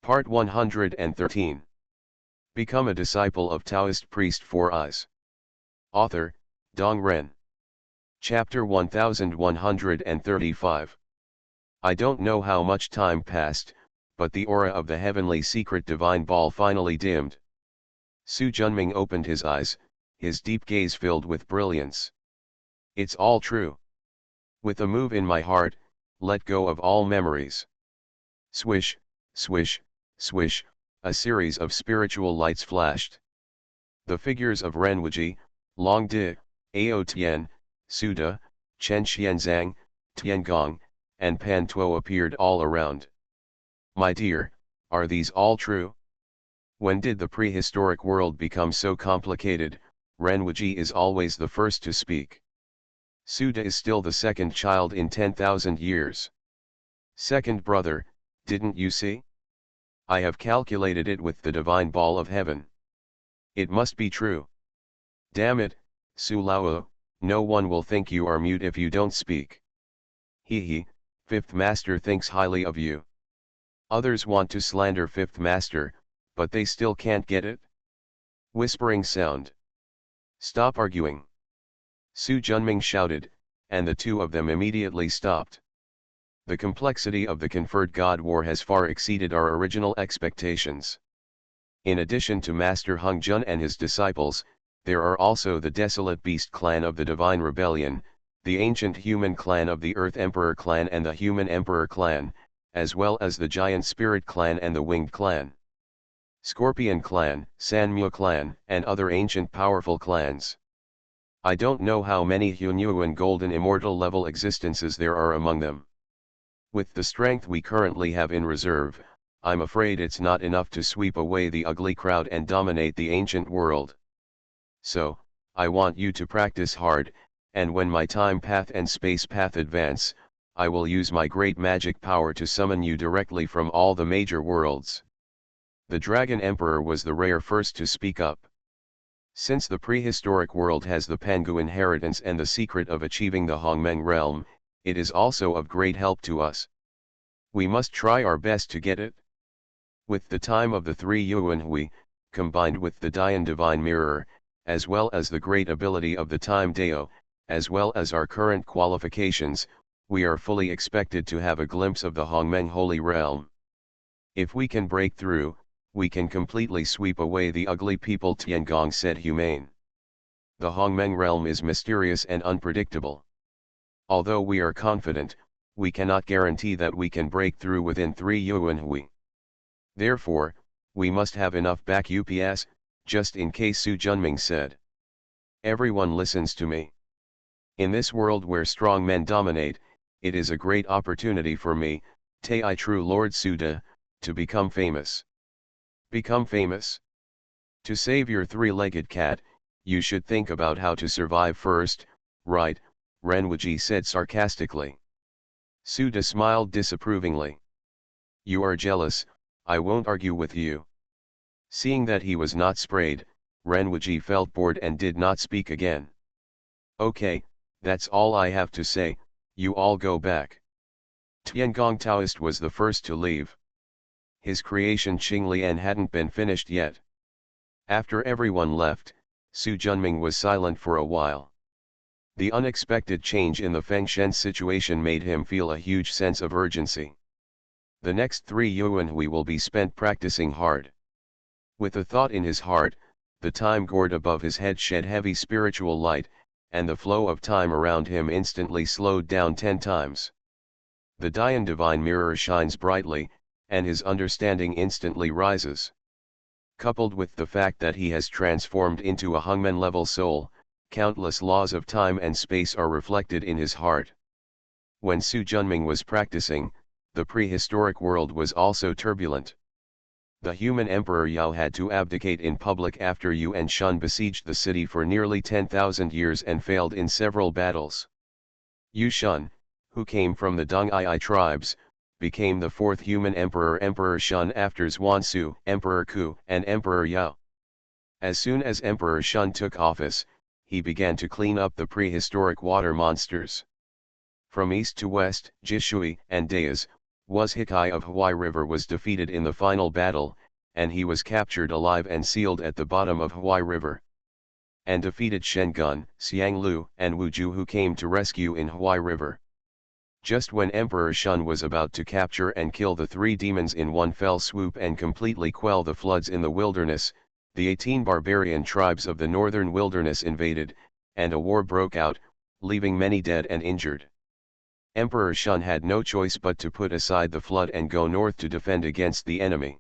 Part 113. Become a disciple of Taoist priest 4 eyes. Author, Dong Ren. Chapter 1135. I don't know how much time passed, but the aura of the heavenly secret divine ball finally dimmed. Su Junming opened his eyes, his deep gaze filled with brilliance. It's all true. With a move in my heart, let go of all memories. Swish, swish, swish, a series of spiritual lights flashed. The figures of Renwuji, Long Di, Ao Tian, Suda, Chen Xianzang, Tiangong, and Pan Tuo appeared all around. My dear, are these all true? When did the prehistoric world become so complicated? Renwuji is always the first to speak. Suda is still the second child in 10,000 years. Second brother, didn't you see? I have calculated it with the divine ball of heaven. It must be true. Damn it, Su Lao, no one will think you are mute if you don't speak. He, fifth master thinks highly of you. Others want to slander fifth master, but they still can't get it. Whispering sound. Stop arguing. Su Junming shouted, and the two of them immediately stopped. The complexity of the conferred God War has far exceeded our original expectations. In addition to Master Hung Jun and his disciples, there are also the Desolate Beast clan of the Divine Rebellion, the Ancient Human clan of the Earth Emperor clan and the Human Emperor clan, as well as the Giant Spirit clan and the Winged clan. Scorpion clan, Sanmu clan, and other ancient powerful clans. I don't know how many Hunyuan golden immortal level existences there are among them. With the strength we currently have in reserve, I'm afraid it's not enough to sweep away the ugly crowd and dominate the ancient world. So, I want you to practice hard, and when my time path and space path advance, I will use my great magic power to summon you directly from all the major worlds. The Dragon Emperor was the rare first to speak up. Since the prehistoric world has the Pangu inheritance and the secret of achieving the Hongmeng realm, it is also of great help to us. We must try our best to get it. With the time of the three Yuan Hui, combined with the Dian Divine Mirror, as well as the great ability of the Time Dao, as well as our current qualifications, we are fully expected to have a glimpse of the Hongmeng Holy Realm. If we can break through, we can completely sweep away the ugly people, Tiangong said humane. The Hongmeng realm is mysterious and unpredictable. Although we are confident, we cannot guarantee that we can break through within 3 Yuan Hui. Therefore, we must have enough back UPS, just in case, Su Junming said. Everyone listens to me. In this world where strong men dominate, it is a great opportunity for me, Tai True Lord Suda, to become famous. Become famous? To save your three-legged cat, you should think about how to survive first, right? Renwuji said sarcastically. Suda smiled disapprovingly. You are jealous, I won't argue with you. Seeing that he was not sprayed, Renwuji felt bored and did not speak again. Okay, that's all I have to say, you all go back. Tiangong Taoist was the first to leave. His creation Qinglian hadn't been finished yet. After everyone left, Su Junming was silent for a while. The unexpected change in the Fengshen situation made him feel a huge sense of urgency. The next 3 Yuan Hui will be spent practicing hard. With a thought in his heart, the time gourd above his head shed heavy spiritual light, and the flow of time around him instantly slowed down 10 times. The Dian Divine Mirror shines brightly, and his understanding instantly rises. Coupled with the fact that he has transformed into a Hongmen-level soul, countless laws of time and space are reflected in his heart. When Su Junming was practicing, the prehistoric world was also turbulent. The human emperor Yao had to abdicate in public after Yuan Shun besieged the city for nearly 10,000 years and failed in several battles. Yu Shun, who came from the Dong-ai tribes, became the fourth human emperor, Emperor Shun, after Zhuansu, Emperor Ku, and Emperor Yao. As soon as Emperor Shun took office, he began to clean up the prehistoric water monsters. From east to west, Jishui and Dayas, Was Hikai of Huai River was defeated in the final battle, and he was captured alive and sealed at the bottom of Huai River. And defeated Shengun, Xianglu, and Wuju, who came to rescue in Huai River. Just when Emperor Shun was about to capture and kill the three demons in one fell swoop and completely quell the floods in the wilderness, the 18 barbarian tribes of the northern wilderness invaded, and a war broke out, leaving many dead and injured. Emperor Shun had no choice but to put aside the flood and go north to defend against the enemy.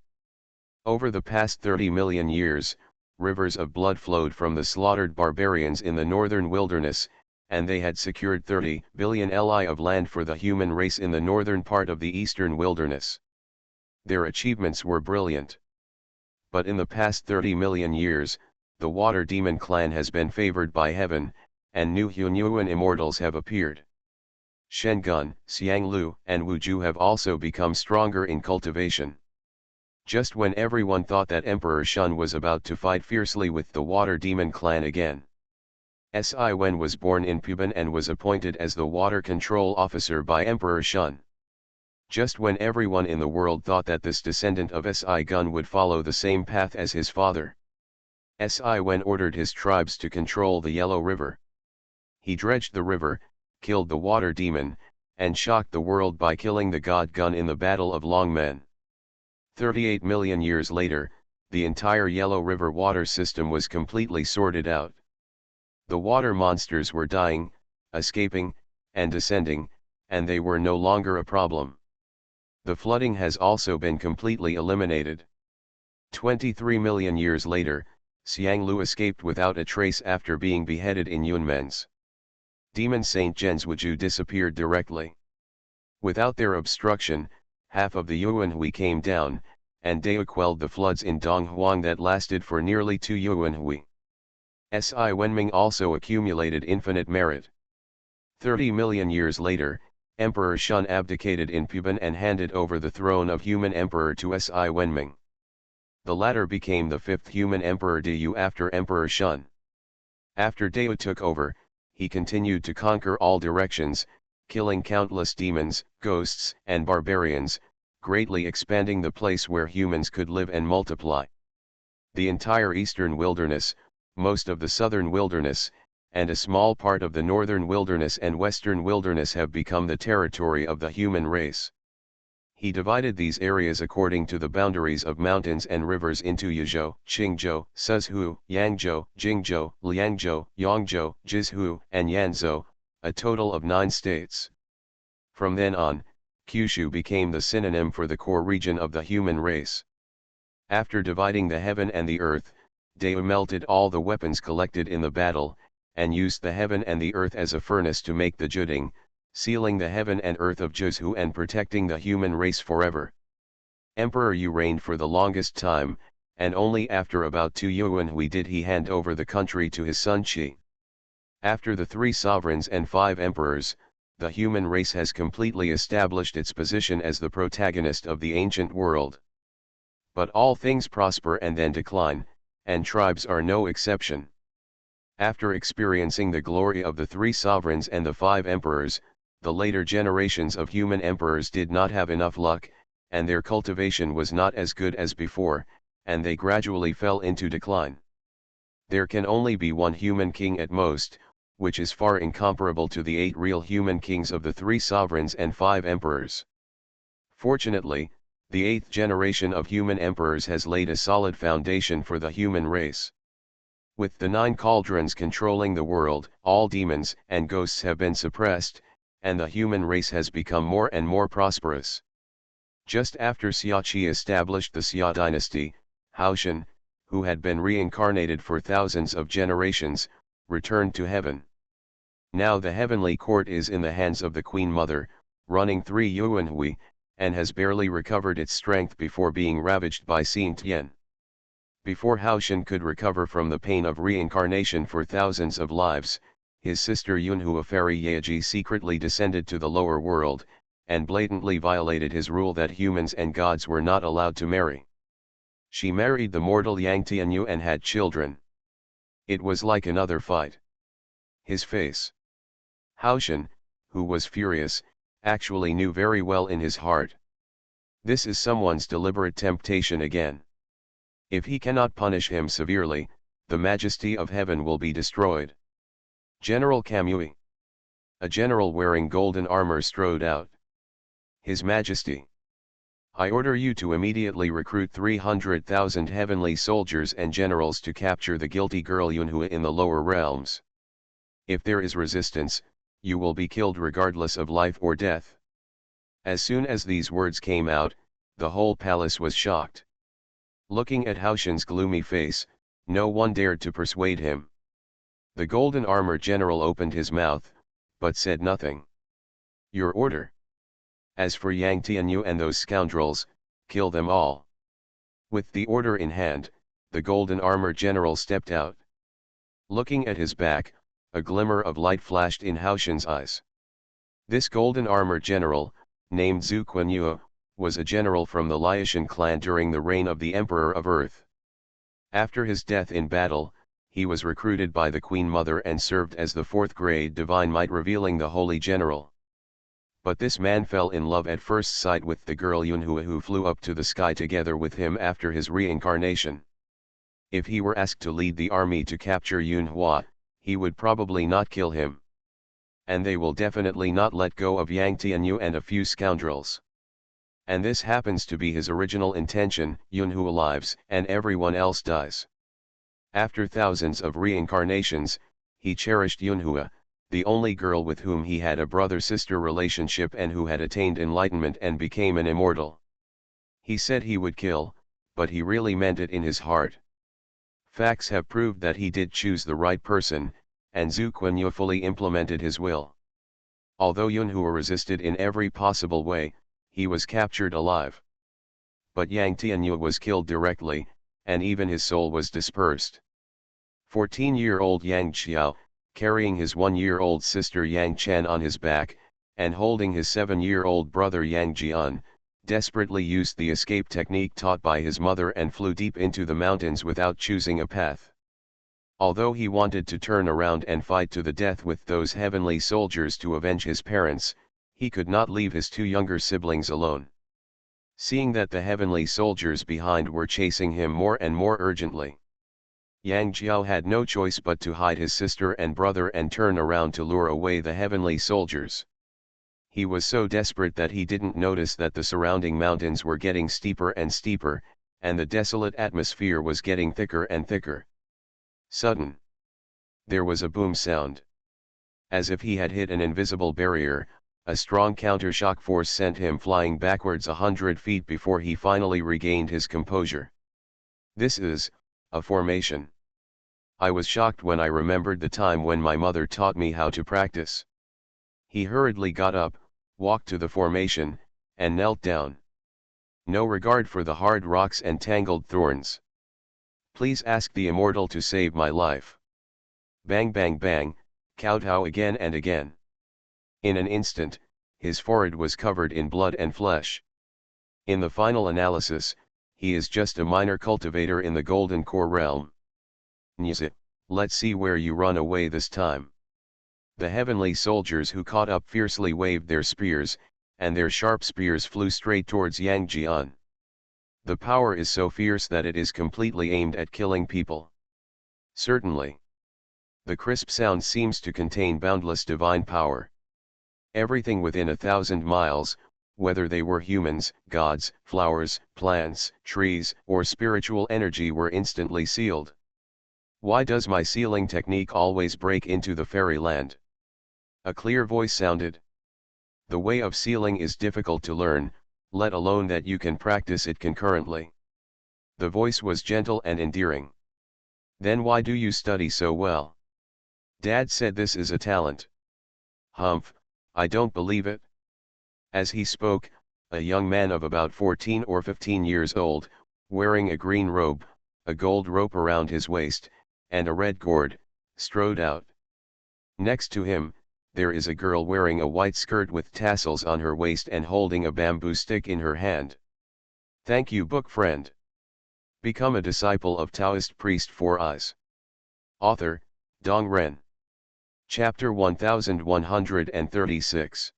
Over the past 30 million years, rivers of blood flowed from the slaughtered barbarians in the northern wilderness, and they had secured 30 billion li of land for the human race in the northern part of the eastern wilderness. Their achievements were brilliant. But in the past 30 million years, the water demon clan has been favored by heaven, and new Hunyuan immortals have appeared. Shengun, Xianglu, and Wuju have also become stronger in cultivation. Just when everyone thought that Emperor Shun was about to fight fiercely with the water demon clan again. Si Wen was born in Puban and was appointed as the water control officer by Emperor Shun. Just when everyone in the world thought that this descendant of Si Gun would follow the same path as his father. Si Wen ordered his tribes to control the Yellow River. He dredged the river, killed the water demon, and shocked the world by killing the god Gun in the Battle of Longmen. 38 million years later, the entire Yellow River water system was completely sorted out. The water monsters were dying, escaping, and descending, and they were no longer a problem. The flooding has also been completely eliminated. 23 million years later, Xianglu escaped without a trace after being beheaded in Yunmen's. Demon Saint Gen's Wuju disappeared directly. Without their obstruction, half of the Yuanhui came down, and Dao quelled the floods in Donghuang that lasted for nearly 2 Yuanhui. Si Wenming also accumulated infinite merit. 30 million years later, Emperor Shun abdicated in Puban and handed over the throne of human emperor to Si Wenming. The latter became the 5th human emperor Dao after Emperor Shun. After Dao took over, he continued to conquer all directions, killing countless demons, ghosts, and barbarians, greatly expanding the place where humans could live and multiply. The entire eastern wilderness, most of the southern wilderness, and a small part of the northern wilderness and western wilderness have become the territory of the human race. He divided these areas according to the boundaries of mountains and rivers into Yizhou, Qingzhou, Suzhou, Yangzhou, Jingzhou, Liangzhou, Yongzhou, Jizhou, and Yanzhou, a total of 9 states. From then on, Kyushu became the synonym for the core region of the human race. After dividing the heaven and the earth, Dao melted all the weapons collected in the battle, and used the heaven and the earth as a furnace to make the Juding, sealing the heaven and earth of Juzhu and protecting the human race forever. Emperor Yu reigned for the longest time, and only after about 2 Yuanhui did he hand over the country to his son Qi. After the 3 sovereigns and 5 emperors, the human race has completely established its position as the protagonist of the ancient world. But all things prosper and then decline, and tribes are no exception. After experiencing the glory of the 3 sovereigns and the 5 emperors, the later generations of human emperors did not have enough luck, and their cultivation was not as good as before, and they gradually fell into decline. There can only be one human king at most, which is far incomparable to the 8 real human kings of the 3 sovereigns and 5 emperors. Fortunately, the 8th generation of human emperors has laid a solid foundation for the human race. With the 9 cauldrons controlling the world, all demons and ghosts have been suppressed, and the human race has become more and more prosperous. Just after Xia Qi established the Xia dynasty, Haoshan, who had been reincarnated for thousands of generations, returned to heaven. Now the heavenly court is in the hands of the Queen Mother, running 3 Yuanhui, and has barely recovered its strength before being ravaged by Xin Tian. Before Haoshan could recover from the pain of reincarnation for thousands of lives, his sister Yunhua Fairy Yaji secretly descended to the lower world, and blatantly violated his rule that humans and gods were not allowed to marry. She married the mortal Yang Tianyu and had children. It was like another fight. His face. Haoshan, who was furious, actually knew very well in his heart, This is someone's deliberate temptation again. If he cannot punish him severely, the majesty of heaven will be destroyed. General Kamui. A general wearing golden armor strode out. His Majesty. I order you to immediately recruit 300,000 heavenly soldiers and generals to capture the guilty girl Yunhua in the lower realms. If there is resistance, you will be killed regardless of life or death. As soon as these words came out, the whole palace was shocked. Looking at Haoshan's gloomy face, no one dared to persuade him. The golden armor general opened his mouth, but said nothing. Your order. As for Yang Tianyu and those scoundrels, kill them all. With the order in hand, the golden armor general stepped out. Looking at his back, a glimmer of light flashed in Haoshan's eyes. This golden armor general, named Zhu Quanyu, was a general from the Liaoshan clan during the reign of the Emperor of Earth. After his death in battle, he was recruited by the Queen Mother and served as the fourth-grade divine might revealing the holy general. But this man fell in love at first sight with the girl Yunhua who flew up to the sky together with him after his reincarnation. If he were asked to lead the army to capture Yunhua, he would probably not kill him. And they will definitely not let go of Yang Tianyu and a few scoundrels. And this happens to be his original intention. Yunhua lives and everyone else dies. After thousands of reincarnations, he cherished Yunhua, the only girl with whom he had a brother-sister relationship and who had attained enlightenment and became an immortal. He said he would kill, but he really meant it in his heart. Facts have proved that he did choose the right person, and Zhu Quanyu fully implemented his will. Although Yunhua resisted in every possible way, he was captured alive. But Yang Tianyu was killed directly, and even his soul was dispersed. 14-year-old Yang Xiao, carrying his 1-year-old sister Yang Chen on his back, and holding his 7-year-old brother Yang Jian, desperately used the escape technique taught by his mother and flew deep into the mountains without choosing a path. Although he wanted to turn around and fight to the death with those heavenly soldiers to avenge his parents, he could not leave his 2 younger siblings alone. Seeing that the heavenly soldiers behind were chasing him more and more urgently, Yang Jiao had no choice but to hide his sister and brother and turn around to lure away the heavenly soldiers. He was so desperate that he didn't notice that the surrounding mountains were getting steeper and steeper, and the desolate atmosphere was getting thicker and thicker. Sudden. There was a boom sound. As if he had hit an invisible barrier, a strong counter-shock force sent him flying backwards 100 feet before he finally regained his composure. This is a formation. I was shocked when I remembered the time when my mother taught me how to practice. He hurriedly got up, walked to the formation, and knelt down. No regard for the hard rocks and tangled thorns. Please ask the immortal to save my life. Bang bang bang, kowtow again and again. In an instant, his forehead was covered in blood and flesh. In the final analysis, he is just a minor cultivator in the Golden Core realm. Nyzit, let's see where you run away this time. The heavenly soldiers who caught up fiercely waved their spears, and their sharp spears flew straight towards Yang Jian. The power is so fierce that it is completely aimed at killing people. Certainly. The crisp sound seems to contain boundless divine power. Everything within 1,000 miles, whether they were humans, gods, flowers, plants, trees, or spiritual energy, were instantly sealed. Why does my sealing technique always break into the fairyland? A clear voice sounded. The way of sealing is difficult to learn, let alone that you can practice it concurrently. The voice was gentle and endearing. Then why do you study so well? Dad said this is a talent. Humph, I don't believe it. As he spoke, a young man of about 14 or 15 years old, wearing a green robe, a gold rope around his waist, and a red gourd, strode out. Next to him, there is a girl wearing a white skirt with tassels on her waist and holding a bamboo stick in her hand. Thank you, book friend. Become a disciple of Taoist priest Four Eyes. Author, Dong Ren. Chapter 1136.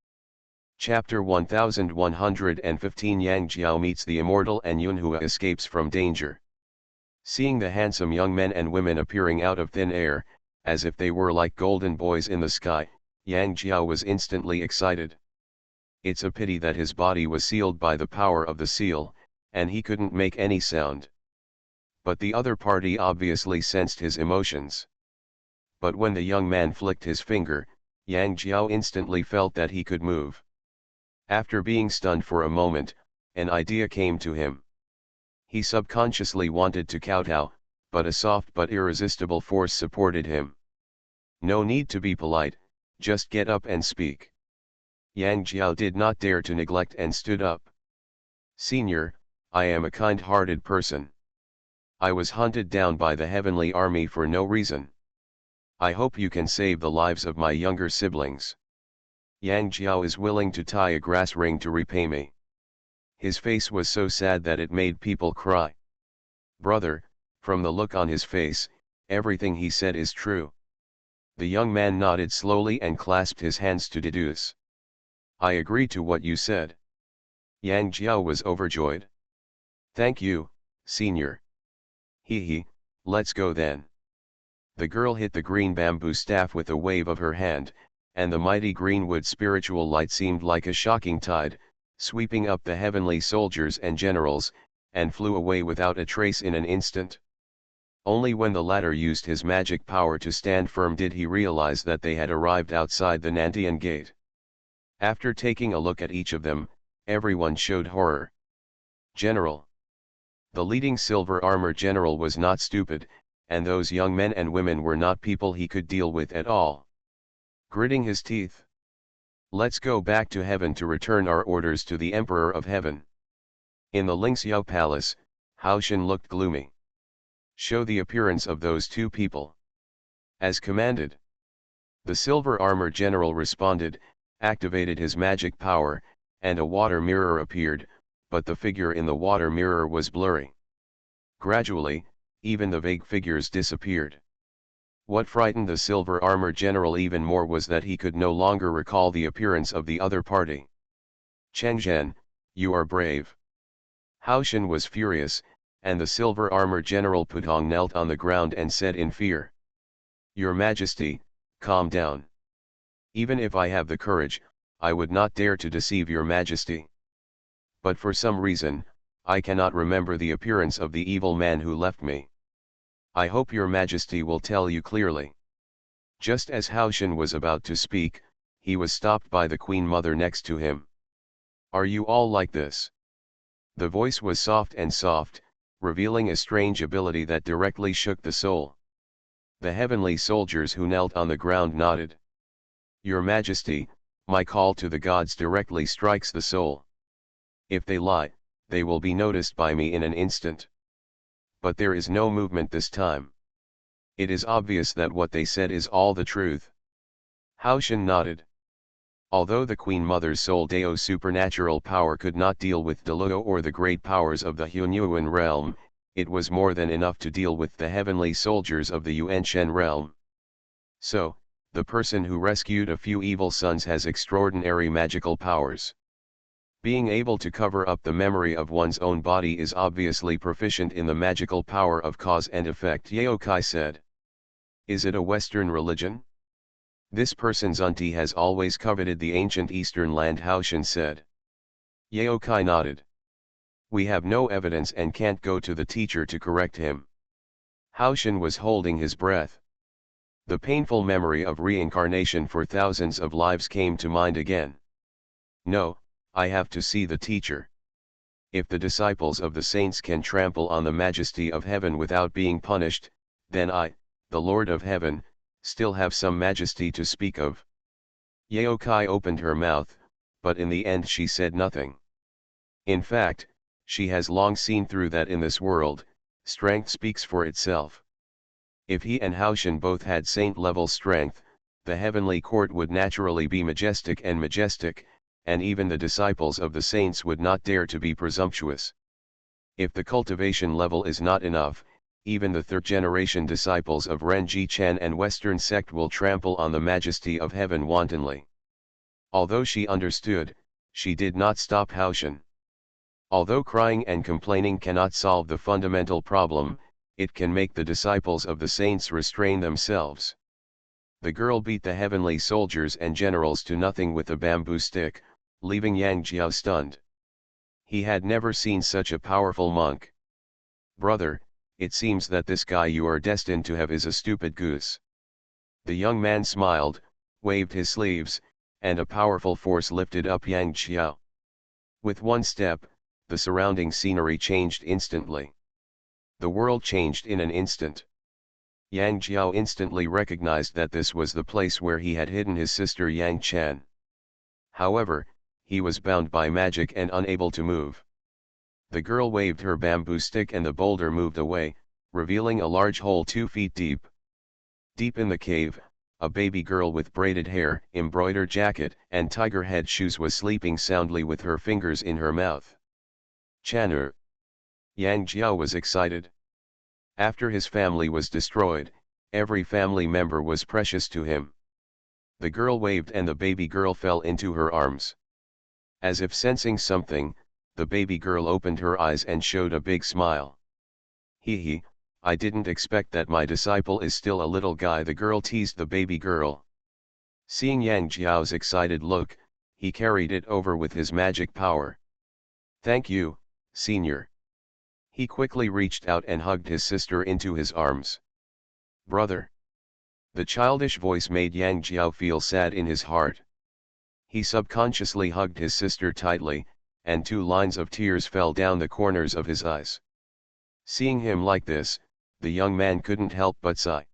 Chapter 1115 Yang Jiao meets the immortal and Yunhua escapes from danger. Seeing the handsome young men and women appearing out of thin air, as if they were like golden boys in the sky, Yang Jiao was instantly excited. It's a pity that his body was sealed by the power of the seal, and he couldn't make any sound. But the other party obviously sensed his emotions. But when the young man flicked his finger, Yang Jiao instantly felt that he could move. After being stunned for a moment, an idea came to him. He subconsciously wanted to kowtow, but a soft but irresistible force supported him. No need to be polite, just get up and speak. Yang Jiao did not dare to neglect and stood up. Senior, I am a kind-hearted person. I was hunted down by the heavenly army for no reason. I hope you can save the lives of my younger siblings. Yang Jiao is willing to tie a grass ring to repay me. His face was so sad that it made people cry. Brother, from the look on his face, everything he said is true. The young man nodded slowly and clasped his hands to deduce. I agree to what you said. Yang Jiao was overjoyed. Thank you, senior. He, let's go then. The girl hit the green bamboo staff with a wave of her hand, and the mighty greenwood spiritual light seemed like a shocking tide, sweeping up the heavenly soldiers and generals, and flew away without a trace in an instant. Only when the latter used his magic power to stand firm did he realize that they had arrived outside the Nantian gate. After taking a look at each of them, everyone showed horror. General. The leading silver armor general was not stupid, and those young men and women were not people he could deal with at all. Gritting his teeth. Let's go back to heaven to return our orders to the Emperor of Heaven. In the Lingxiao Palace, Haoshan looked gloomy. Show the appearance of those two people. As commanded. The silver armor general responded, activated his magic power, and a water mirror appeared, but the figure in the water mirror was blurry. Gradually, even the vague figures disappeared. What frightened the silver armor general even more was that he could no longer recall the appearance of the other party. Chengzhen, you are brave. Haoshan was furious, and the silver armor general Pudong knelt on the ground and said in fear. Your Majesty, calm down. Even if I have the courage, I would not dare to deceive your Majesty. But for some reason, I cannot remember the appearance of the evil man who left me. I hope your Majesty will tell you clearly. Just as Haoshan was about to speak, he was stopped by the Queen Mother next to him. Are you all like this? The voice was soft, revealing a strange ability that directly shook the soul. The heavenly soldiers who knelt on the ground nodded. Your Majesty, my call to the gods directly strikes the soul. If they lie, they will be noticed by me in an instant. But there is no movement this time. It is obvious that what they said is all the truth. Haoshan nodded. Although the Queen Mother's Soul Dao supernatural power could not deal with Deluo or the great powers of the Hunyuan realm, it was more than enough to deal with the heavenly soldiers of the Yuanshen realm. So, the person who rescued a few evil sons has extraordinary magical powers. Being able to cover up the memory of one's own body is obviously proficient in the magical power of cause and effect, Yaokai said. Is it a Western religion? This person's auntie has always coveted the ancient Eastern land, Haoshan said. Yaokai nodded. We have no evidence and can't go to the teacher to correct him. Haoshan was holding his breath. The painful memory of reincarnation for thousands of lives came to mind again. No, I have to see the teacher. If the disciples of the saints can trample on the majesty of heaven without being punished, then I, the Lord of heaven, still have some majesty to speak of. Yaokai opened her mouth, but in the end she said nothing. In fact, she has long seen through that in this world, strength speaks for itself. If he and Haoshan both had saint-level strength, the heavenly court would naturally be majestic, and even the disciples of the saints would not dare to be presumptuous. If the cultivation level is not enough, even the third-generation disciples of Renji Chan and Western sect will trample on the majesty of heaven wantonly. Although she understood, She did not stop Haoshan. Although crying and complaining cannot solve the fundamental problem, it can make the disciples of the saints restrain themselves. The girl beat the heavenly soldiers and generals to nothing with a bamboo stick, leaving Yang Jiao stunned. He had never seen such a powerful monk. "Brother, it seems that this guy you are destined to have is a stupid goose." The young man smiled, waved his sleeves, and a powerful force lifted up Yang Jiao. With one step, the surrounding scenery changed instantly. The world changed in an instant. Yang Jiao instantly recognized that this was the place where he had hidden his sister Yang Chan. However, he was bound by magic and unable to move. The girl waved her bamboo stick and the boulder moved away, revealing a large hole 2 feet deep. Deep in the cave, a baby girl with braided hair, embroidered jacket, and tiger head shoes was sleeping soundly with her fingers in her mouth. "Chanur." Yang Jiao was excited. After his family was destroyed, every family member was precious to him. The girl waved and the baby girl fell into her arms. As if sensing something, the baby girl opened her eyes and showed a big smile. "Hee, I didn't expect that my disciple is still a little guy," the girl teased the baby girl. Seeing Yang Jiao's excited look, he carried it over with his magic power. "Thank you, senior." He quickly reached out and hugged his sister into his arms. "Brother." The childish voice made Yang Jiao feel sad in his heart. He subconsciously hugged his sister tightly, and 2 lines of tears fell down the corners of his eyes. Seeing him like this, the young man couldn't help but sigh.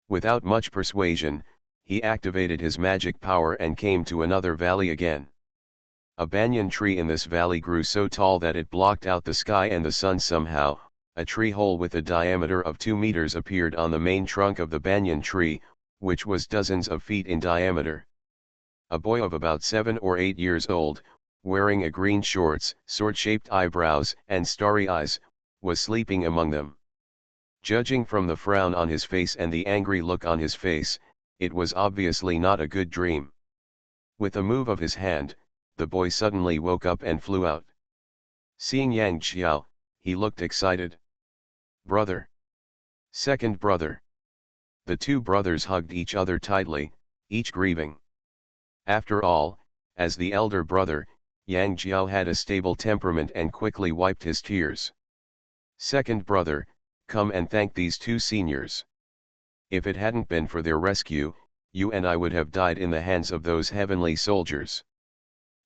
Without much persuasion, he activated his magic power and came to another valley again. A banyan tree in this valley grew so tall that it blocked out the sky and the sun somehow. A tree hole with a diameter of 2 meters appeared on the main trunk of the banyan tree, which was dozens of feet in diameter. A boy of about 7 or 8 years old, wearing a green shorts, sword-shaped eyebrows, and starry eyes, was sleeping among them. Judging from the frown on his face and the angry look on his face, it was obviously not a good dream. With a move of his hand, the boy suddenly woke up and flew out. Seeing Yang Jiao, he looked excited. "Brother." "Second brother." The 2 brothers hugged each other tightly, each grieving. After all, as the elder brother, Yang Jiao had a stable temperament and quickly wiped his tears. "Second brother, come and thank these 2 seniors. If it hadn't been for their rescue, you and I would have died in the hands of those heavenly soldiers."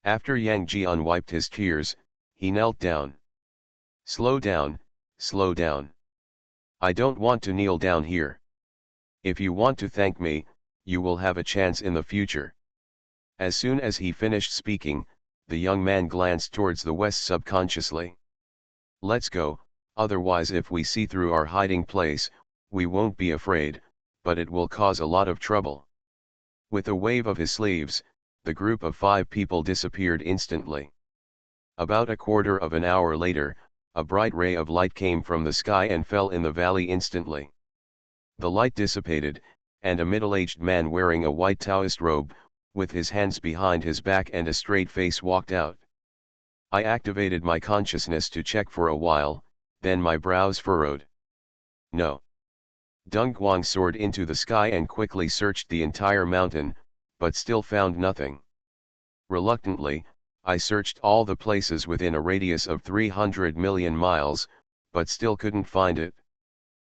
After Yang Jian wiped his tears, he knelt down. Slow down, slow down. I don't want to kneel down here. If you want to thank me, you will have a chance in the future." As soon as he finished speaking, the young man glanced towards the west subconsciously. "Let's go, otherwise if we see through our hiding place, we won't be afraid, but it will cause a lot of trouble." With a wave of his sleeves, the group of 5 people disappeared instantly. About a quarter of an hour later, a bright ray of light came from the sky and fell in the valley instantly. The light dissipated, and a middle-aged man wearing a white Taoist robe, with his hands behind his back and a straight face walked out. I activated my consciousness to check for a while, then my brows furrowed. "No." Deng Guang soared into the sky and quickly searched the entire mountain, but still found nothing. Reluctantly, I searched all the places within a radius of 300 million miles, but still couldn't find it.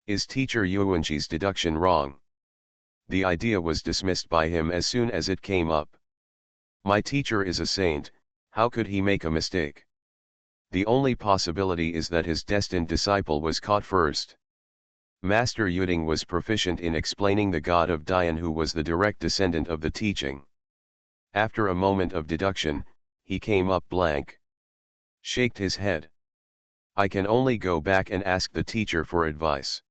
Is teacher Yuanji's deduction wrong? The idea was dismissed by him as soon as it came up. My teacher is a saint, how could he make a mistake? The only possibility is that his destined disciple was caught first. Master Yuding was proficient in explaining the god of Dian, who was the direct descendant of the teaching. After a moment of deduction, he came up blank. Shaked his head. I can only go back and ask the teacher for advice.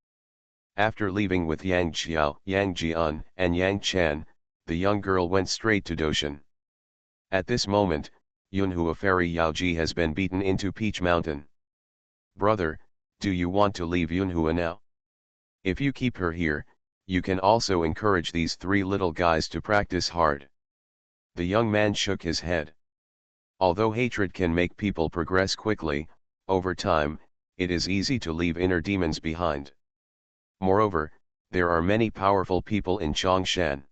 After leaving with Yang Xiao, Yang Jian, and Yang Chan, the young girl went straight to Doshan. At this moment, Yunhua Fairy Yaoji has been beaten into Peach Mountain. "Brother, do you want to leave Yunhua now? If you keep her here, you can also encourage these 3 little guys to practice hard." The young man shook his head. Although hatred can make people progress quickly, over time, it is easy to leave inner demons behind. Moreover, there are many powerful people in Chongshan.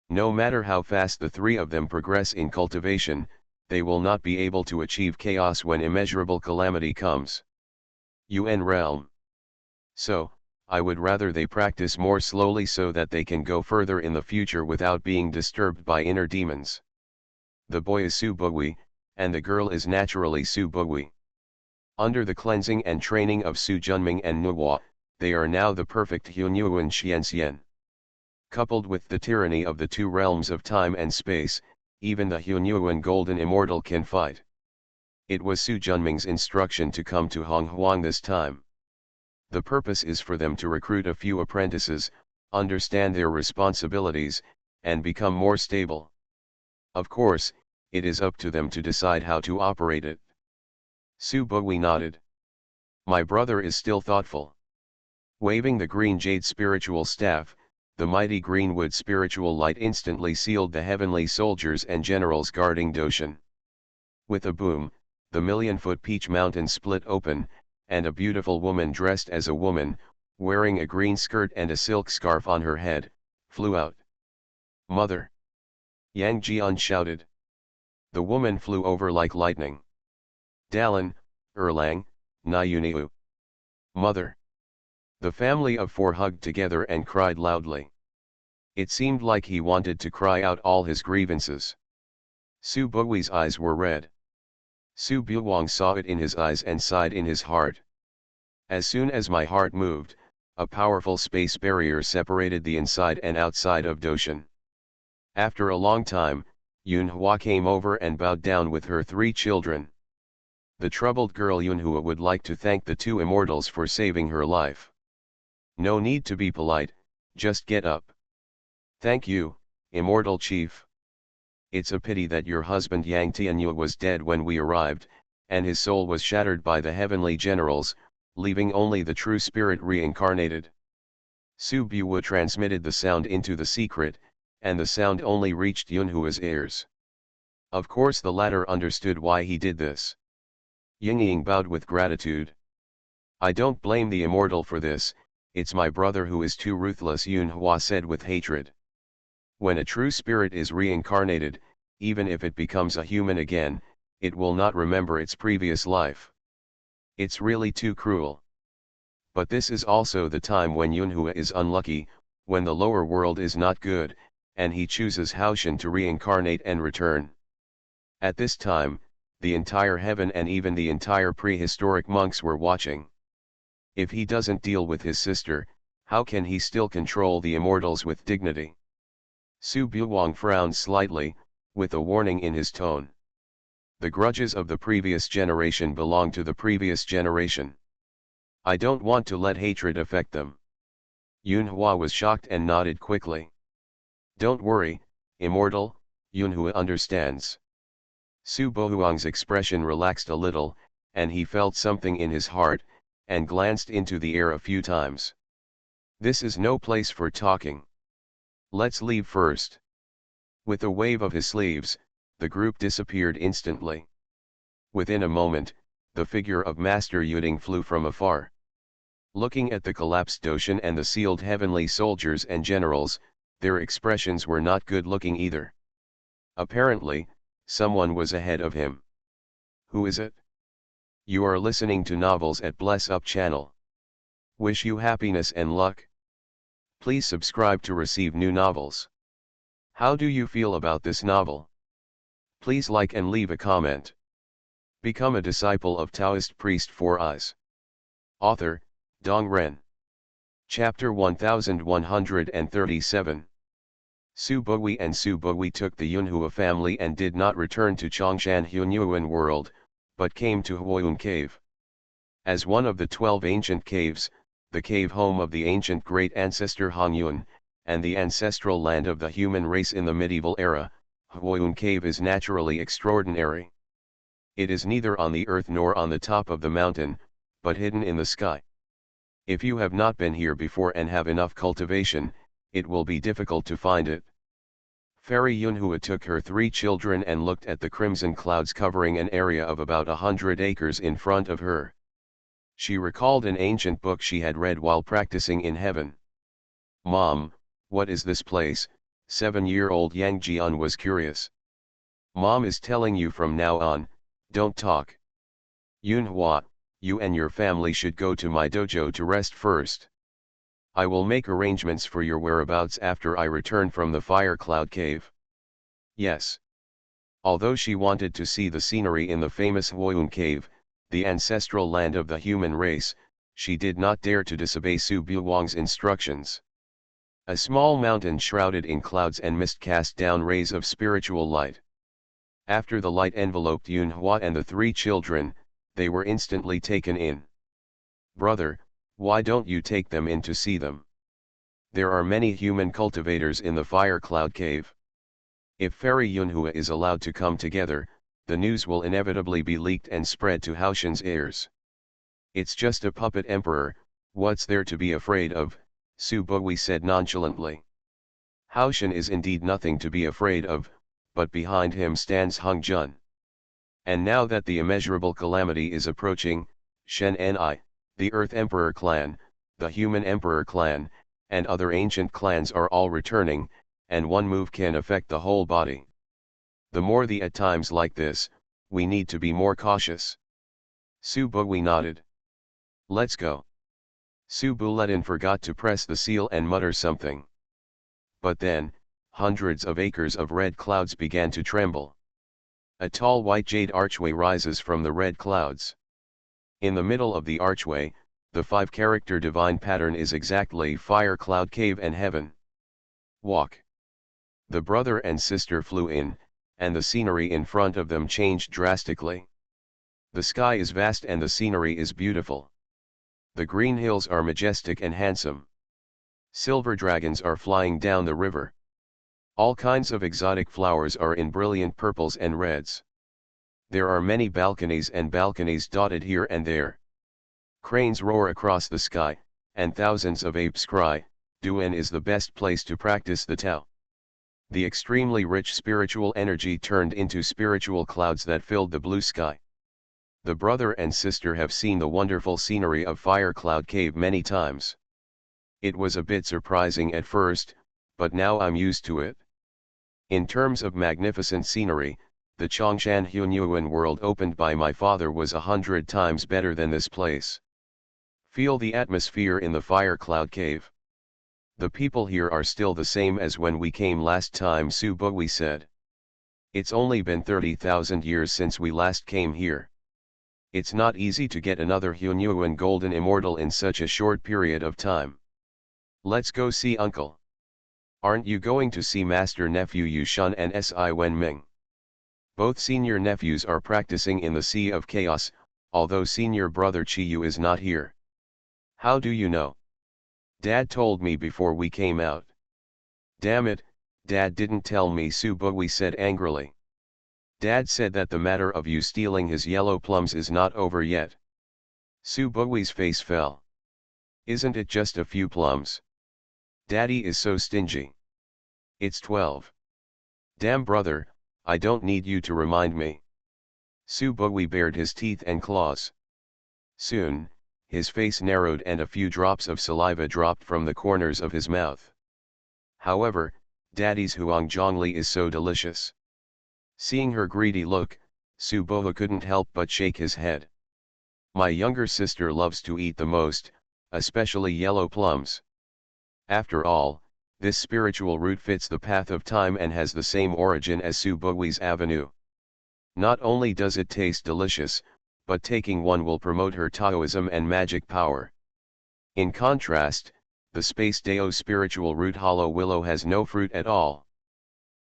No matter how fast the three of them progress in cultivation, they will not be able to achieve chaos when immeasurable calamity comes. UN Realm. So, I would rather they practice more slowly so that they can go further in the future without being disturbed by inner demons. The boy is Su Bugui, and the girl is naturally Su Bugui. Under the cleansing and training of Su Junming and Nuwa, they are now the perfect Hunyuan Xianxian. Coupled with the tyranny of the two realms of time and space, even the Hunyuan Golden Immortal can fight. It was Su Junming's instruction to come to Hong Huang this time. The purpose is for them to recruit a few apprentices, understand their responsibilities, and become more stable. Of course, it is up to them to decide how to operate it. Su Bugui nodded. My brother is still thoughtful. Waving the green jade spiritual staff, the mighty greenwood spiritual light instantly sealed the heavenly soldiers and generals guarding Doshan. With a boom, the million-foot peach mountain split open, and a beautiful woman dressed as a woman, wearing a green skirt and a silk scarf on her head, flew out. Mother! Yang Jian shouted. The woman flew over like lightning. Dalan, Erlang, Nayuniu. Mother! The family of four hugged together and cried loudly. It seemed like he wanted to cry out all his grievances. Su Bui's eyes were red. Su Buwang saw it in his eyes and sighed in his heart. As soon as my heart moved, a powerful space barrier separated the inside and outside of Doshan. After a long time, Yunhua came over and bowed down with her three children. The troubled girl Yunhua would like to thank the two immortals for saving her life. No need to be polite, just get up. Thank you, immortal chief. It's a pity that your husband Yang Tianyu was dead when we arrived, and his soul was shattered by the heavenly generals, leaving only the true spirit reincarnated. Su Buwa transmitted the sound into the secret, and the sound only reached Yunhua's ears. Of course the latter understood why he did this. Yingying bowed with gratitude. I don't blame the immortal for this, it's my brother who is too ruthless, Yunhua said with hatred. When a true spirit is reincarnated, even if it becomes a human again, it will not remember its previous life. It's really too cruel. But this is also the time when Yunhua is unlucky, when the lower world is not good, and he chooses Haoshan to reincarnate and return. At this time, the entire heaven and even the entire prehistoric monks were watching. If he doesn't deal with his sister, how can he still control the immortals with dignity? Su Buwang frowned slightly, with a warning in his tone. The grudges of the previous generation belong to the previous generation. I don't want to let hatred affect them. Yunhua was shocked and nodded quickly. Don't worry, immortal, Yunhua understands. Su Buwang's expression relaxed a little, and he felt something in his heart, and glanced into the air a few times. This is no place for talking. Let's leave first. With a wave of his sleeves, the group disappeared instantly. Within a moment, the figure of Master Yuding flew from afar. Looking at the collapsed Doshan and the sealed heavenly soldiers and generals, their expressions were not good looking either. Apparently, someone was ahead of him. Who is it? You are listening to novels at Bless Up channel. Wish you happiness and luck. Please subscribe to receive new novels. How do you feel about this novel? Please like and leave a comment. Become a disciple of Taoist priest Four Eyes. Author, Dong Ren. Chapter 1137. Su Bugui and Su Bugui took the Yunhua family and did not return to Chongshan Hunyuan world, but came to Huoyun Cave. As one of the 12 ancient caves, the cave home of the ancient great ancestor Hongyun, and the ancestral land of the human race in the medieval era, Huoyun Cave is naturally extraordinary. It is neither on the earth nor on the top of the mountain, but hidden in the sky. If you have not been here before and have enough cultivation, it will be difficult to find it. Fairy Yunhua took her 3 children and looked at the crimson clouds covering an area of about 100 acres in front of her. She recalled an ancient book she had read while practicing in heaven. "Mom, what is this place?" 7-year-old Yang Jian was curious. "Mom is telling you from now on, don't talk. Yunhua, you and your family should go to my dojo to rest first. I will make arrangements for your whereabouts after I return from the Fire Cloud Cave." Yes. Although she wanted to see the scenery in the famous Huoyun Cave, the ancestral land of the human race, she did not dare to disobey Su Buwang's instructions. A small mountain shrouded in clouds and mist cast down rays of spiritual light. After the light enveloped Yunhua and the 3 children, they were instantly taken in. "Brother, why don't you take them in to see them? There are many human cultivators in the Fire Cloud Cave. If Fairy Yunhua is allowed to come together, the news will inevitably be leaked and spread to Haoshan's ears. It's just a puppet emperor, what's there to be afraid of?" Su Buwi said nonchalantly. "Haoshan is indeed nothing to be afraid of, but behind him stands Hung Jun. And now that the immeasurable calamity is approaching, Shen Ni, the Earth Emperor clan, the Human Emperor clan, and other ancient clans are all returning, and one move can affect the whole body. The more at times like this, we need to be more cautious." Su Buwi nodded. "Let's go." Su Buledin forgot to press the seal and mutter something. But then, hundreds of acres of red clouds began to tremble. A tall white jade archway rises from the red clouds. In the middle of the archway, the 5-character divine pattern is exactly Fire Cloud Cave and Heaven. "Walk." The brother and sister flew in, and the scenery in front of them changed drastically. The sky is vast and the scenery is beautiful. The green hills are majestic and handsome. Silver dragons are flying down the river. All kinds of exotic flowers are in brilliant purples and reds. There are many balconies and balconies dotted here and there. Cranes roar across the sky, and thousands of apes cry, "Duan is the best place to practice the Tao." The extremely rich spiritual energy turned into spiritual clouds that filled the blue sky. The brother and sister have seen the wonderful scenery of Fire Cloud Cave many times. It was a bit surprising at first, but now I'm used to it. In terms of magnificent scenery, the Chongshan Hunyuan world opened by my father was 100 times better than this place. Feel the atmosphere in the Fire Cloud Cave. The people here are still the same as when we came last time, Su Buwi said. It's only been 30,000 years since we last came here. It's not easy to get another Hunyuan golden immortal in such a short period of time. Let's go see uncle. Aren't you going to see master nephew Yushan and Si Wenming? Both senior nephews are practicing in the Sea of Chaos, although senior brother Chiyu is not here. How do you know? Dad told me before we came out. Damn it, Dad didn't tell me, Su Buwi said angrily. Dad said that the matter of you stealing his yellow plums is not over yet. Su Buwi's face fell. Isn't it just a few plums? Daddy is so stingy. It's 12. Damn brother, I don't need you to remind me. Su Buwi bared his teeth and claws. Soon, his face narrowed and a few drops of saliva dropped from the corners of his mouth. However, Daddy's Huang Zhongli is so delicious. Seeing her greedy look, Su Buwi couldn't help but shake his head. My younger sister loves to eat the most, especially yellow plums. After all, this spiritual route fits the path of time and has the same origin as Su Buwi's avenue. Not only does it taste delicious, but taking one will promote her Taoism and magic power. In contrast, the Space Dao spiritual root Hollow Willow has no fruit at all.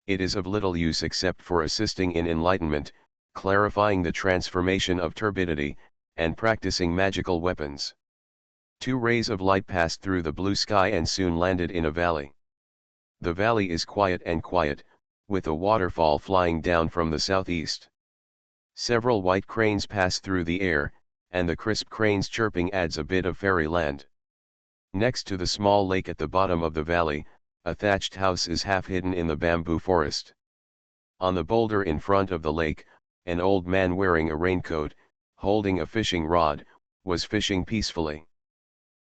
It is of little use except for assisting in enlightenment, clarifying the transformation of turbidity, and practicing magical weapons. 2 rays of light passed through the blue sky and soon landed in a valley. The valley is quiet, with a waterfall flying down from the southeast. Several white cranes pass through the air, and the crisp cranes chirping adds a bit of fairyland. Next to the small lake at the bottom of the valley, A thatched house is half hidden in the bamboo forest. On the boulder in front of the lake, an old man wearing a raincoat, holding a fishing rod, was fishing peacefully.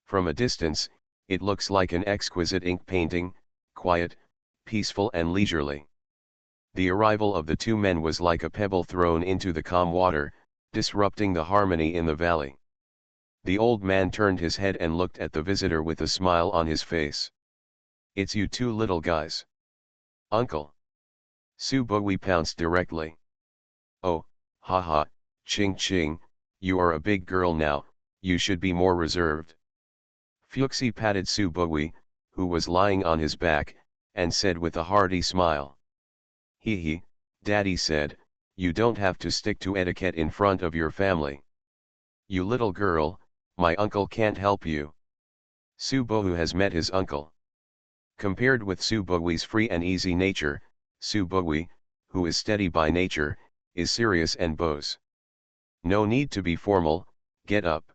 From a distance, it looks like an exquisite ink painting, quiet, peaceful and leisurely. The arrival of the two men was like a pebble thrown into the calm water, disrupting the harmony in the valley. The old man turned his head and looked at the visitor with a smile on his face. "It's you two little guys. Uncle." Subugui pounced directly. "Oh, haha, Ching Ching, you are a big girl now, you should be more reserved." Fuxi patted Subugui, who was lying on his back, and said with a hearty smile. "Hee hee, Daddy said, you don't have to stick to etiquette in front of your family. You little girl, my uncle can't help you." Subugui has met his uncle. Compared with Subugui's free and easy nature, Subugui, who is steady by nature, is serious and bows. "No need to be formal, get up.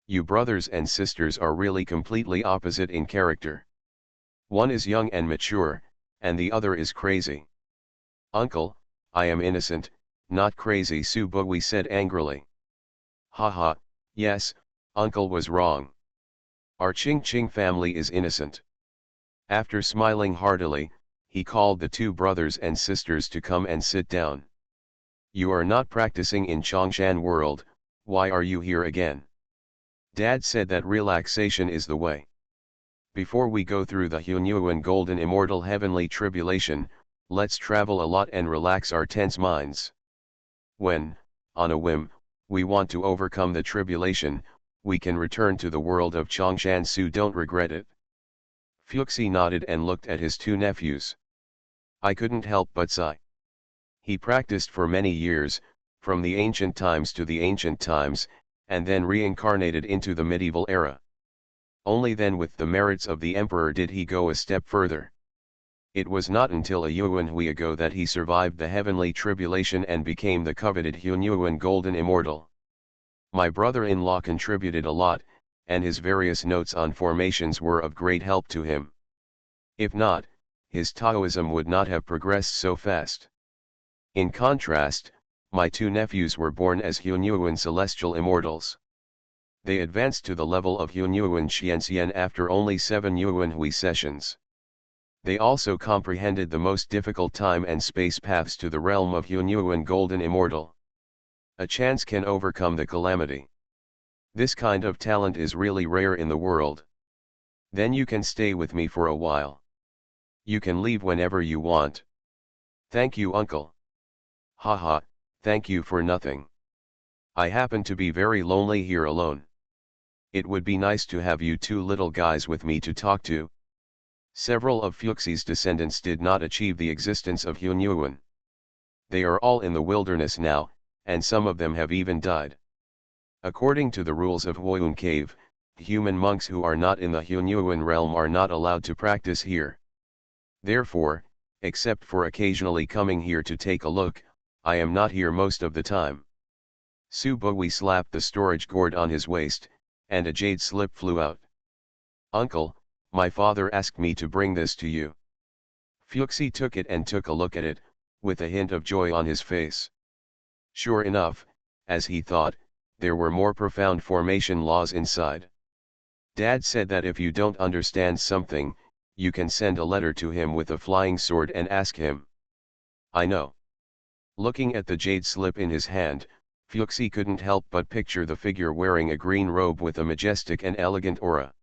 You brothers and sisters are really completely opposite in character. One is young and mature, and the other is crazy." "Uncle, I am innocent, not crazy," Subugui said angrily. "Haha, yes, uncle was wrong. Our Ching Ching family is innocent." After smiling heartily, he called the two brothers and sisters to come and sit down. "You are not practicing in Chongshan world, why are you here again?" Dad said that relaxation is the way. Before we go through the Hunyuan Golden Immortal Heavenly Tribulation, let's travel a lot and relax our tense minds. When, on a whim, we want to overcome the tribulation, we can return to the world of Chongshan, so don't regret it. Fuxi nodded and looked at his two nephews. I couldn't help but sigh. He practiced for many years, from the ancient times to the ancient times, and then reincarnated into the medieval era. Only then with the merits of the emperor did he go a step further. It was not until a Yuan Hui ago that he survived the heavenly tribulation and became the coveted Hunyuan Golden Immortal. My brother-in-law contributed a lot, and his various notes on formations were of great help to him. If not, his Taoism would not have progressed so fast. In contrast, my two nephews were born as Hunyuan celestial immortals. They advanced to the level of Hunyuan Xianxian after only 7 Yuan Hui sessions. They also comprehended the most difficult time and space paths to the realm of Hunyuan Golden Immortal. A chance can overcome the calamity. This kind of talent is really rare in the world. Then you can stay with me for a while. You can leave whenever you want. Thank you, uncle. Haha, thank you for nothing. I happen to be very lonely here alone. It would be nice to have you two little guys with me to talk to. Several of Fuxi's descendants did not achieve the existence of Hunyuan. They are all in the wilderness now, and some of them have even died. According to the rules of Huayun Cave, human monks who are not in the Hunyuan realm are not allowed to practice here. Therefore, except for occasionally coming here to take a look, I am not here most of the time. Subugui slapped the storage gourd on his waist, and a jade slip flew out. Uncle, my father asked me to bring this to you. Fuxi took it and took a look at it, with a hint of joy on his face. Sure enough, as he thought, there were more profound formation laws inside. Dad said that if you don't understand something, you can send a letter to him with a flying sword and ask him. I know. Looking at the jade slip in his hand, Fuxi couldn't help but picture the figure wearing a green robe with a majestic and elegant aura.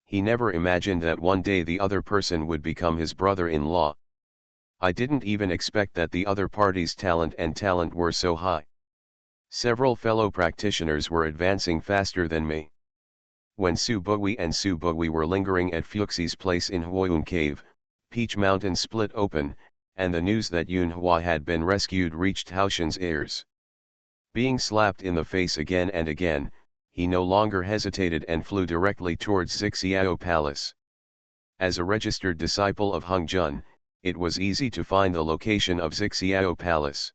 He never imagined that one day the other person would become his brother-in-law. I didn't even expect that the other party's talent were so high. Several fellow practitioners were advancing faster than me. When Subugui and Subugui were lingering at Fuxi's place in Huayun Cave, Peach Mountain split open, and the news that Yun Hua had been rescued reached Haoshan's ears. Being slapped in the face again and again, he no longer hesitated and flew directly towards Xixiao Palace. As a registered disciple of Hung Jun, it was easy to find the location of Xixiao Palace.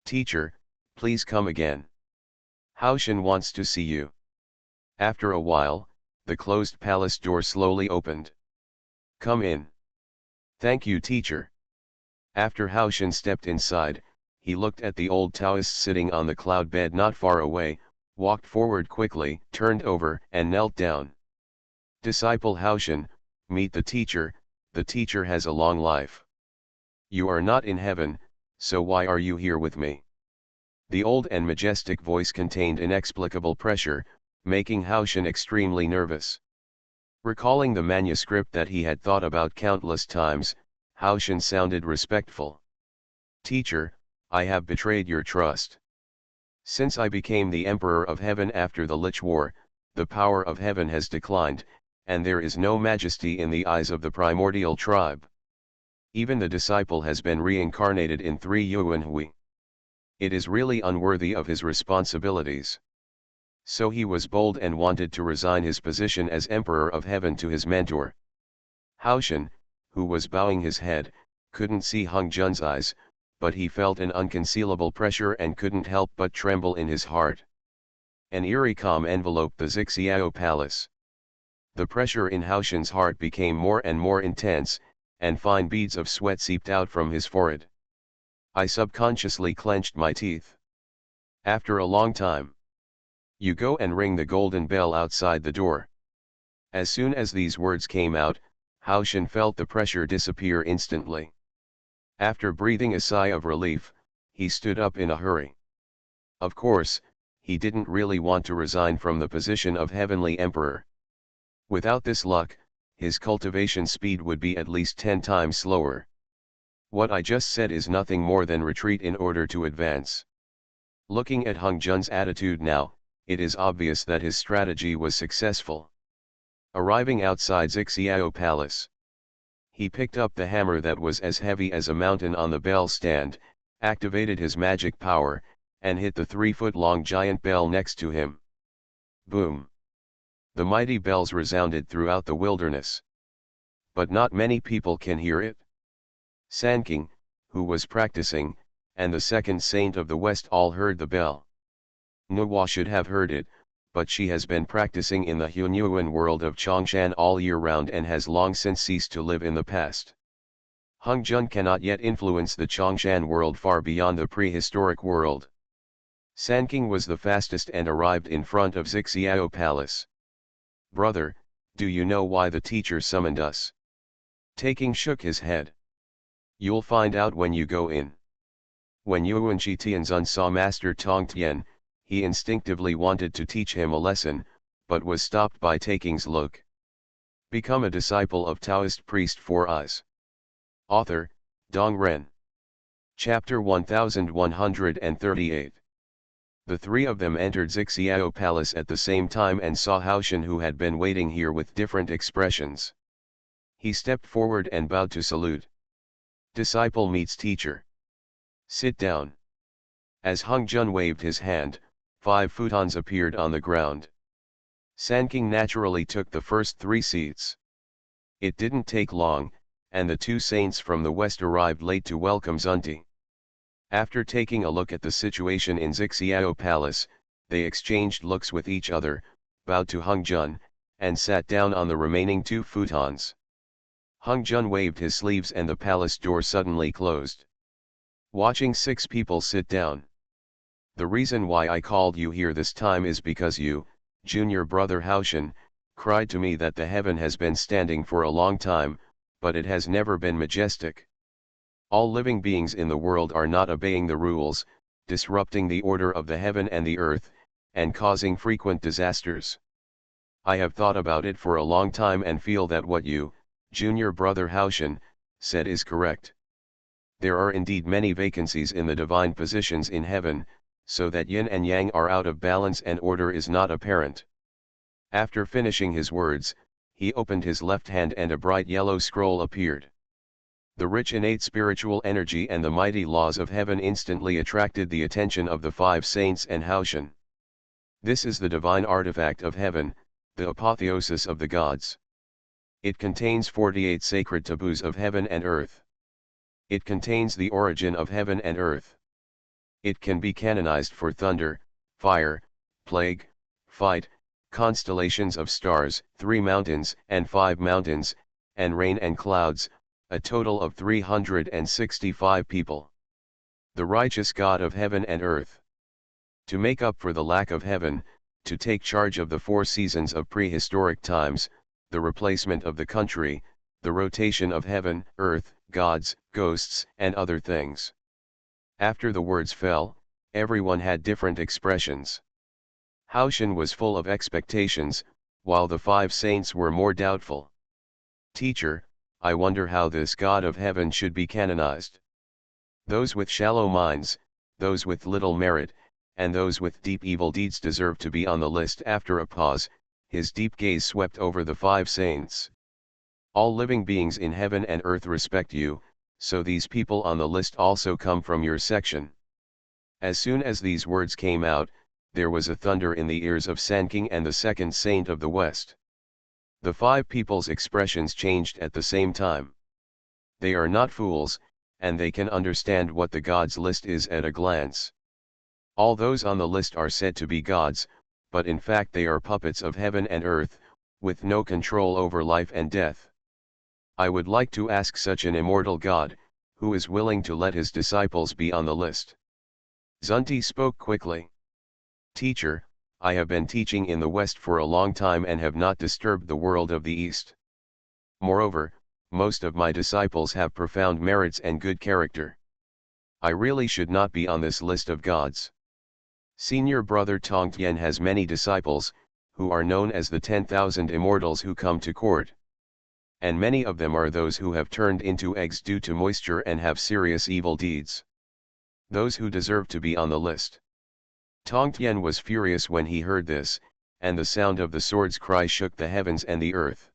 Teacher, please come again. Haoshan wants to see you. After a while, the closed palace door slowly opened. Come in. Thank you, teacher. After Haoshan stepped inside, he looked at the old Taoist sitting on the cloud bed not far away, walked forward quickly, turned over, and knelt down. Disciple Haoshan, meet the teacher has a long life. You are not in heaven, so why are you here with me? The old and majestic voice contained inexplicable pressure, making Haoshan extremely nervous. Recalling the manuscript that he had thought about countless times, Haoshan sounded respectful. Teacher, I have betrayed your trust. Since I became the Emperor of Heaven after the Lich War, the power of heaven has declined, and there is no majesty in the eyes of the primordial tribe. Even the disciple has been reincarnated in 3 Yuan Hui. It is really unworthy of his responsibilities. So he was bold and wanted to resign his position as Emperor of Heaven to his mentor. Haoshan, who was bowing his head, couldn't see Hung Jun's eyes, but he felt an unconcealable pressure and couldn't help but tremble in his heart. An eerie calm enveloped the Xixiao Palace. The pressure in Haoshan's heart became more and more intense, and fine beads of sweat seeped out from his forehead. I subconsciously clenched my teeth. After a long time, you go and ring the golden bell outside the door. As soon as these words came out, Haoshan felt the pressure disappear instantly. After breathing a sigh of relief, he stood up in a hurry. Of course, he didn't really want to resign from the position of Heavenly Emperor. Without this luck, his cultivation speed would be at least 10 times slower. What I just said is nothing more than retreat in order to advance. Looking at Hung Jun's attitude now, it is obvious that his strategy was successful. Arriving outside Xixiao Palace, he picked up the hammer that was as heavy as a mountain on the bell stand, activated his magic power, and hit the 3-foot-long giant bell next to him. Boom! The mighty bells resounded throughout the wilderness. But not many people can hear it. Sanking, who was practicing, and the second saint of the West all heard the bell. Nuwa should have heard it, but she has been practicing in the Hunyuan world of Chongshan all year round and has long since ceased to live in the past. Hung Jun cannot yet influence the Chongshan world far beyond the prehistoric world. Sanking was the fastest and arrived in front of Xixiao Palace. Brother, do you know why the teacher summoned us? Taking shook his head. You'll find out when you go in. When Yuan Shi Tianzun saw Master Tong Tian, he instinctively wanted to teach him a lesson, but was stopped by Taking's look. Become a disciple of Taoist priest 4 Eyes. Author, Dong Ren. Chapter 1138. The 3 of them entered Xixiao Palace at the same time and saw Haoshan, who had been waiting here with different expressions. He stepped forward and bowed to salute. Disciple meets teacher. Sit down. As Hung Jun waved his hand, 5 futons appeared on the ground. Sanking naturally took the first 3 seats. It didn't take long, and the 2 saints from the west arrived late to welcome Zunti. After taking a look at the situation in Xixiao Palace, they exchanged looks with each other, bowed to Hung Jun, and sat down on the remaining 2 futons. Hung Jun waved his sleeves and the palace door suddenly closed. Watching 6 people sit down. The reason why I called you here this time is because you, junior brother Haoshan, cried to me that the heaven has been standing for a long time, but it has never been majestic. All living beings in the world are not obeying the rules, disrupting the order of the heaven and the earth, and causing frequent disasters. I have thought about it for a long time and feel that what you, junior brother Haoshan, said is correct. There are indeed many vacancies in the divine positions in heaven, so that yin and yang are out of balance and order is not apparent. After finishing his words, he opened his left hand and a bright yellow scroll appeared. The rich innate spiritual energy and the mighty laws of heaven instantly attracted the attention of the 5 saints and Haoshan. This is the divine artifact of heaven, the apotheosis of the gods. It contains 48 sacred taboos of heaven and earth. It contains the origin of heaven and earth. It can be canonized for thunder, fire, plague, fight, constellations of stars, 3 mountains and 5 mountains, and rain and clouds, a total of 365 people. The righteous God of heaven and earth. To make up for the lack of heaven, to take charge of the 4 seasons of prehistoric times, the replacement of the country, the rotation of heaven, earth, gods, ghosts, and other things. After the words fell, everyone had different expressions. Haoshan was full of expectations, while the 5 saints were more doubtful. Teacher, I wonder how this God of heaven should be canonized. Those with shallow minds, those with little merit, and those with deep evil deeds deserve to be on the list. After a pause, his deep gaze swept over the 5 saints. All living beings in heaven and earth respect you, so these people on the list also come from your section. As soon as these words came out, there was a thunder in the ears of Sanking and the second saint of the west. The 5 people's expressions changed at the same time. They are not fools, and they can understand what the gods list is at a glance. All those on the list are said to be gods, but in fact they are puppets of heaven and earth, with no control over life and death. I would like to ask such an immortal God, who is willing to let his disciples be on the list. Zunti spoke quickly. Teacher, I have been teaching in the West for a long time and have not disturbed the world of the East. Moreover, most of my disciples have profound merits and good character. I really should not be on this list of gods. Senior brother Tongtian has many disciples, who are known as the 10,000 immortals who come to court. And many of them are those who have turned into eggs due to moisture and have serious evil deeds. Those who deserve to be on the list. Tongtian was furious when he heard this, and the sound of the sword's cry shook the heavens and the earth.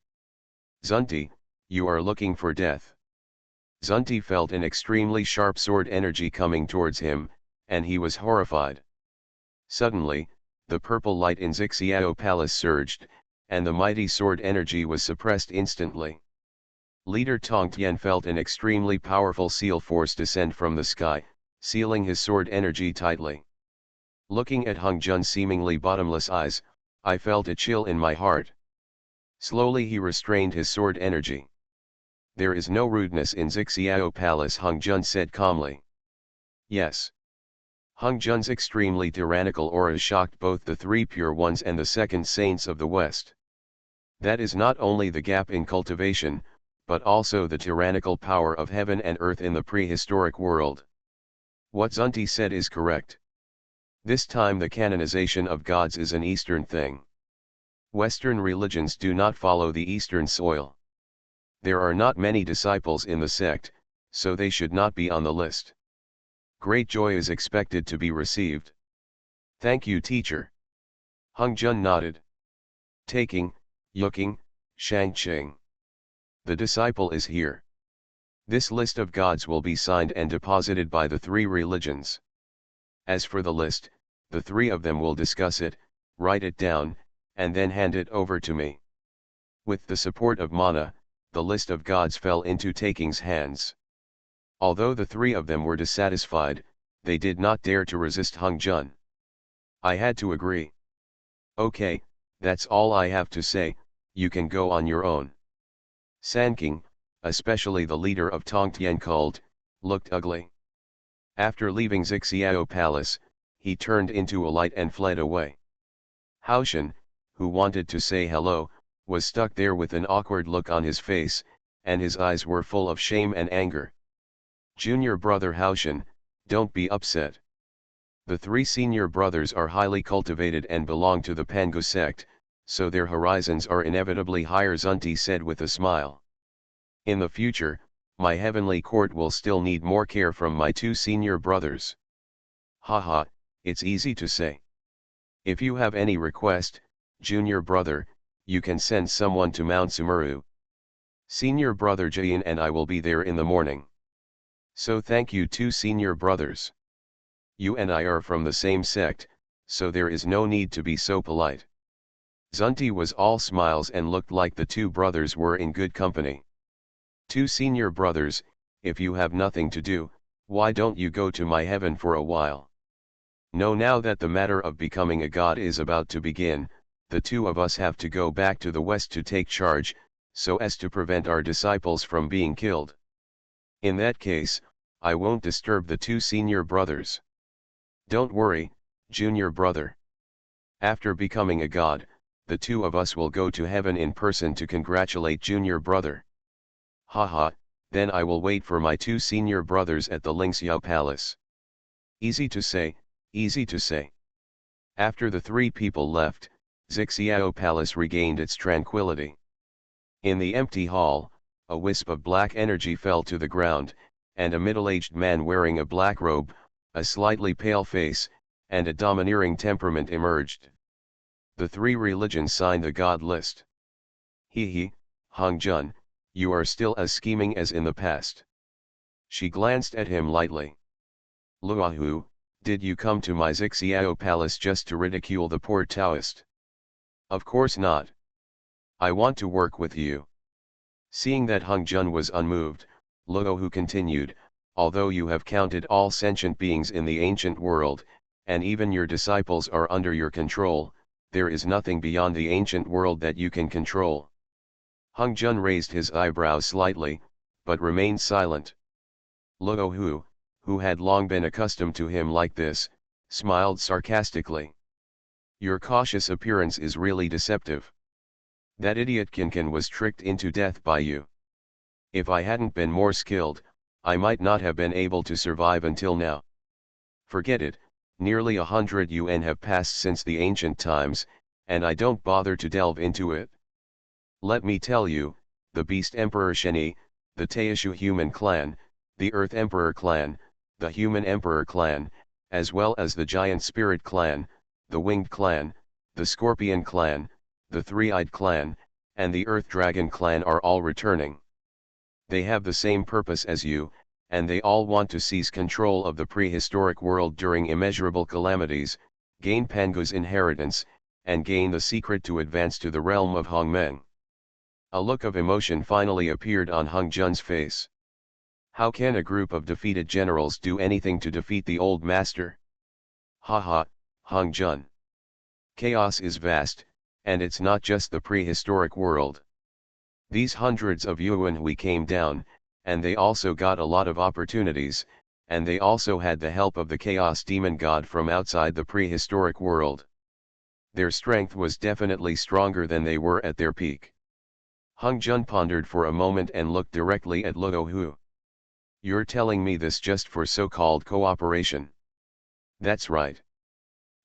Zunti, you are looking for death. Zunti felt an extremely sharp sword energy coming towards him, and he was horrified. Suddenly, the purple light in Xixiao Palace surged, and the mighty sword energy was suppressed instantly. Leader Tongtian felt an extremely powerful seal force descend from the sky, sealing his sword energy tightly. Looking at Hung Jun's seemingly bottomless eyes, I felt a chill in my heart. Slowly he restrained his sword energy. There is no rudeness in Xixiao Palace, Hung Jun said calmly. Yes. Hung Jun's extremely tyrannical aura shocked both the 3 pure ones and the second saints of the West. That is not only the gap in cultivation, but also the tyrannical power of heaven and earth in the prehistoric world. What Zunti said is correct. This time the canonization of gods is an Eastern thing. Western religions do not follow the Eastern soil. There are not many disciples in the sect, so they should not be on the list. Great joy is expected to be received. Thank you, teacher. Hung Jun nodded. Taking, Yuking, Shangqing. The disciple is here. This list of gods will be signed and deposited by the 3 religions. As for the list, the 3 of them will discuss it, write it down, and then hand it over to me. With the support of Mana, the list of gods fell into Taking's hands. Although the 3 of them were dissatisfied, they did not dare to resist Hung Jun. I had to agree. Okay, that's all I have to say, you can go on your own. Sanking, especially the leader of Tongtian cult, looked ugly. After leaving Xixiao Palace, he turned into a light and fled away. Haoshan, who wanted to say hello, was stuck there with an awkward look on his face, and his eyes were full of shame and anger. Junior brother Haoshan, don't be upset. The 3 senior brothers are highly cultivated and belong to the Pangu sect, so their horizons are inevitably higher, Zunti said with a smile. In the future, my heavenly court will still need more care from my 2 senior brothers. Haha, it's easy to say. If you have any request, junior brother, you can send someone to Mount Sumeru. Senior brother Jayan and I will be there in the morning. So thank you 2 senior brothers. You and I are from the same sect, so there is no need to be so polite. Zunti was all smiles and looked like the 2 brothers were in good company. 2 senior brothers, if you have nothing to do, why don't you go to my heaven for a while? No, now that the matter of becoming a god is about to begin, the 2 of us have to go back to the West to take charge, so as to prevent our disciples from being killed. In that case, I won't disturb the two senior brothers. Don't worry, junior brother. After becoming a god, the two of us will go to heaven in person to congratulate junior brother. Haha, then I will wait for my two senior brothers at the Lingxiao Palace. Easy to say, easy to say. After the three people left, Xixiao Palace regained its tranquility. In the empty hall, a wisp of black energy fell to the ground, and a middle-aged man wearing a black robe, a slightly pale face, and a domineering temperament emerged. The three religions signed the god list. He, Hong Jun, you are still as scheming as in the past. She glanced at him lightly. Luahu, did you come to my Xixiao palace just to ridicule the poor Taoist? Of course not. I want to work with you. Seeing that Hong Jun was unmoved, Luohu continued, although you have counted all sentient beings in the ancient world, and even your disciples are under your control, there is nothing beyond the ancient world that you can control. Hong Jun raised his eyebrows slightly, but remained silent. Luohu, who had long been accustomed to him like this, smiled sarcastically. Your cautious appearance is really deceptive. That idiot Kinkin was tricked into death by you. If I hadn't been more skilled, I might not have been able to survive until now. Forget it, nearly 100 yuan have passed since the ancient times, and I don't bother to delve into it. Let me tell you, the Beast Emperor Sheni, the Taishu human clan, the Earth Emperor clan, the Human Emperor clan, as well as the Giant Spirit clan, the Winged clan, the Scorpion clan, the Three-Eyed clan, and the Earth Dragon clan are all returning. They have the same purpose as you, and they all want to seize control of the prehistoric world during immeasurable calamities, gain Pangu's inheritance, and gain the secret to advance to the realm of Hongmeng. A look of emotion finally appeared on Hong Jun's face. How can a group of defeated generals do anything to defeat the old master? Haha, Hong Jun. Chaos is vast, and it's not just the prehistoric world. These hundreds of yuan we came down, and they also got a lot of opportunities, and they also had the help of the Chaos Demon God from outside the prehistoric world. Their strength was definitely stronger than they were at their peak. Hong Jun pondered for a moment and looked directly at Luohu. You're telling me this just for so-called cooperation? That's right.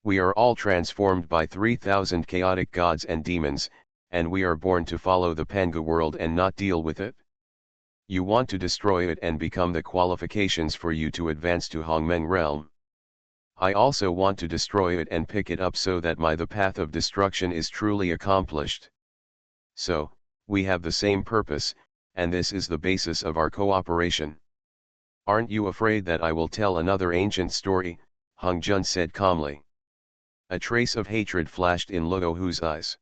We are all transformed by 3,000 chaotic gods and demons, and we are born to follow the Pangu world and not deal with it. You want to destroy it and become the qualifications for you to advance to Hongmeng realm. I also want to destroy it and pick it up so that the path of destruction is truly accomplished. So, we have the same purpose, and this is the basis of our cooperation. Aren't you afraid that I will tell another ancient story? Hong Jun said calmly. A trace of hatred flashed in Luohu's eyes.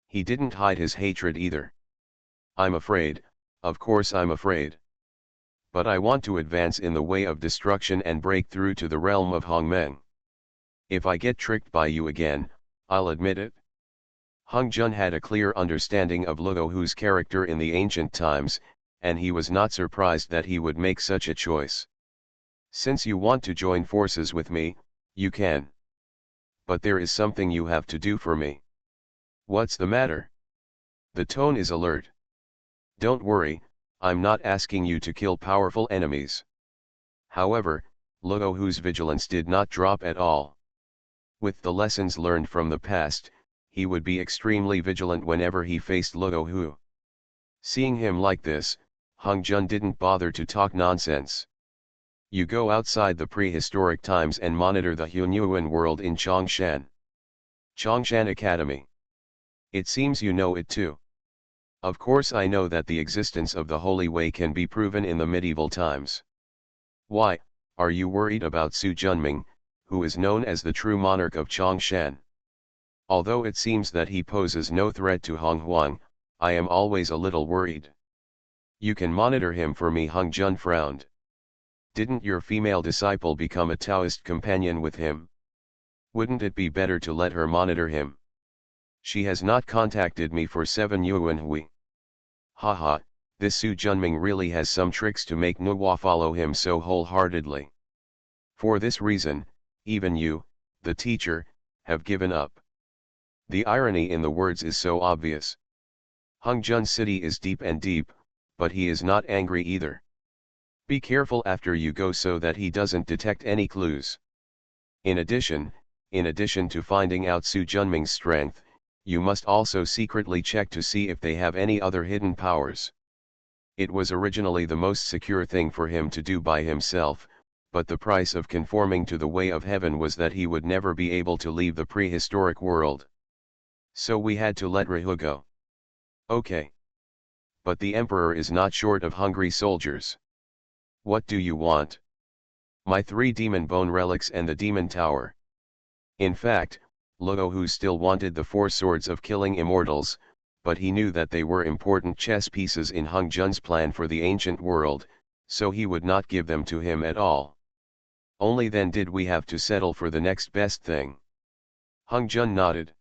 He didn't hide his hatred either. I'm afraid, of course I'm afraid. But I want to advance in the way of destruction and break through to the realm of Hongmeng. If I get tricked by you again, I'll admit it. Hong Jun had a clear understanding of Luohu's character in the ancient times, and he was not surprised that he would make such a choice. Since you want to join forces with me, you can. But there is something you have to do for me. What's the matter? The tone is alert. Don't worry, I'm not asking you to kill powerful enemies. However, Luohu's vigilance did not drop at all. With the lessons learned from the past, he would be extremely vigilant whenever he faced Luohu. Seeing him like this, Hong Jun didn't bother to talk nonsense. You go outside the prehistoric times and monitor the Hunyuan world in Chongshan. Chongshan Academy. It seems you know it too. Of course I know that the existence of the Holy Way can be proven in the medieval times. Why, are you worried about Su Junming, who is known as the true monarch of Chongshan? Although it seems that he poses no threat to Hong Huang, I am always a little worried. You can monitor him for me. Hong Jun frowned. Didn't your female disciple become a Taoist companion with him? Wouldn't it be better to let her monitor him? She has not contacted me for 7 yuan hui. Haha, this Su Junming really has some tricks to make Nuwa follow him so wholeheartedly. For this reason, even you, the teacher, have given up. The irony in the words is so obvious. Hung Jun's city is deep and deep, but he is not angry either. Be careful after you go so that he doesn't detect any clues. In addition to finding out Su Junming's strength, you must also secretly check to see if they have any other hidden powers. It was originally the most secure thing for him to do by himself, but the price of conforming to the way of heaven was that he would never be able to leave the prehistoric world. So we had to let Rahu go. Okay. But the emperor is not short of hungry soldiers. What do you want? My 3 demon bone relics and the demon tower. In fact, Luohu still wanted the 4 swords of killing immortals, but he knew that they were important chess pieces in Hung Jun's plan for the ancient world, so he would not give them to him at all. Only then did we have to settle for the next best thing. Hung Jun nodded.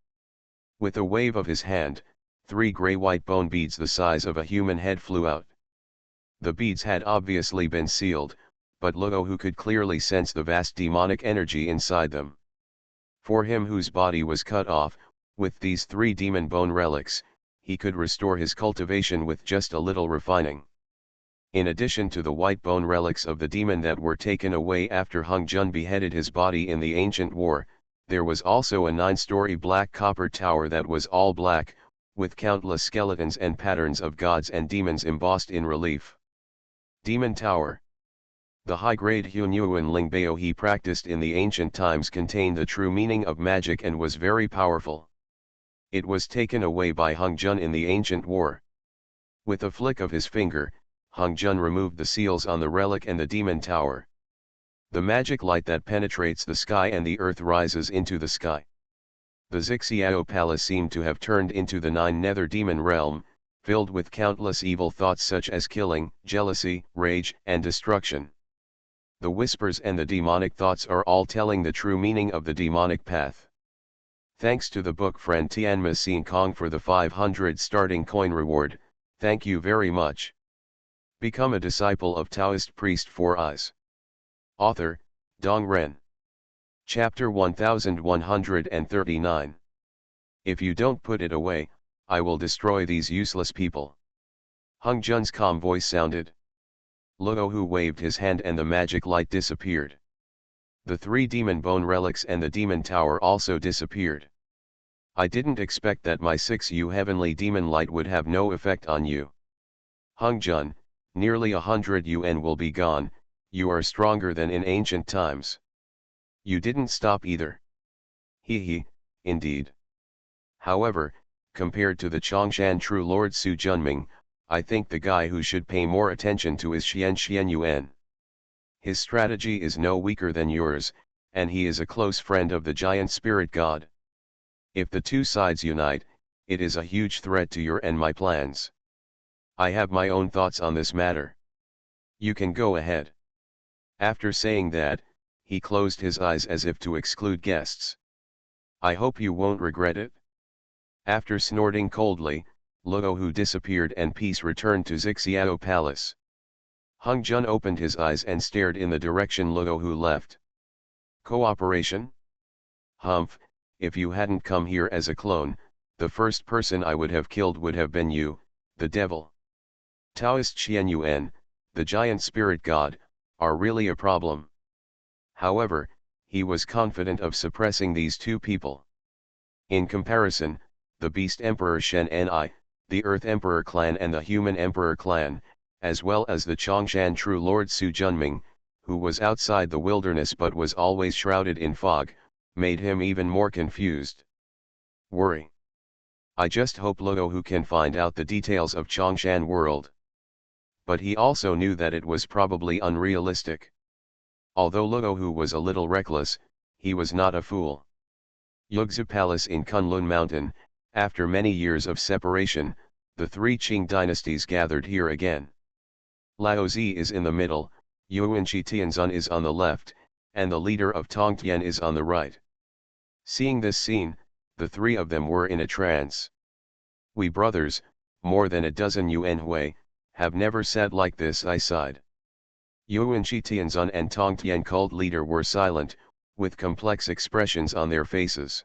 With a wave of his hand, 3 gray-white bone beads the size of a human head flew out. The beads had obviously been sealed, but Luohu could clearly sense the vast demonic energy inside them. For him whose body was cut off, with these 3 demon bone relics, he could restore his cultivation with just a little refining. In addition to the white bone relics of the demon that were taken away after Hung Jun beheaded his body in the ancient war, there was also a 9-story black copper tower that was all black, with countless skeletons and patterns of gods and demons embossed in relief. Demon Tower. The high-grade Hunyuan Lingbao he practiced in the ancient times contained the true meaning of magic and was very powerful. It was taken away by Hung Jun in the ancient war. With a flick of his finger, Hung Jun removed the seals on the relic and the demon tower. The magic light that penetrates the sky and the earth rises into the sky. The Xixiao Palace seemed to have turned into the 9 nether demon realm, filled with countless evil thoughts such as killing, jealousy, rage, and destruction. The whispers and the demonic thoughts are all telling the true meaning of the demonic path. Thanks to the book friend Tianma Sin Kong for the 500 starting coin reward, thank you very much. Become a disciple of Taoist priest 4 Eyes. Author, Dong Ren. Chapter 1139. If you don't put it away, I will destroy these useless people. Hung Jun's calm voice sounded. Luohu waved his hand and the magic light disappeared. The 3 demon bone relics and the demon tower also disappeared. I didn't expect that my 6U heavenly demon light would have no effect on you. Hung Jun, nearly 100 UN will be gone, you are stronger than in ancient times. You didn't stop either. He, indeed. However, compared to the Chongshan True Lord Su Junming, I think the guy who should pay more attention to is Xian Yuan. His strategy is no weaker than yours, and he is a close friend of the giant spirit god. If the 2 sides unite, it is a huge threat to your and my plans. I have my own thoughts on this matter. You can go ahead. After saying that, he closed his eyes as if to exclude guests. I hope you won't regret it. After snorting coldly, Luohu disappeared and peace returned to Xixiao Palace. Hung Jun opened his eyes and stared in the direction Luohu left. Cooperation? Humph, if you hadn't come here as a clone, the first person I would have killed would have been you, the devil. Taoist Xian Yuan, the giant spirit god, are really a problem. However, he was confident of suppressing these 2 people. In comparison, the Beast Emperor Shen Ni, the Earth Emperor clan and the Human Emperor clan, as well as the Chongshan True Lord Su Junming, who was outside the wilderness but was always shrouded in fog, made him even more confused. Worry. I just hope Luohu can find out the details of Chongshan world. But he also knew that it was probably unrealistic. Although Luohu was a little reckless, he was not a fool. Yugzi Palace in Kunlun Mountain, after many years of separation, the 3 Qing dynasties gathered here again. Laozi is in the middle, Yuanqi Tianzun is on the left, and the leader of Tongtian is on the right. Seeing this scene, the 3 of them were in a trance. We brothers, more than a dozen Yuan Hui, have never sat like this, I sighed. Yuan Shi Tianzun and Tongtian cult leader were silent, with complex expressions on their faces.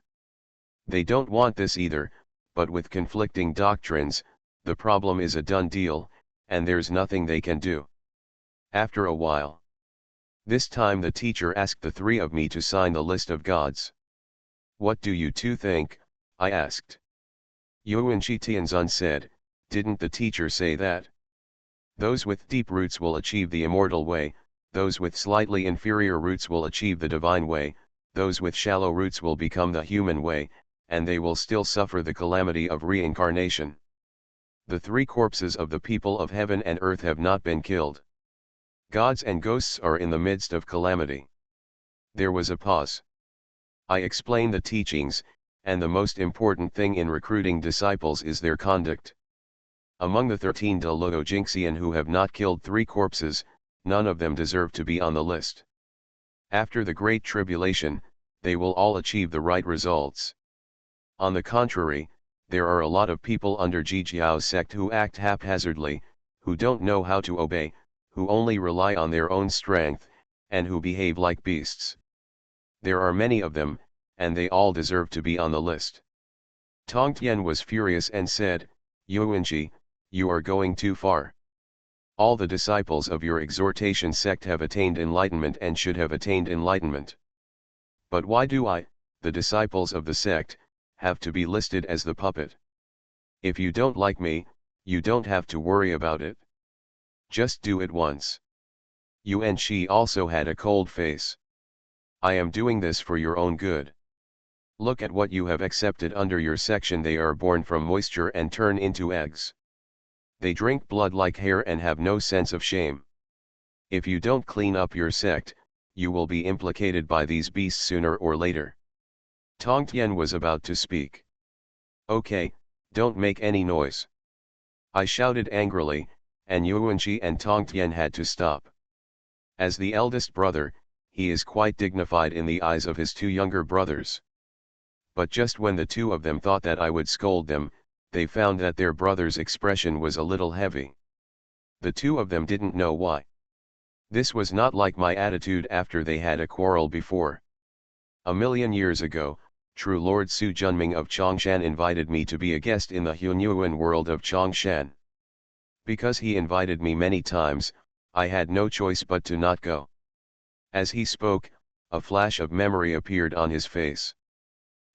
They don't want this either, but with conflicting doctrines, the problem is a done deal, and there's nothing they can do. After a while. This time the teacher asked the three of me to sign the list of gods. What do you two think? I asked. Yuan Shi Tianzun said, didn't the teacher say that? Those with deep roots will achieve the immortal way, those with slightly inferior roots will achieve the divine way, those with shallow roots will become the human way, and they will still suffer the calamity of reincarnation. The three corpses of the people of heaven and earth have not been killed. Gods and ghosts are in the midst of calamity. There was a pause. I explained the teachings, and the most important thing in recruiting disciples is their conduct. Among the 13 De Luo Jingxian who have not killed three corpses, none of them deserve to be on the list. After the Great Tribulation, they will all achieve the right results. On the contrary, there are a lot of people under Ji Jiao's sect who act haphazardly, who don't know how to obey, who only rely on their own strength, and who behave like beasts. There are many of them, and they all deserve to be on the list. Tongtian was furious and said, Yuanji, you are going too far. All the disciples of your exhortation sect have attained enlightenment and should have attained enlightenment. But why do I, the disciples of the sect, have to be listed as the puppet? If you don't like me, you don't have to worry about it. Just do it once. Yuan Shi also had a cold face. I am doing this for your own good. Look at what you have accepted under your section. They are born from moisture and turn into eggs. They drink blood like hair and have no sense of shame. If you don't clean up your sect, you will be implicated by these beasts sooner or later. Tongtian was about to speak. Okay, don't make any noise. I shouted angrily, and Yuanji and Tongtian had to stop. As the eldest brother, he is quite dignified in the eyes of his two younger brothers. But just when the two of them thought that I would scold them, they found that their brother's expression was a little heavy. The two of them didn't know why. This was not like my attitude after they had a quarrel before. A million years ago, True Lord Su Junming of Chongshan invited me to be a guest in the Hunyuan world of Chongshan. Because he invited me many times, I had no choice but to not go. As he spoke, a flash of memory appeared on his face.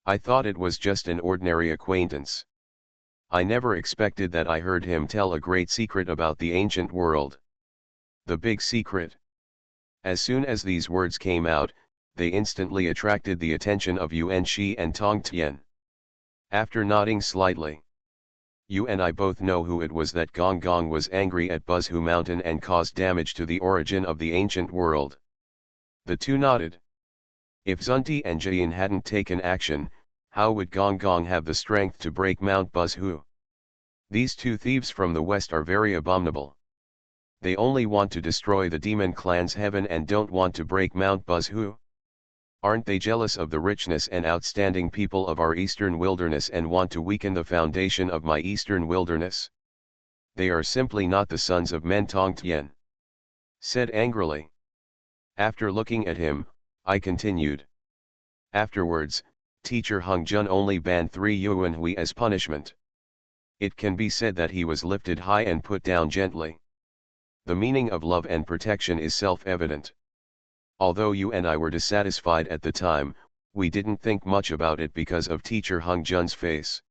I thought it was just an ordinary acquaintance. I never expected that I heard him tell a great secret about the ancient world. The big secret. As soon as these words came out, they instantly attracted the attention of Yuan Shi and Tongtian. After nodding slightly, you and I both know who it was that Gong Gong was angry at Buzhu Mountain and caused damage to the origin of the ancient world. The two nodded. If Zunti and Jian hadn't taken action, how would Gong Gong have the strength to break Mount Buzhu? These two thieves from the west are very abominable. They only want to destroy the demon clan's heaven and don't want to break Mount Buzhu. Aren't they jealous of the richness and outstanding people of our eastern wilderness and want to weaken the foundation of my eastern wilderness? They are simply not the sons of men, Tongtian said angrily. After looking at him, I continued. Afterwards, teacher Hung Jun only banned 3 Yuan Hui as punishment. It can be said that he was lifted high and put down gently. The meaning of love and protection is self-evident. Although you and I were dissatisfied at the time, we didn't think much about it because of teacher Hung Jun's face.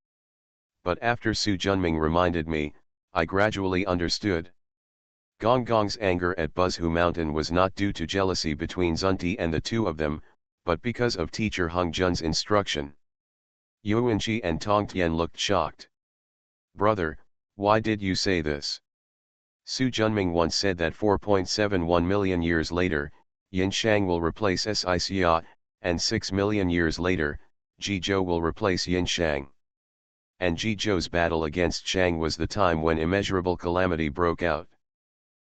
But after Su Junming reminded me, I gradually understood. Gong Gong's anger at Buzhu Mountain was not due to jealousy between Zunti and the two of them, but because of teacher Hung Jun's instruction. Yuanji and Tongtian looked shocked. Brother, why did you say this? Su Junming once said that 4.71 million years later, Yin Shang will replace Sixia, and 6 million years later, Jizhou will replace Yin Shang. And Jizhou's battle against Shang was the time when immeasurable calamity broke out.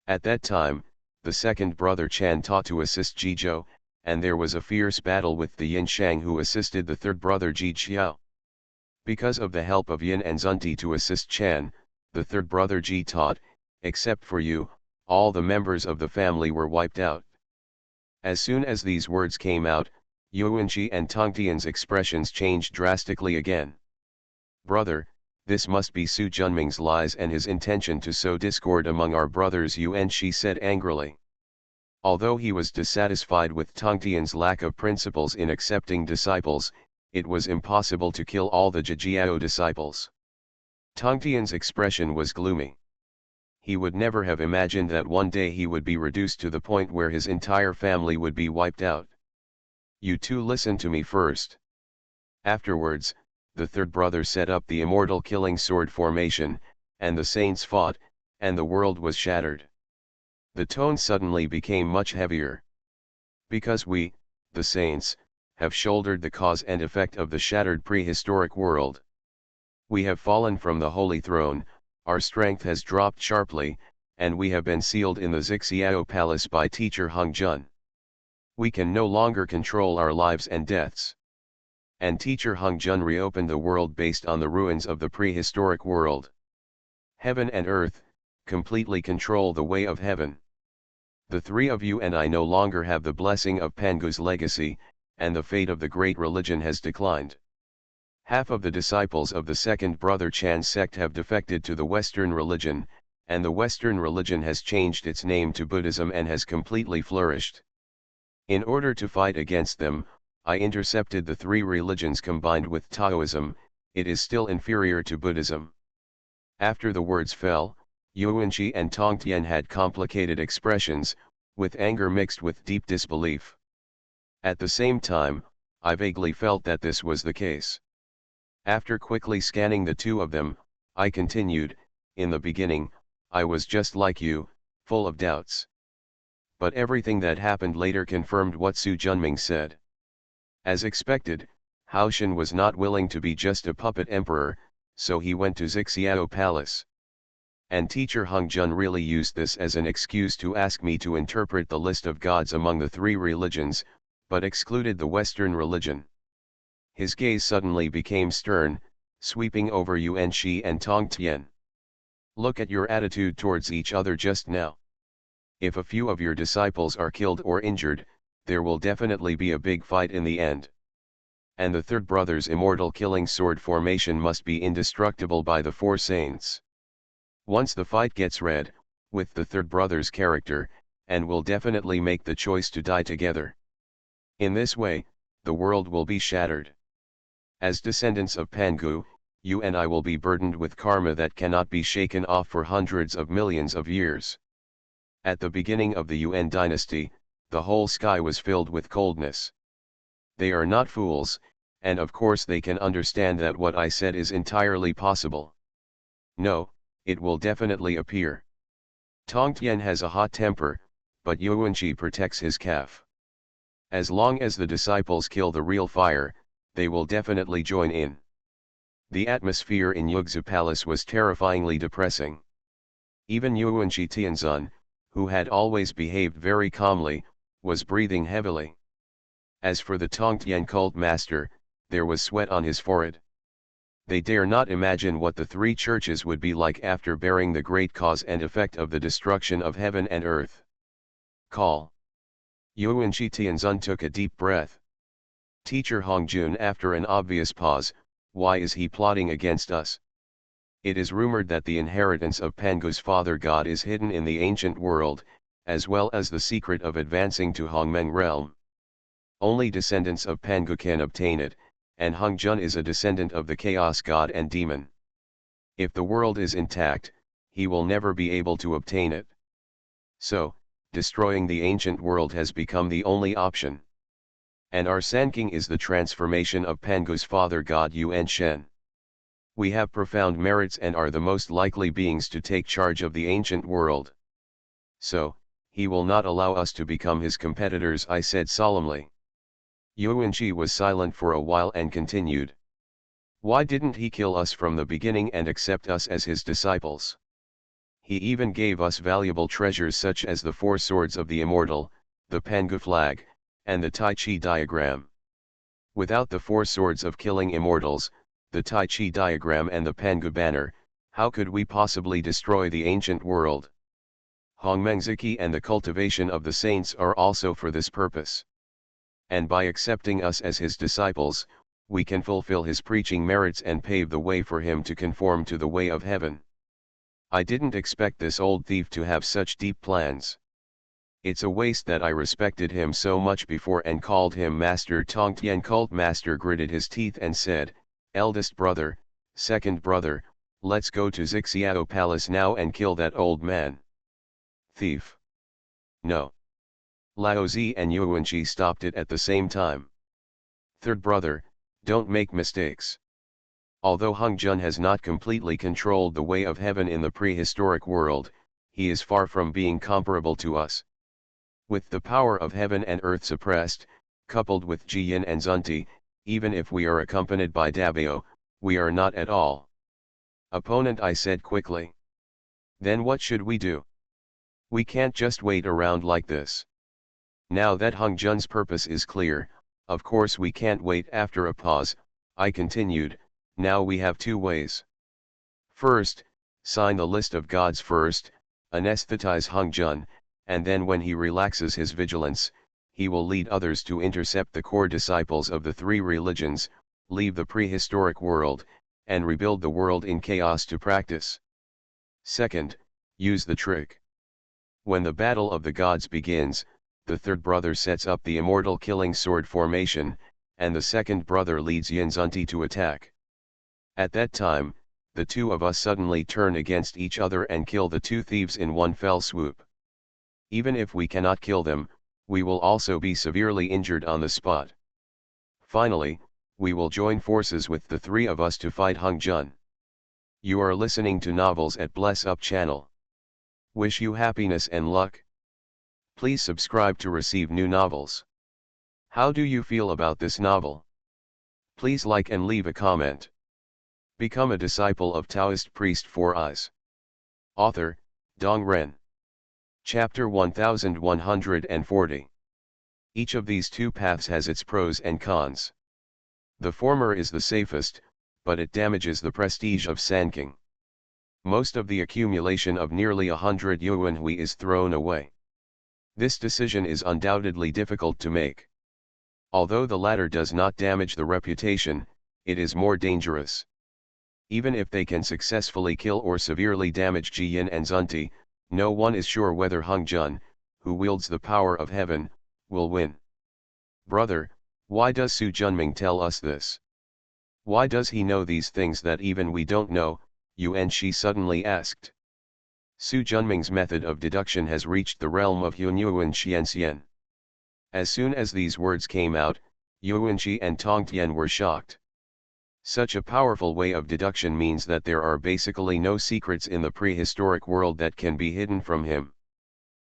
At that time, the second brother Chan taught to assist Jizhou, and there was a fierce battle with the Yin Shang who assisted the third brother Ji Xiao. Because of the help of Yin and Zunti to assist Chan, the third brother Ji taught, except for you, all the members of the family were wiped out. As soon as these words came out, Yuanqi and Tongtian's expressions changed drastically again. Brother, this must be Su Junming's lies and his intention to sow discord among our brothers, Yuanqi said angrily. Although he was dissatisfied with Tongtian's lack of principles in accepting disciples, it was impossible to kill all the Zhijiao disciples. Tongtian's expression was gloomy. He would never have imagined that one day he would be reduced to the point where his entire family would be wiped out. You two listen to me first. Afterwards, the third brother set up the immortal killing sword formation, and the saints fought, and the world was shattered. The tone suddenly became much heavier. Because we, the saints, have shouldered the cause and effect of the shattered prehistoric world. We have fallen from the holy throne, our strength has dropped sharply, and we have been sealed in the Zixiao palace by teacher Hung Jun. We can no longer control our lives and deaths. And teacher Hung Jun reopened the world based on the ruins of the prehistoric world. Heaven and earth, completely control the way of heaven. The three of you and I no longer have the blessing of Pangu's legacy, and the fate of the great religion has declined. Half of the disciples of the second brother Chan's sect have defected to the Western religion, and the Western religion has changed its name to Buddhism and has completely flourished. In order to fight against them, I intercepted the three religions combined with Taoism. It is still inferior to Buddhism. After the words fell, Yuanqi and Tongtian had complicated expressions, with anger mixed with deep disbelief. At the same time, I vaguely felt that this was the case. After quickly scanning the two of them, I continued, in the beginning, I was just like you, full of doubts. But everything that happened later confirmed what Su Junming said. As expected, Haoshan was not willing to be just a puppet emperor, so he went to Zixiao Palace. And teacher Hung Jun really used this as an excuse to ask me to interpret the list of gods among the three religions, but excluded the Western religion. His gaze suddenly became stern, sweeping over Yuanqi and Tongtian. Look at your attitude towards each other just now. If a few of your disciples are killed or injured, there will definitely be a big fight in the end. And the third brother's immortal killing sword formation must be indestructible by the four saints. Once the fight gets red, with the third brother's character, and will definitely make the choice to die together. In this way, the world will be shattered. As descendants of Pangu, you and I will be burdened with karma that cannot be shaken off for hundreds of millions of years. At the beginning of the Yuan dynasty, the whole sky was filled with coldness. They are not fools, and of course they can understand that what I said is entirely possible. No, it will definitely appear. Tongtian has a hot temper, but Yuanqi protects his calf. As long as the disciples kill the real fire, they will definitely join in. The atmosphere in Yugzu Palace was terrifyingly depressing. Even Yuanqi Tianzun, who had always behaved very calmly, was breathing heavily. As for the Tongtian cult master, there was sweat on his forehead. They dare not imagine what the three churches would be like after bearing the great cause and effect of the destruction of heaven and earth. Call. Yuanqi Tianzun took a deep breath. Teacher Hongjun, after an obvious pause, why is he plotting against us? It is rumored that the inheritance of Pangu's father god is hidden in the ancient world, as well as the secret of advancing to Hongmeng realm. Only descendants of Pangu can obtain it, and Hongjun is a descendant of the chaos god and demon. If the world is intact, he will never be able to obtain it. So, destroying the ancient world has become the only option. And our Sanking is the transformation of Pangu's father god Yuan Shen. We have profound merits and are the most likely beings to take charge of the ancient world. So, he will not allow us to become his competitors, I said solemnly. Yuanqi was silent for a while and continued. Why didn't he kill us from the beginning and accept us as his disciples? He even gave us valuable treasures such as the four swords of the immortal, the Pangu flag, and the Tai Chi diagram. Without the four swords of killing immortals, the Tai Chi diagram and the Pangu banner, How could we possibly destroy the ancient world? Hongmengziki and the cultivation of the saints are also for this purpose. And by accepting us as his disciples, we can fulfill his preaching merits and pave the way for him to conform to the way of heaven. I didn't expect this old thief to have such deep plans. It's a waste that I respected him so much before and called him Master. Tongtian cult master gritted his teeth and said, "Eldest brother, second brother, let's go to Zixiao Palace now and kill that old man." Thief. No. Lao Zi and Yuanqi stopped it at the same time. Third brother, don't make mistakes. Although Hung Jun has not completely controlled the way of heaven in the prehistoric world, he is far from being comparable to us. With the power of heaven and earth suppressed, coupled with Jiyin and Zunti, even if we are accompanied by Dabao, we are not at all. Opponent, I said quickly. Then what should we do? We can't just wait around like this. Now that Hung Jun's purpose is clear, of course we can't wait. After a pause, I continued, now we have two ways. First, sign the list of gods first, anesthetize Hung Jun, and then when he relaxes his vigilance, he will lead others to intercept the core disciples of the three religions, leave the prehistoric world, and rebuild the world in chaos to practice. Second, use the trick. When the battle of the gods begins, the third brother sets up the immortal killing sword formation, and the second brother leads Yinzunti to attack. At that time, the two of us suddenly turn against each other and kill the two thieves in one fell swoop. Even if we cannot kill them, we will also be severely injured on the spot. Finally, we will join forces with the three of us to fight Hung Jun. You are listening to Novels at Bless Up channel. Wish you happiness and luck. Please subscribe to receive new novels. How do you feel about this novel? Please like and leave a comment. Become a disciple of Taoist priest Four Eyes. Author, Dong Ren. Chapter 1140. Each of these two paths has its pros and cons. The former is the safest, but it damages the prestige of Sanking. Most of the accumulation of nearly 100 yuanhui is thrown away. This decision is undoubtedly difficult to make. Although the latter does not damage the reputation, it is more dangerous. Even if they can successfully kill or severely damage Jiyin and Zunti, no one is sure whether Hung Jun, who wields the power of heaven, will win. Brother, why does Su Junming tell us this? Why does he know these things that even we don't know? Yuan Shi suddenly asked. Su Junming's method of deduction has reached the realm of Hunyuan Xianxian. As soon as these words came out, Yuan Shi and Tongtian were shocked. Such a powerful way of deduction means that there are basically no secrets in the prehistoric world that can be hidden from him.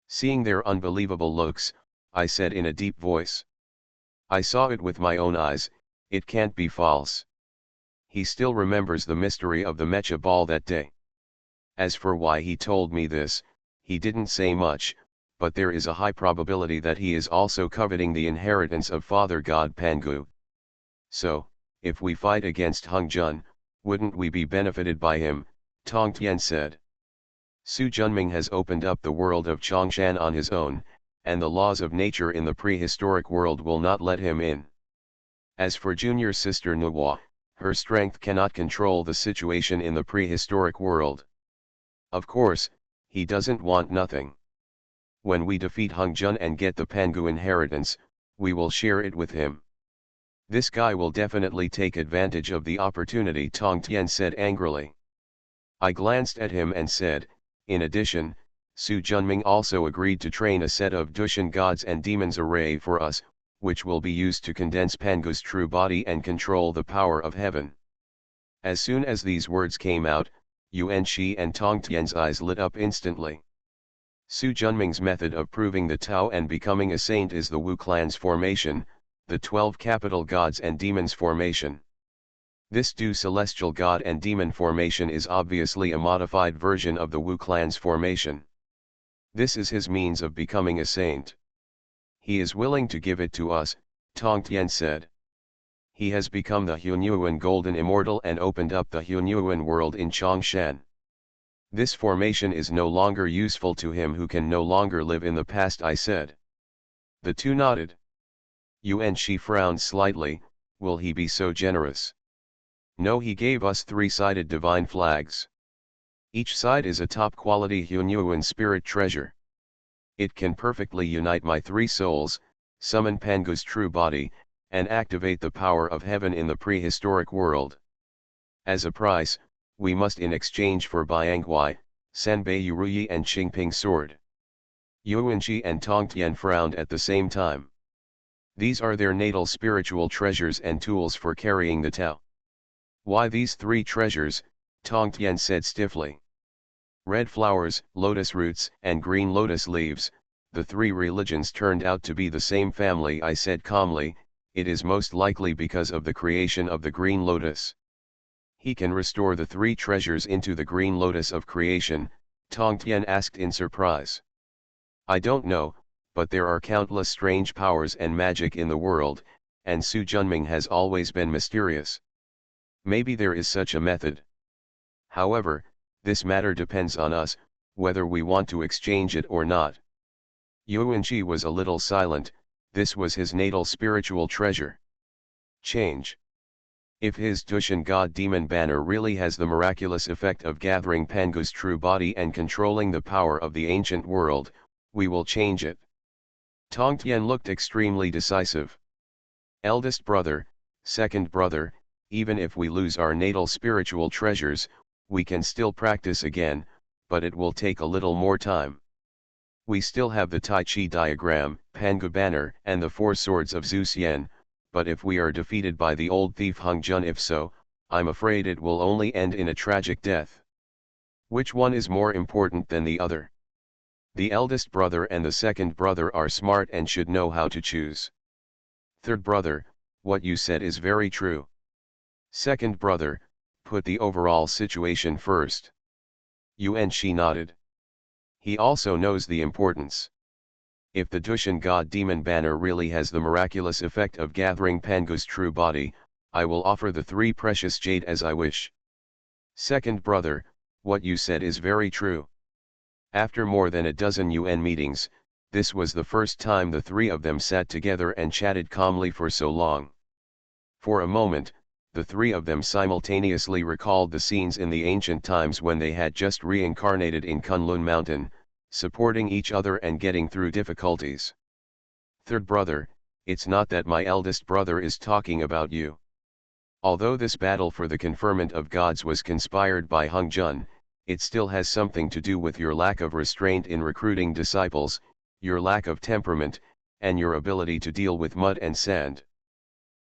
Seeing their unbelievable looks, I said in a deep voice. I saw it with my own eyes, it can't be false. He still remembers the mystery of the mecha ball that day. As for why he told me this, he didn't say much, but there is a high probability that he is also coveting the inheritance of Father God Pangu. So, if we fight against Hung Jun, wouldn't we be benefited by him? Tongtian said. Su Junming has opened up the world of Chongshan on his own, and the laws of nature in the prehistoric world will not let him in. As for junior sister Nuwa, her strength cannot control the situation in the prehistoric world. Of course, he doesn't want nothing. When we defeat Hung Jun and get the Pangu inheritance, we will share it with him. This guy will definitely take advantage of the opportunity, Tongtian said angrily. I glanced at him and said, in addition, Su Junming also agreed to train a set of Dushan gods and demons array for us, which will be used to condense Pangu's true body and control the power of heaven. As soon as these words came out, Yuan Shi and Tongtian's eyes lit up instantly. Su Junming's method of proving the Tao and becoming a saint is the Wu clan's formation, the 12 capital gods and demons formation. This Du celestial god and demon formation is obviously a modified version of the Wu clan's formation. This is his means of becoming a saint. He is willing to give it to us, Tongtian said. He has become the Hunyuan Golden Immortal and opened up the Hunyuan world in Chongshan. This formation is no longer useful to him who can no longer live in the past, I said. The two nodded. Yuan Shi frowned slightly. Will he be so generous? No, he gave us three-sided divine flags. Each side is a top-quality Hunyuan spirit treasure. It can perfectly unite my three souls, summon Pangu's true body, and activate the power of heaven in the prehistoric world. As a price, we must in exchange for Bianghuai, Sanbei Yuruyi and Qingping sword. Yuanji and Tongtian frowned at the same time. These are their natal spiritual treasures and tools for carrying the Tao. Why these three treasures? Tongtian said stiffly. Red flowers, lotus roots, and green lotus leaves, the three religions turned out to be the same family, I said calmly. It is most likely because of the creation of the green lotus. He can restore the three treasures into the green lotus of creation, Tongtian asked in surprise. I don't know, but there are countless strange powers and magic in the world, and Su Junming has always been mysterious. Maybe there is such a method. However, this matter depends on us, whether we want to exchange it or not. Yuanqi was a little silent. This was his natal spiritual treasure. Change. If his Tushan god demon banner really has the miraculous effect of gathering Pangu's true body and controlling the power of the ancient world, we will change it. Tongtian looked extremely decisive. Eldest brother, second brother, even if we lose our natal spiritual treasures, we can still practice again, but it will take a little more time. We still have the Tai Chi diagram, Pangu banner, and the four swords of Zhu Xian, but if we are defeated by the old thief Hung Jun, if so, I'm afraid it will only end in a tragic death. Which one is more important than the other? The eldest brother and the second brother are smart and should know how to choose. Third brother, what you said is very true. Second brother, put the overall situation first. Yuan Shi nodded. He also knows the importance. If the Dushan god demon banner really has the miraculous effect of gathering Pangu's true body, I will offer the three precious jade as I wish. Second brother, what you said is very true. After more than a dozen UN meetings, this was the first time the three of them sat together and chatted calmly for so long. For a moment, the three of them simultaneously recalled the scenes in the ancient times when they had just reincarnated in Kunlun Mountain, supporting each other and getting through difficulties. Third brother, it's not that my eldest brother is talking about you. Although this battle for the conferment of gods was conspired by Hung Jun, it still has something to do with your lack of restraint in recruiting disciples, your lack of temperament, and your ability to deal with mud and sand.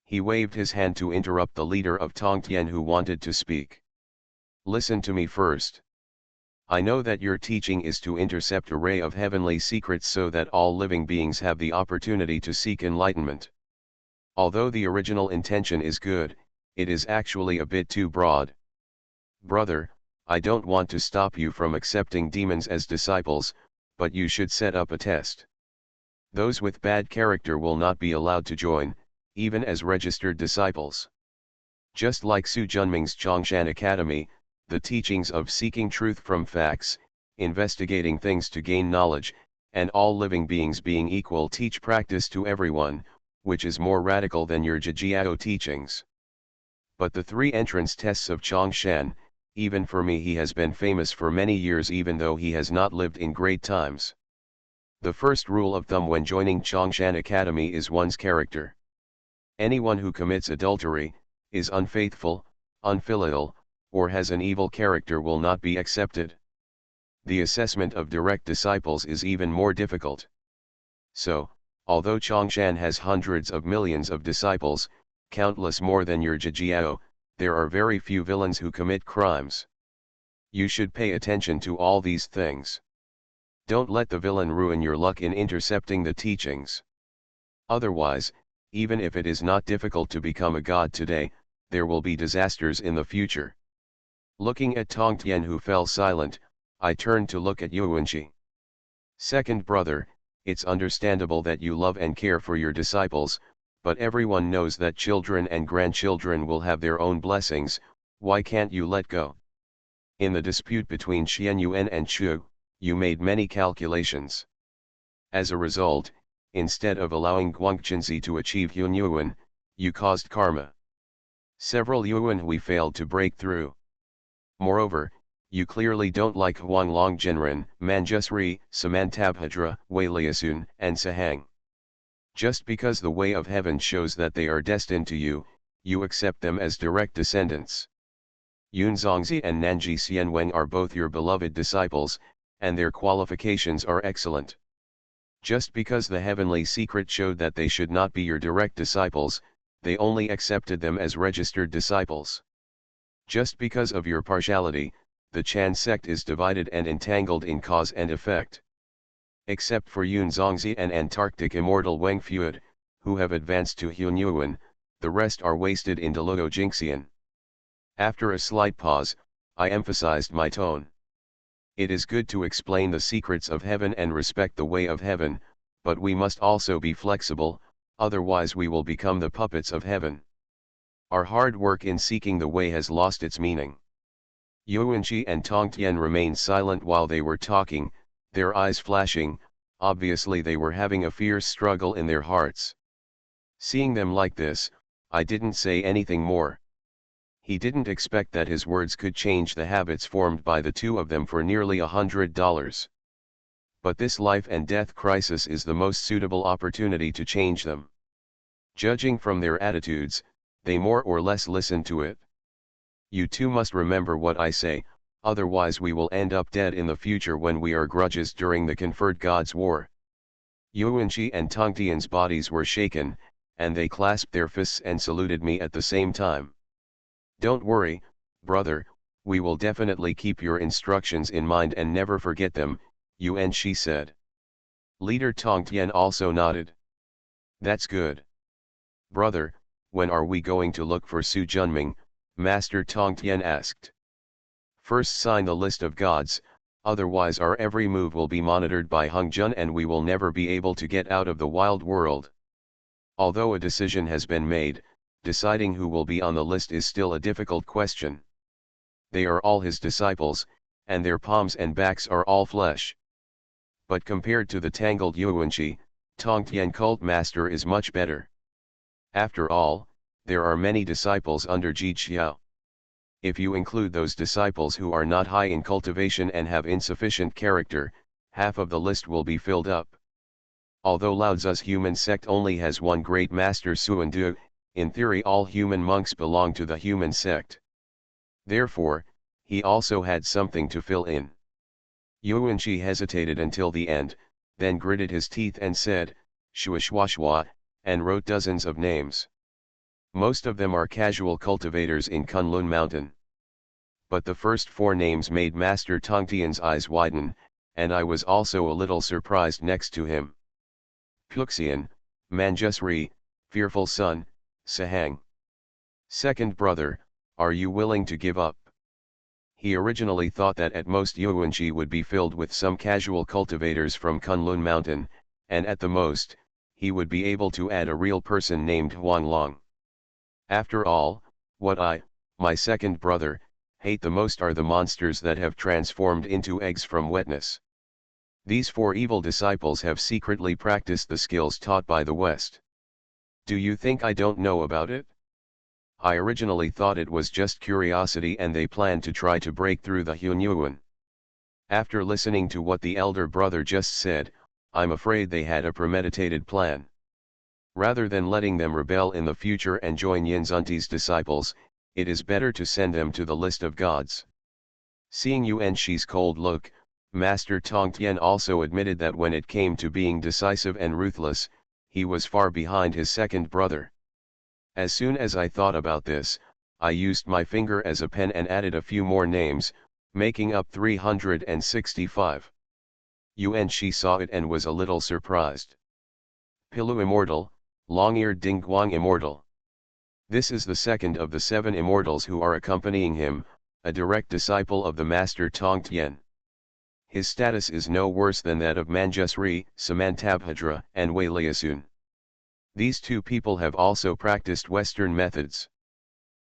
He waved his hand to interrupt the leader of Tongtian who wanted to speak. Listen to me first. I know that your teaching is to intercept a ray of heavenly secrets so that all living beings have the opportunity to seek enlightenment. Although the original intention is good, it is actually a bit too broad. Brother, I don't want to stop you from accepting demons as disciples, but you should set up a test. Those with bad character will not be allowed to join, even as registered disciples. Just like Su Junming's Chongshan Academy, the teachings of seeking truth from facts, investigating things to gain knowledge, and all living beings being equal teach practice to everyone, which is more radical than your Jijiao teachings. But the three entrance tests of Chongshan, even for me he has been famous for many years even though he has not lived in great times. The first rule of thumb when joining Chongshan Academy is one's character. Anyone who commits adultery, is unfaithful, unfilial, or has an evil character will not be accepted. The assessment of direct disciples is even more difficult. So, although Chongshan has hundreds of millions of disciples, countless more than your Jijiao, there are very few villains who commit crimes. You should pay attention to all these things. Don't let the villain ruin your luck in intercepting the teachings. Otherwise, even if it is not difficult to become a god today, there will be disasters in the future. Looking at Tongtian who fell silent, I turned to look at Yuanqi. Second brother, it's understandable that you love and care for your disciples, but everyone knows that children and grandchildren will have their own blessings. Why can't you let go? In the dispute between Qian Yuan and Chu, you made many calculations. As a result, instead of allowing Guangquanzi to achieve Yun Yuan, you caused karma. Several Yuan we failed to break through. Moreover, you clearly don't like Huang Longgenren, Manjusri, Samantabhadra, Weiliasun, and Sahang. Just because the way of heaven shows that they are destined to you, you accept them as direct descendants. Yunzongzi and Nanji Xianweng are both your beloved disciples, and their qualifications are excellent. Just because the heavenly secret showed that they should not be your direct disciples, they only accepted them as registered disciples. Just because of your partiality, the Chan sect is divided and entangled in cause and effect. Except for Yunzongzi and Antarctic immortal Wang Fuad, who have advanced to Hunyuan, the rest are wasted in Deluo Jinxian. After a slight pause, I emphasized my tone. It is good to explain the secrets of heaven and respect the way of heaven, but we must also be flexible, otherwise we will become the puppets of heaven. Our hard work in seeking the way has lost its meaning. Yuanqi and Tongtian remained silent while they were talking, their eyes flashing, obviously they were having a fierce struggle in their hearts. Seeing them like this, I didn't say anything more. He didn't expect that his words could change the habits formed by the two of them for nearly $100. But this life and death crisis is the most suitable opportunity to change them. Judging from their attitudes, they more or less listen to it. You too must remember what I say, otherwise we will end up dead in the future when we are grudges during the conferred God's war. Yuanqi and Tongtian's bodies were shaken, and they clasped their fists and saluted me at the same time. Don't worry, brother, we will definitely keep your instructions in mind and never forget them, Yuanqi said. Leader Tongtian also nodded. That's good. Brother, when are we going to look for Su Junming? Master Tongtian asked. First sign the list of gods, otherwise our every move will be monitored by Hung Jun and we will never be able to get out of the wild world. Although a decision has been made, deciding who will be on the list is still a difficult question. They are all his disciples, and their palms and backs are all flesh. But compared to the tangled Yuanqi, Tongtian cult master is much better. After all, there are many disciples under Ji Xiao. If you include those disciples who are not high in cultivation and have insufficient character, half of the list will be filled up. Although Lao Tzu's human sect only has one great master Suandu, in theory all human monks belong to the human sect. Therefore, he also had something to fill in. Yuanqi hesitated until the end, then gritted his teeth and said, "Shua shua shua," and wrote dozens of names. Most of them are casual cultivators in Kunlun Mountain. But the first four names made Master Tongtian's eyes widen, and I was also a little surprised next to him. Puxian, Manjusri, Fearful Son, Sahang. Second brother, are you willing to give up? He originally thought that at most Yuanqi would be filled with some casual cultivators from Kunlun Mountain, and at the most, he would be able to add a real person named Huang Long. After all, what I, my second brother, hate the most are the monsters that have transformed into eggs from wetness. These four evil disciples have secretly practiced the skills taught by the West. Do you think I don't know about it? I originally thought it was just curiosity and they planned to try to break through the Hunyuan. After listening to what the elder brother just said, I'm afraid they had a premeditated plan. Rather than letting them rebel in the future and join Yinzunti's disciples, it is better to send them to the list of gods. Seeing Yuanqi's cold look, Master Tongtian also admitted that when it came to being decisive and ruthless, he was far behind his second brother. As soon as I thought about this, I used my finger as a pen and added a few more names, making up 365. Yuanqi saw it and was a little surprised. Pilu Immortal, Long-eared Dingguang Immortal. This is the second of the 7 immortals who are accompanying him, a direct disciple of the Master Tongtian. His status is no worse than that of Manjusri, Samantabhadra, and Weiliasun. These two people have also practiced Western methods.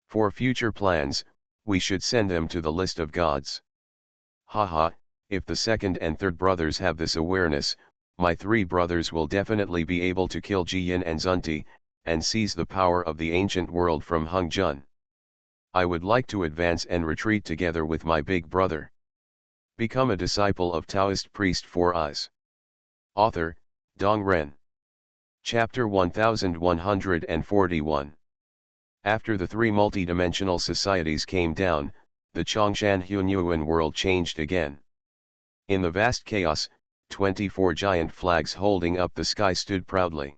For future plans, We should send them to the list of gods. Haha, if the second and third brothers have this awareness, my three brothers will definitely be able to kill Jiyin and Zunti, and seize the power of the ancient world from Hung Jun. I would like to advance and retreat together with my big brother. Become a disciple of Taoist priest Four Eyes. Author, Dong Ren. Chapter 1141. After the three multidimensional societies came down, the Chongshan Hunyuan world changed again. In the vast chaos, 24 giant flags holding up the sky stood proudly.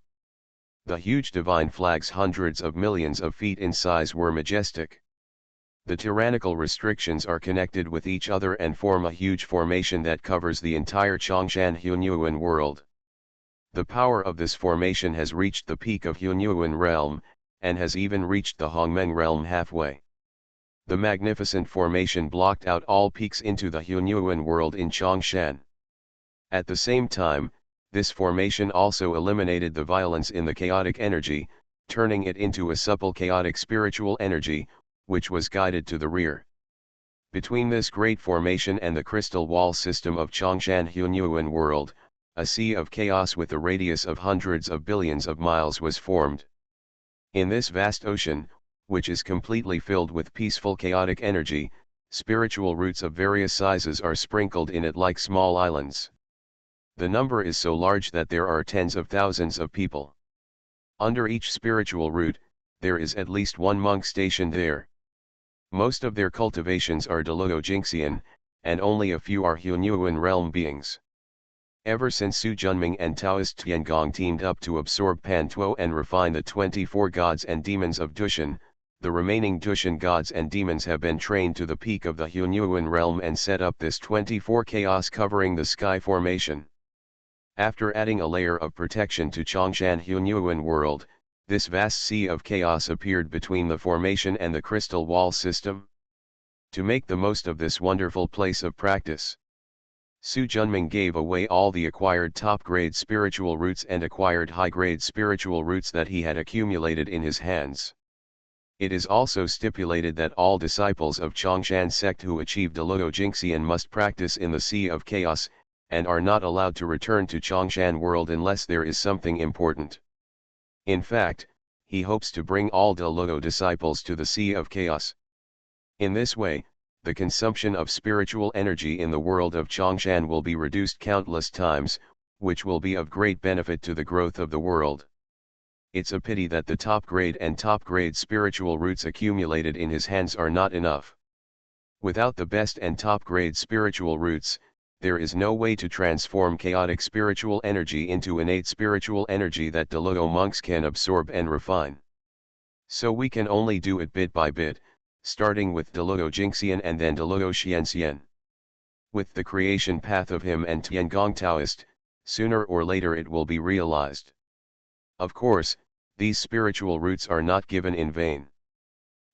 The huge divine flags, hundreds of millions of feet in size, were majestic. The tyrannical restrictions are connected with each other and form a huge formation that covers the entire Chongshan Hunyuan world. The power of this formation has reached the peak of Hunyuan realm, and has even reached the Hongmeng realm halfway. The magnificent formation blocked out all peaks into the Hunyuan world in Chongshan. At the same time, this formation also eliminated the violence in the chaotic energy, turning it into a supple chaotic spiritual energy, which was guided to the rear. Between this great formation and the crystal wall system of Chongshan Hunyuan world, a sea of chaos with a radius of hundreds of billions of miles was formed. In this vast ocean, which is completely filled with peaceful chaotic energy, spiritual roots of various sizes are sprinkled in it like small islands. The number is so large that there are tens of thousands of people. Under each spiritual root, there is at least one monk stationed there. Most of their cultivations are Deluo Jingxian, and only a few are Hunyuan realm beings. Ever since Su Junming and Taoist Tiangong teamed up to absorb Pantuo and refine the 24 gods and demons of Dushan, the remaining Dushan gods and demons have been trained to the peak of the Hunyuan realm and set up this 24 chaos covering the sky formation. After adding a layer of protection to Chongshan Hunyuan world, this vast sea of chaos appeared between the formation and the crystal wall system. To make the most of this wonderful place of practice, Su Junming gave away all the acquired top-grade spiritual roots and acquired high-grade spiritual roots that he had accumulated in his hands. It is also stipulated that all disciples of Chongshan sect who achieve Deluo Jingxian must practice in the Sea of Chaos, and are not allowed to return to Chongshan world unless there is something important. In fact, he hopes to bring all Deluo disciples to the Sea of Chaos. In this way, the consumption of spiritual energy in the world of Chongshan will be reduced countless times, which will be of great benefit to the growth of the world. It's a pity that the top-grade and top-grade spiritual roots accumulated in his hands are not enough. Without the best and top-grade spiritual roots, there is no way to transform chaotic spiritual energy into innate spiritual energy that Deluo monks can absorb and refine. So we can only do it bit by bit, starting with Deluo Jingxian and then Deluo Xianxian. With the creation path of him and Tiangong Taoist, sooner or later it will be realized. Of course, these spiritual roots are not given in vain.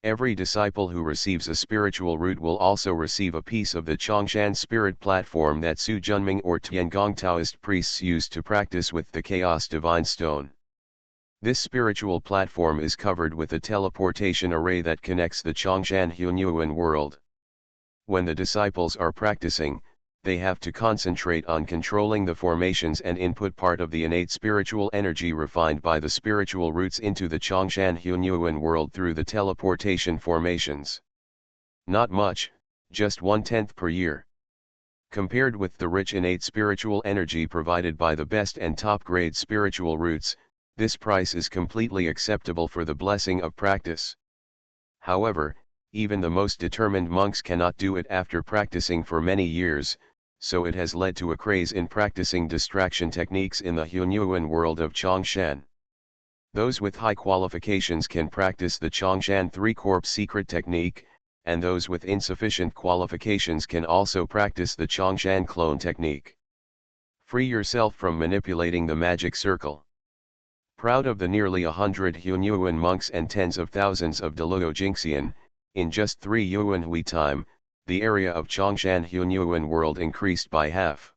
Every disciple who receives a spiritual root will also receive a piece of the Chongshan spirit platform that Su Junming or Tiangong Taoist priests use to practice with the Chaos Divine Stone. This spiritual platform is covered with a teleportation array that connects the Chongshan Hunyuan world. When the disciples are practicing, they have to concentrate on controlling the formations and input part of the innate spiritual energy refined by the spiritual roots into the Chongshan Hunyuan world through the teleportation formations. Not much, just 1/10 per year. Compared with the rich innate spiritual energy provided by the best and top-grade spiritual roots, this price is completely acceptable for the blessing of practice. However, even the most determined monks cannot do it after practicing for many years, so it has led to a craze in practicing distraction techniques in the Hunyuan world of Chongshan. Those with high qualifications can practice the Chongshan Three-Corp secret technique, and those with insufficient qualifications can also practice the Chongshan clone technique. Free yourself from manipulating the magic circle. Proud of the nearly 100 Hunyuan monks and tens of thousands of Deluo Jingxian, in just 3 Yuan Hui time, the area of Chongshan Hunyuan world increased by half.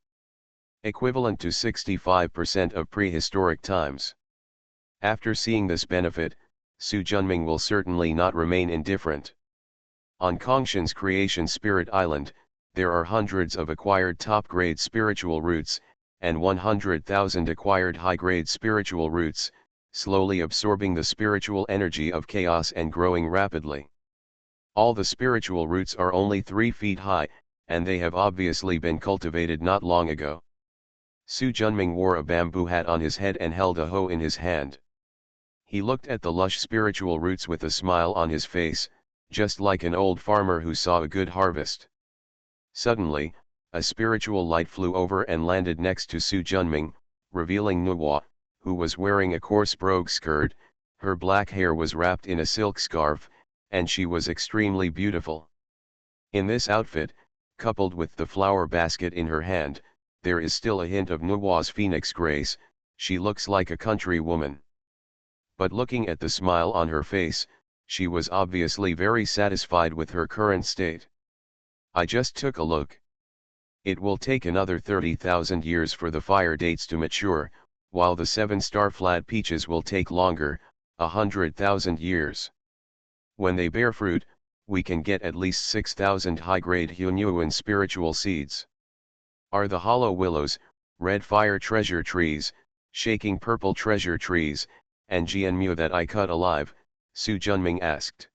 Equivalent to 65% of prehistoric times. After seeing this benefit, Su Junming will certainly not remain indifferent. On Kongshan's Creation Spirit Island, there are hundreds of acquired top-grade spiritual roots, and 100,000 acquired high-grade spiritual roots, slowly absorbing the spiritual energy of chaos and growing rapidly. All the spiritual roots are only 3 feet high, and they have obviously been cultivated not long ago. Su Junming wore a bamboo hat on his head and held a hoe in his hand. He looked at the lush spiritual roots with a smile on his face, just like an old farmer who saw a good harvest. Suddenly, a spiritual light flew over and landed next to Su Junming, revealing Nuwa, who was wearing a coarse brogue skirt. Her black hair was wrapped in a silk scarf, and she was extremely beautiful. In this outfit, coupled with the flower basket in her hand, there is still a hint of Nuwa's phoenix grace. She looks like a country woman. But looking at the smile on her face, she was obviously very satisfied with her current state. I just took a look. It will take another 30,000 years for the fire dates to mature, while the 7-star flat peaches will take longer, 100,000 years. When they bear fruit, we can get at least 6,000 high-grade Hunyuan spiritual seeds. Are the hollow willows, red fire treasure trees, shaking purple treasure trees, and Jianmu that I cut alive? Su Junming asked.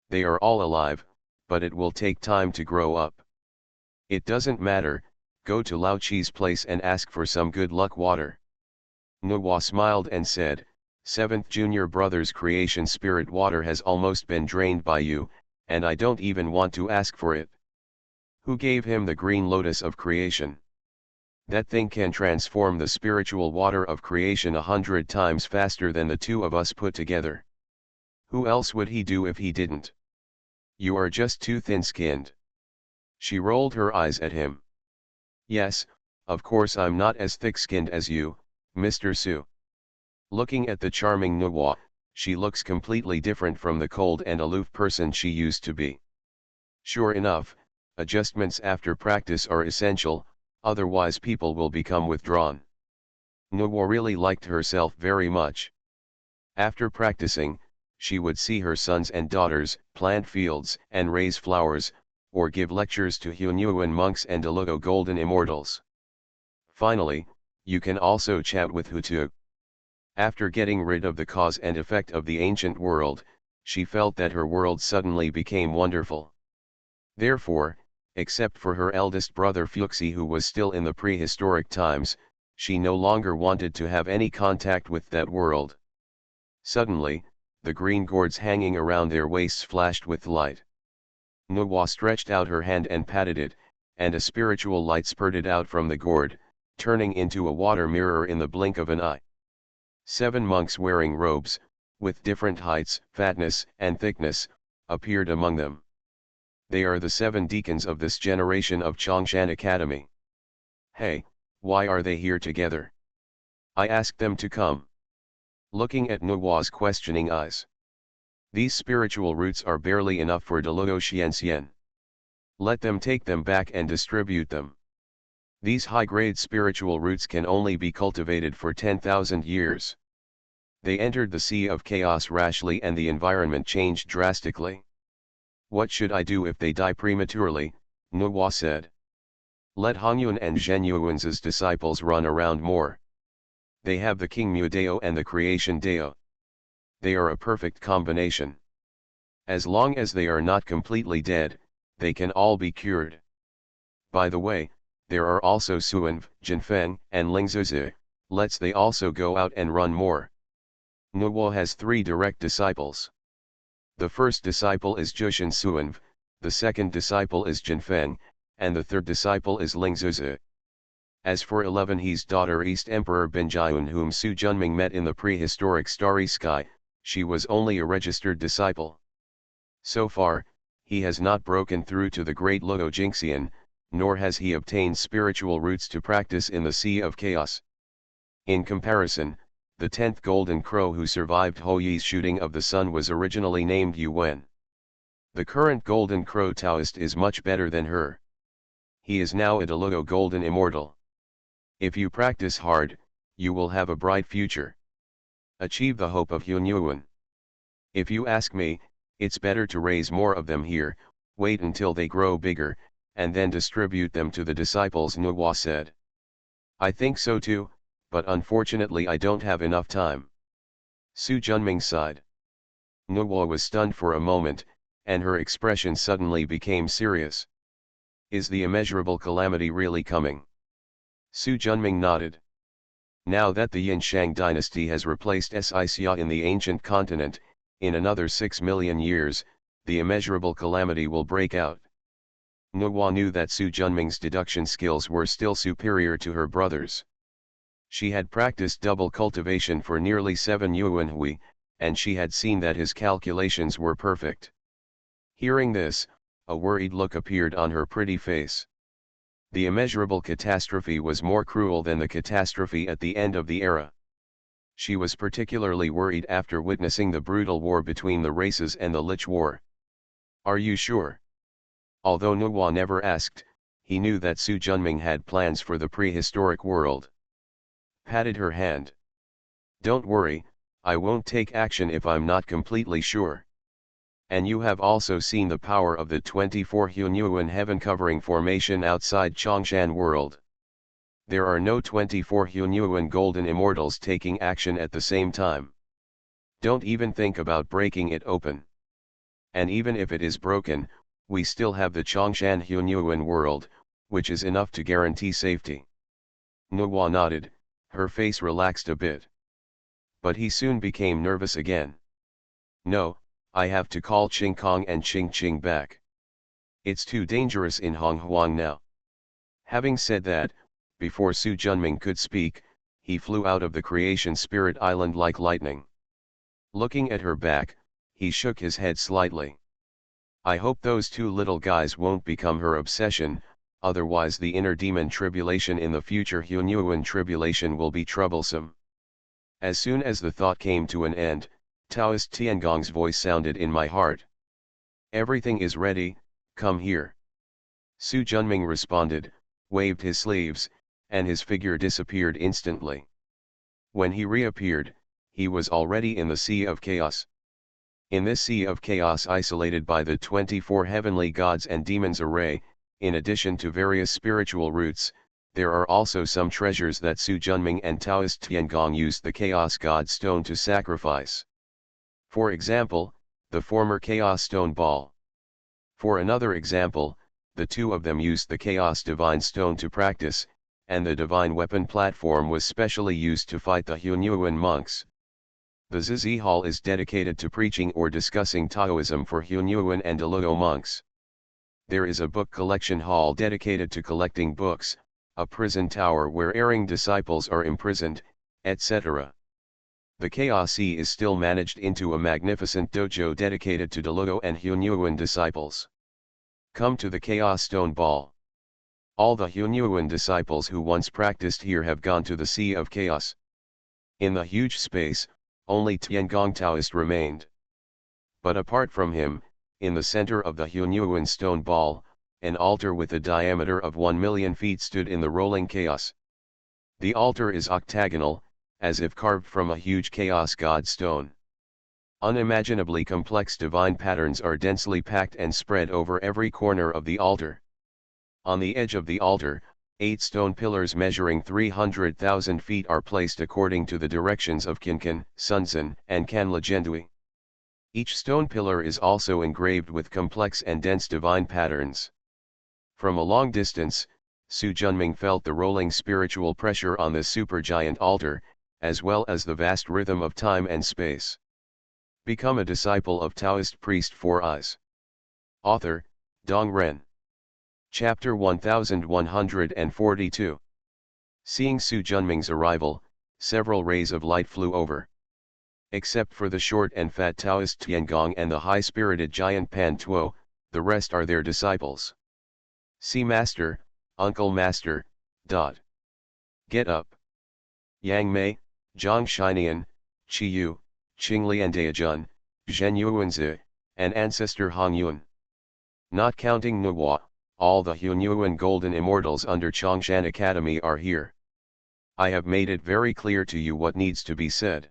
They are all alive, but it will take time to grow up. It doesn't matter, go to Lao Chi's place and ask for some good luck water. Nuwa smiled and said, 7th Junior Brother's creation spirit water has almost been drained by you, and I don't even want to ask for it. Who gave him the green lotus of creation? That thing can transform the spiritual water of creation 100 times faster than the two of us put together. Who else would he do if he didn't? You are just too thin-skinned. She rolled her eyes at him. Yes, of course I'm not as thick-skinned as you, Mr. Su. Looking at the charming Nuwa, she looks completely different from the cold and aloof person she used to be. Sure enough, adjustments after practice are essential, otherwise people will become withdrawn. Nuwa really liked herself very much. After practicing, she would see her sons and daughters, plant fields and raise flowers, or give lectures to Hunyuan monks and Delugo golden immortals. Finally, you can also chat with Hutu. After getting rid of the cause and effect of the ancient world, she felt that her world suddenly became wonderful. Therefore, except for her eldest brother Fuxi, who was still in the prehistoric times, she no longer wanted to have any contact with that world. Suddenly, the green gourds hanging around their waists flashed with light. Nuwa stretched out her hand and patted it, and a spiritual light spurted out from the gourd, turning into a water mirror in the blink of an eye. 7 monks wearing robes, with different heights, fatness, and thickness, appeared among them. They are the 7 deacons of this generation of Chongshan Academy. Hey, why are they here together? I asked them to come. Looking at Nuwa's questioning eyes. These spiritual roots are barely enough for Deluo Xianxian. Let them take them back and distribute them. These high-grade spiritual roots can only be cultivated for 10,000 years. They entered the Sea of Chaos rashly and the environment changed drastically. What should I do if they die prematurely? Nuwa said. Let Hongyuan and Zhenyuan's disciples run around more. They have the King Mu Dao and the Creation Dao. They are a perfect combination. As long as they are not completely dead, they can all be cured. By the way, there are also Suanv, Jinfeng, and Lingzuzi. Let's they also go out and run more. Nuwa has 3 direct disciples. The first disciple is Jushin Suanv, the second disciple is Jinfeng, and the third disciple is Lingzuzi. As for 11, he's daughter East Emperor Benjiun, whom Su Junming met in the prehistoric Starry Sky. She was only a registered disciple. So far, he has not broken through to the great Luo Jingxian, nor has he obtained spiritual roots to practice in the Sea of Chaos. In comparison, the 10th Golden Crow who survived Ho Yi's shooting of the sun was originally named Yuwen. The current Golden Crow Taoist is much better than her. He is now a Deluo Golden Immortal. If you practice hard, you will have a bright future. Achieve the hope of Hunyuan. If you ask me, It's better to raise more of them here, wait until they grow bigger, and then distribute them to the disciples, Nuwa said. I think so too, but unfortunately I don't have enough time. Su Junming sighed. Nuwa was stunned for a moment, and her expression suddenly became serious. Is the immeasurable calamity really coming? Su Junming nodded. Now that the Yin-Shang dynasty has replaced Xia in the ancient continent, in another 6 million years, the immeasurable calamity will break out. Nuwa knew that Su Junming's deduction skills were still superior to her brother's. She had practiced double cultivation for nearly 7 yuanhui, and she had seen that his calculations were perfect. Hearing this, a worried look appeared on her pretty face. The immeasurable catastrophe was more cruel than the catastrophe at the end of the era. She was particularly worried after witnessing the brutal war between the races and the Lich War. Are you sure? Although Nuwa never asked, he knew that Su Junming had plans for the prehistoric world. Patted her hand. Don't worry, I won't take action if I'm not completely sure. And you have also seen the power of the 24 Hunyuan heaven-covering formation outside Chongshan world. There are no 24 Hunyuan golden immortals taking action at the same time. Don't even think about breaking it open. And even if it is broken, we still have the Chongshan Hunyuan world, which is enough to guarantee safety. Nuwa nodded, her face relaxed a bit. But he soon became nervous again. No, I have to call Qing Kong and Qing Qing back. It's too dangerous in Hong Huang now. Having said that, before Su Junming could speak, he flew out of the creation spirit island like lightning. Looking at her back, he shook his head slightly. I hope those two little guys won't become her obsession, otherwise the inner demon tribulation in the future Hunyuan tribulation will be troublesome. As soon as the thought came to an end, Taoist Tiangong's voice sounded in my heart. Everything is ready, come here. Su Junming responded, waved his sleeves, and his figure disappeared instantly. When he reappeared, he was already in the Sea of Chaos. In this Sea of Chaos, isolated by the 24 heavenly gods and demons array, in addition to various spiritual roots, there are also some treasures that Su Junming and Taoist Tiangong used the Chaos God Stone to sacrifice. For example, the former Chaos Stone Ball. For another example, the two of them used the Chaos Divine Stone to practice, and the Divine Weapon platform was specially used to fight the Hunyuan monks. The Zizi Hall is dedicated to preaching or discussing Taoism for Hunyuan and Deluo monks. There is a book collection hall dedicated to collecting books, a prison tower where erring disciples are imprisoned, etc. The Chaos Sea is still managed into a magnificent dojo dedicated to Deluo and Hunyuan disciples. Come to the Chaos Stone Ball. All the Hunyuan disciples who once practiced here have gone to the Sea of Chaos. In the huge space, only Tiangong Taoist remained. But apart from him, in the center of the Hunyuan Stone Ball, an altar with a diameter of 1 million feet stood in the rolling chaos. The altar is octagonal, as if carved from a huge chaos god stone. Unimaginably complex divine patterns are densely packed and spread over every corner of the altar. On the edge of the altar, 8 stone pillars measuring 300,000 feet are placed according to the directions of Qinkan, Sunzan, and Kanlajendui. Each stone pillar is also engraved with complex and dense divine patterns. From a long distance, Su Junming felt the rolling spiritual pressure on this supergiant altar, as well as the vast rhythm of time and space. Become a disciple of Taoist priest Four Eyes. Author, Dong Ren. Chapter 1142. Seeing Su Junming's arrival, several rays of light flew over. Except for the short and fat Taoist Tiangong and the high-spirited giant Pan Tuo, the rest are their disciples. See Master, Uncle Master, ... Get up. Yang Mei, Zhang Shinian, Qi Yu, Qinglian Daijun, Zhen Yuanzi, and Ancestor Hong Yun. Not counting Nuwa, all the Hunyuan golden immortals under Chongshan Academy are here. I have made it very clear to you what needs to be said.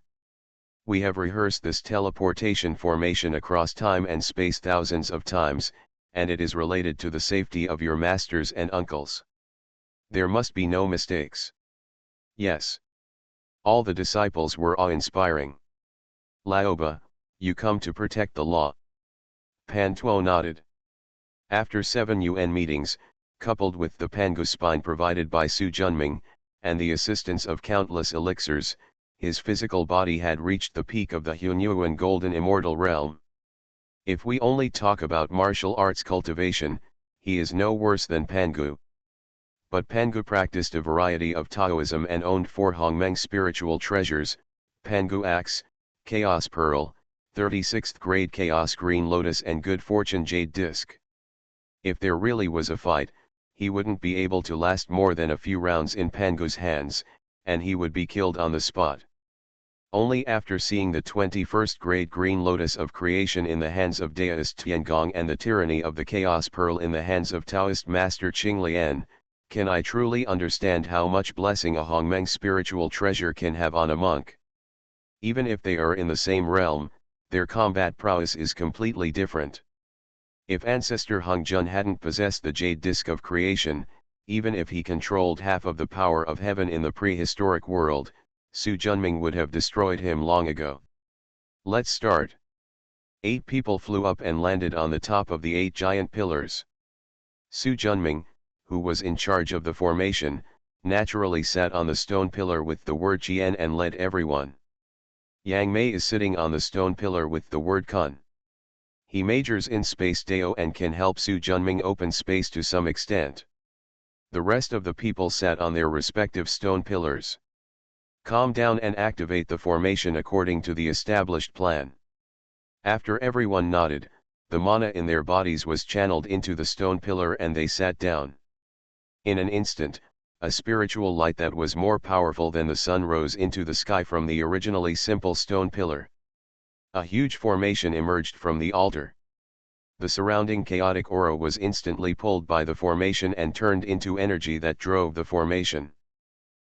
We have rehearsed this teleportation formation across time and space thousands of times, and it is related to the safety of your masters and uncles. There must be no mistakes. Yes. All the disciples were awe-inspiring. Laoba, you come to protect the law. Pan Tuo nodded. After 7 UN meetings, coupled with the Pangu spine provided by Su Junming, and the assistance of countless elixirs, his physical body had reached the peak of the Hunyuan Golden Immortal Realm. If we only talk about martial arts cultivation, he is no worse than Pangu. But Pangu practiced a variety of Taoism and owned 4 Hongmeng spiritual treasures: Pangu Axe, Chaos Pearl, 36th grade Chaos Green Lotus and Good Fortune Jade Disc. If there really was a fight, he wouldn't be able to last more than a few rounds in Pangu's hands, and he would be killed on the spot. Only after seeing the 21st grade Green Lotus of Creation in the hands of Taoist Tiangong and the tyranny of the Chaos Pearl in the hands of Taoist Master Qing Lian, can I truly understand how much blessing a Hongmeng spiritual treasure can have on a monk. Even if they are in the same realm, their combat prowess is completely different. If Ancestor Hung Jun hadn't possessed the Jade Disc of Creation, even if he controlled half of the power of heaven in the prehistoric world, Su Junming would have destroyed him long ago. Let's start. 8 people flew up and landed on the top of the 8 giant pillars. Su Junming, who was in charge of the formation, naturally sat on the stone pillar with the word Qian and led everyone. Yang Mei is sitting on the stone pillar with the word Kun. He majors in space Dao and can help Su Junming open space to some extent. The rest of the people sat on their respective stone pillars. Calm down and activate the formation according to the established plan. After everyone nodded, the mana in their bodies was channeled into the stone pillar and they sat down. In an instant, a spiritual light that was more powerful than the sun rose into the sky from the originally simple stone pillar. A huge formation emerged from the altar. The surrounding chaotic aura was instantly pulled by the formation and turned into energy that drove the formation.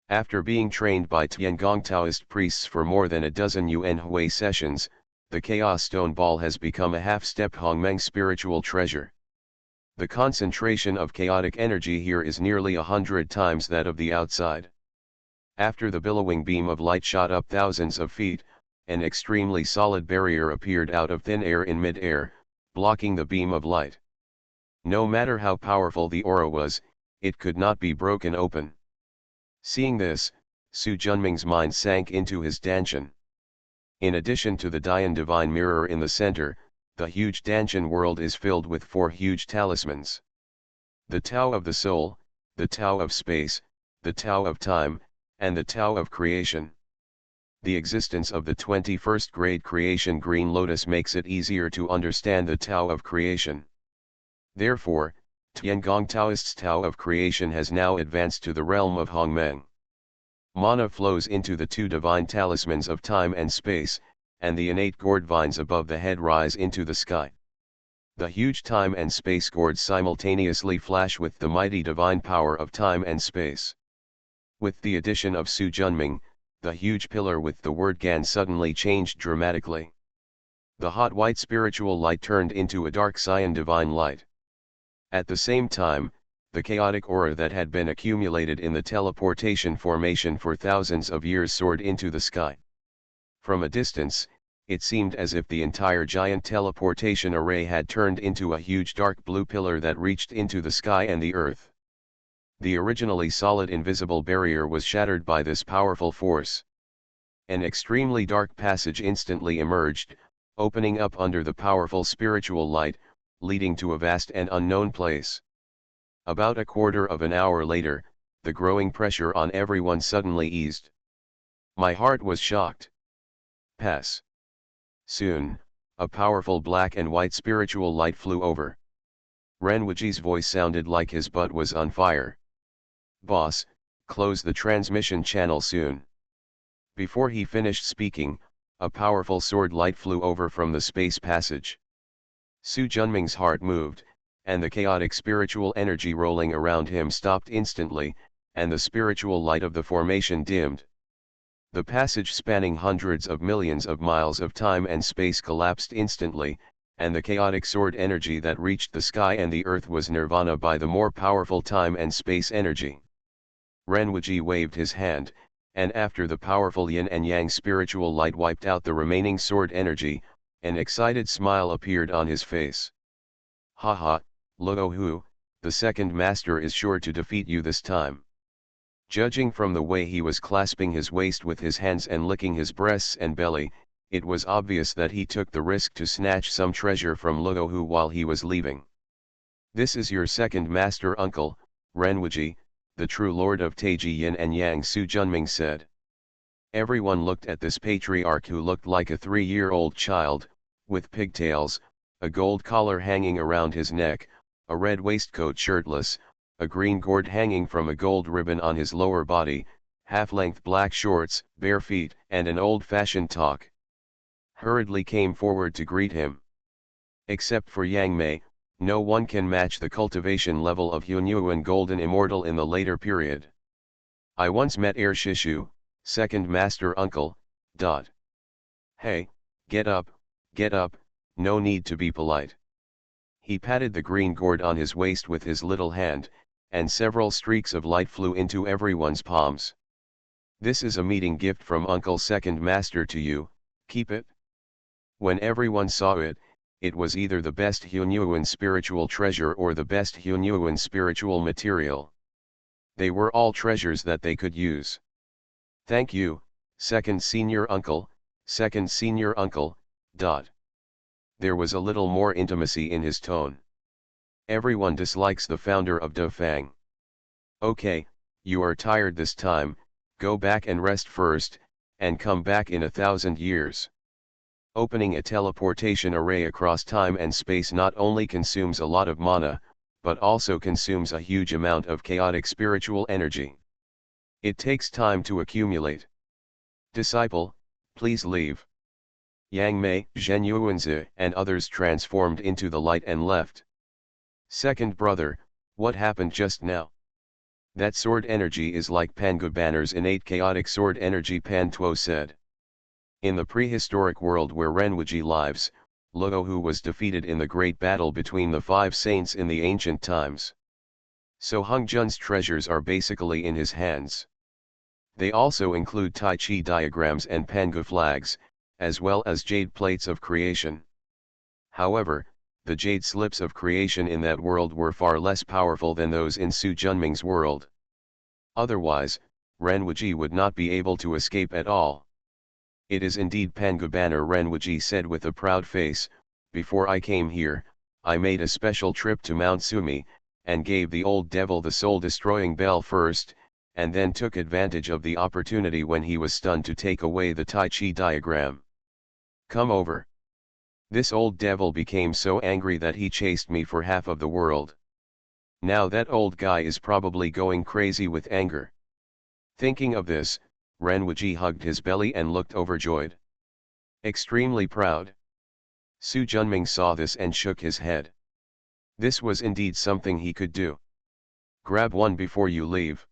After being trained by Tiangong Taoist priests for more than a dozen Yuan Hui sessions, the Chaos Stone Ball has become a half-step Hongmeng spiritual treasure. The concentration of chaotic energy here is nearly 100 times that of the outside. After the billowing beam of light shot up thousands of feet, an extremely solid barrier appeared out of thin air in mid-air, blocking the beam of light. No matter how powerful the aura was, it could not be broken open. Seeing this, Su Junming's mind sank into his Danshan. In addition to the Dian Divine Mirror in the center, the huge Danshan world is filled with 4 huge talismans. The Tao of the Soul, the Tao of Space, the Tao of Time, and the Tao of Creation. The existence of the 21st grade Creation Green Lotus makes it easier to understand the Tao of Creation. Therefore, Tiangong Taoist's Tao of Creation has now advanced to the realm of Hongmeng. Mana flows into the 2 divine talismans of time and space, and the innate gourd vines above the head rise into the sky. The huge time and space gourds simultaneously flash with the mighty divine power of time and space. With the addition of Su Junming, the huge pillar with the word Gan suddenly changed dramatically. The hot white spiritual light turned into a dark cyan divine light. At the same time, the chaotic aura that had been accumulated in the teleportation formation for thousands of years soared into the sky. From a distance, it seemed as if the entire giant teleportation array had turned into a huge dark blue pillar that reached into the sky and the earth. The originally solid invisible barrier was shattered by this powerful force. An extremely dark passage instantly emerged, opening up under the powerful spiritual light, leading to a vast and unknown place. About a quarter of an hour later, the growing pressure on everyone suddenly eased. My heart was shocked. Pass. Soon, a powerful black and white spiritual light flew over. Renwiji's voice sounded like his butt was on fire. Boss, close the transmission channel soon. Before he finished speaking, a powerful sword light flew over from the space passage. Su Junming's heart moved, and the chaotic spiritual energy rolling around him stopped instantly, and the spiritual light of the formation dimmed. The passage spanning hundreds of millions of miles of time and space collapsed instantly, and the chaotic sword energy that reached the sky and the earth was nirvana by the more powerful time and space energy. Renwiji waved his hand, and after the powerful yin and yang spiritual light wiped out the remaining sword energy, an excited smile appeared on his face. Haha, Luo Hu, the second master is sure to defeat you this time. Judging from the way he was clasping his waist with his hands and licking his breasts and belly, it was obvious that he took the risk to snatch some treasure from Luo Hu while he was leaving. This is your second master uncle, Renwiji, the true lord of Taiji Yin and Yang, Su Junming said. Everyone looked at this patriarch who looked like a 3-year-old child, with pigtails, a gold collar hanging around his neck, a red waistcoat shirtless, a green gourd hanging from a gold ribbon on his lower body, half-length black shorts, bare feet, and an old-fashioned talk. Hurriedly came forward to greet him. Except for Yang Mei, no one can match the cultivation level of Hunyuan Golden Immortal in the later period. I once met Air Shishu, second master uncle, ... Hey, get up, no need to be polite. He patted the green gourd on his waist with his little hand, and several streaks of light flew into everyone's palms. This is a meeting gift from Uncle Second Master to you, keep it. When everyone saw it, it was either the best Hunyuan spiritual treasure or the best Hunyuan spiritual material. They were all treasures that they could use. Thank you, second senior uncle, second senior uncle, ... There was a little more intimacy in his tone. Everyone dislikes the founder of Dafang. Okay, you are tired this time, go back and rest first, and come back in 1,000 years. Opening a teleportation array across time and space not only consumes a lot of mana, but also consumes a huge amount of chaotic spiritual energy. It takes time to accumulate. Disciple, please leave. Yang Mei, Zhen Yuanzi, and others transformed into the light and left. Second brother, what happened just now? That sword energy is like Pangu Banner's innate chaotic sword energy, Pan Tuo said. In the prehistoric world where Renwiji lives, Luo Hu was defeated in the great battle between the 5 saints in the ancient times. So Hung Jun's treasures are basically in his hands. They also include Tai Chi diagrams and Pangu flags, as well as jade plates of creation. However, the jade slips of creation in that world were far less powerful than those in Su Junming's world. Otherwise, Renwiji would not be able to escape at all. It is indeed Pangu Banner, Renwiji said with a proud face. Before I came here, I made a special trip to Mount Sumi, and gave the old devil the soul-destroying bell first, and then took advantage of the opportunity when he was stunned to take away the Tai Chi diagram. Come over. This old devil became so angry that he chased me for half of the world. Now that old guy is probably going crazy with anger. Thinking of this, Renwiji hugged his belly and looked overjoyed. Extremely proud. Su Junming saw this and shook his head. This was indeed something he could do. Grab one before you leave.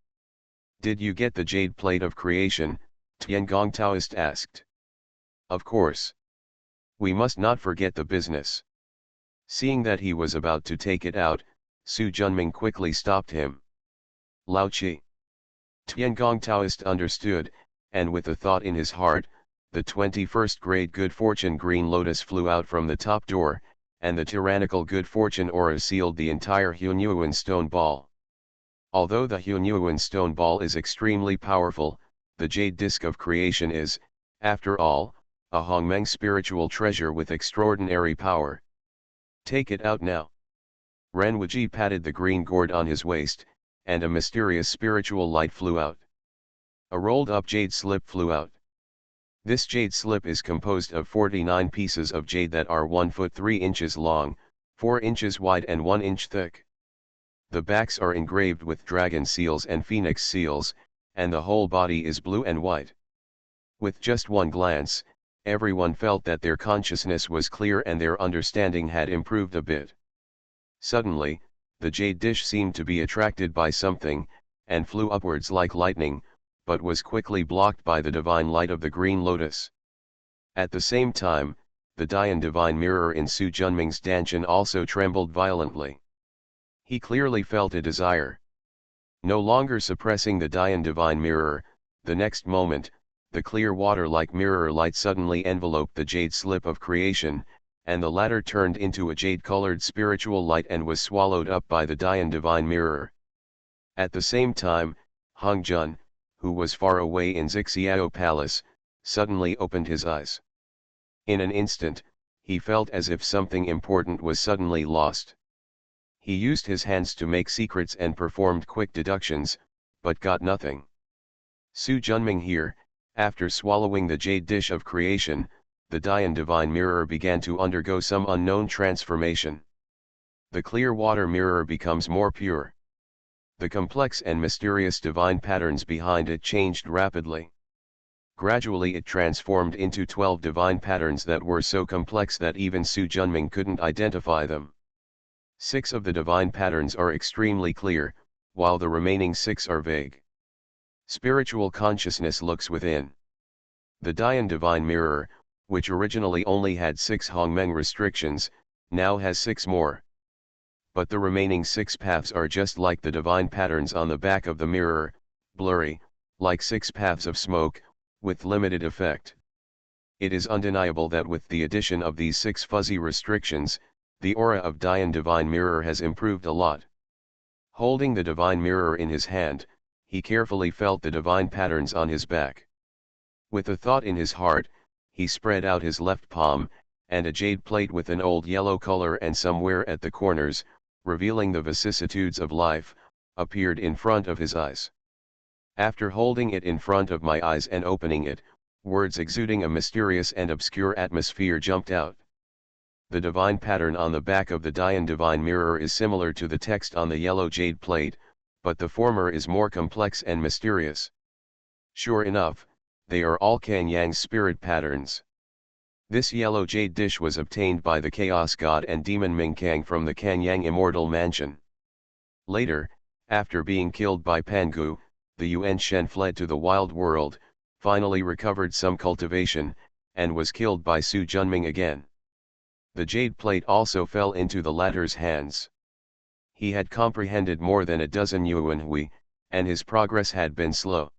Did you get the jade plate of creation? Tiangong Taoist asked. Of course. We must not forget the business. Seeing that he was about to take it out, Su Junming quickly stopped him. Lao Chi. Tiangong Taoist understood, and with a thought in his heart, the 21st grade good fortune green lotus flew out from the top door, and the tyrannical good fortune aura sealed the entire Hunyuan stone ball. Although the Hunyuan stone ball is extremely powerful, the jade disc of creation is, after all, a Hongmeng spiritual treasure with extraordinary power. Take it out now. Renwiji patted the green gourd on his waist, and a mysterious spiritual light flew out. A rolled up jade slip flew out. This jade slip is composed of 49 pieces of jade that are 1 foot 3 inches long, 4 inches wide and 1 inch thick. The backs are engraved with dragon seals and phoenix seals, and the whole body is blue and white. With just one glance, everyone felt that their consciousness was clear and their understanding had improved a bit. Suddenly, the jade dish seemed to be attracted by something, and flew upwards like lightning, but was quickly blocked by the divine light of the green lotus. At the same time, the Dian divine mirror in Su Junming's Danshan also trembled violently. He clearly felt a desire. No longer suppressing the Dian divine mirror, the next moment, the clear water-like mirror light suddenly enveloped the jade slip of creation, and the latter turned into a jade-colored spiritual light and was swallowed up by the Dian divine mirror. At the same time, Hung Jun, who was far away in Zixiao Palace, suddenly opened his eyes. In an instant, he felt as if something important was suddenly lost. He used his hands to make secrets and performed quick deductions, but got nothing. Su Junming here, after swallowing the jade dish of creation, the Dian divine mirror began to undergo some unknown transformation. The clear water mirror becomes more pure. The complex and mysterious divine patterns behind it changed rapidly. Gradually it transformed into 12 divine patterns that were so complex that even Su Junming couldn't identify them. 6 of the divine patterns are extremely clear, while the remaining 6 are vague. Spiritual consciousness looks within. The Dian divine mirror, which originally only had 6 Hongmeng restrictions, now has 6 more. But the remaining 6 paths are just like the divine patterns on the back of the mirror, blurry, like 6 paths of smoke, with limited effect. It is undeniable that with the addition of these 6 fuzzy restrictions, the aura of Dian divine mirror has improved a lot. Holding the divine mirror in his hand, he carefully felt the divine patterns on his back. With a thought in his heart, he spread out his left palm, and a jade plate with an old yellow color and somewhere at the corners, revealing the vicissitudes of life, appeared in front of his eyes. After holding it in front of my eyes and opening it, words exuding a mysterious and obscure atmosphere jumped out. The divine pattern on the back of the Dian divine mirror is similar to the text on the yellow jade plate, but the former is more complex and mysterious. Sure enough, they are all Kang Yang's spirit patterns. This yellow jade dish was obtained by the chaos god and demon Ming Kang from the Kang Yang immortal mansion. Later, after being killed by Pangu, the Yuan Shen fled to the wild world, finally recovered some cultivation, and was killed by Su Junming again. The jade plate also fell into the latter's hands. He had comprehended more than a dozen Yuan Hui, and his progress had been slow.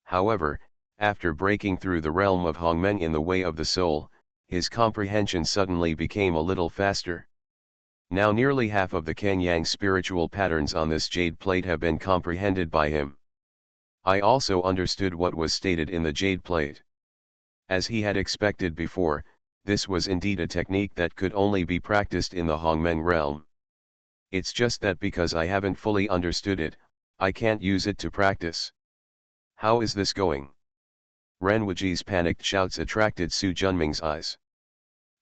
However, after breaking through the realm of Hongmeng in the way of the soul, his comprehension suddenly became a little faster. Now nearly half of the Kang Yang spiritual patterns on this jade plate have been comprehended by him. I also understood what was stated in the jade plate. As he had expected before, this was indeed a technique that could only be practiced in the Hongmeng realm. It's just that because I haven't fully understood it, I can't use it to practice. How is this going? Ren Wuji's panicked shouts attracted Su Junming's eyes.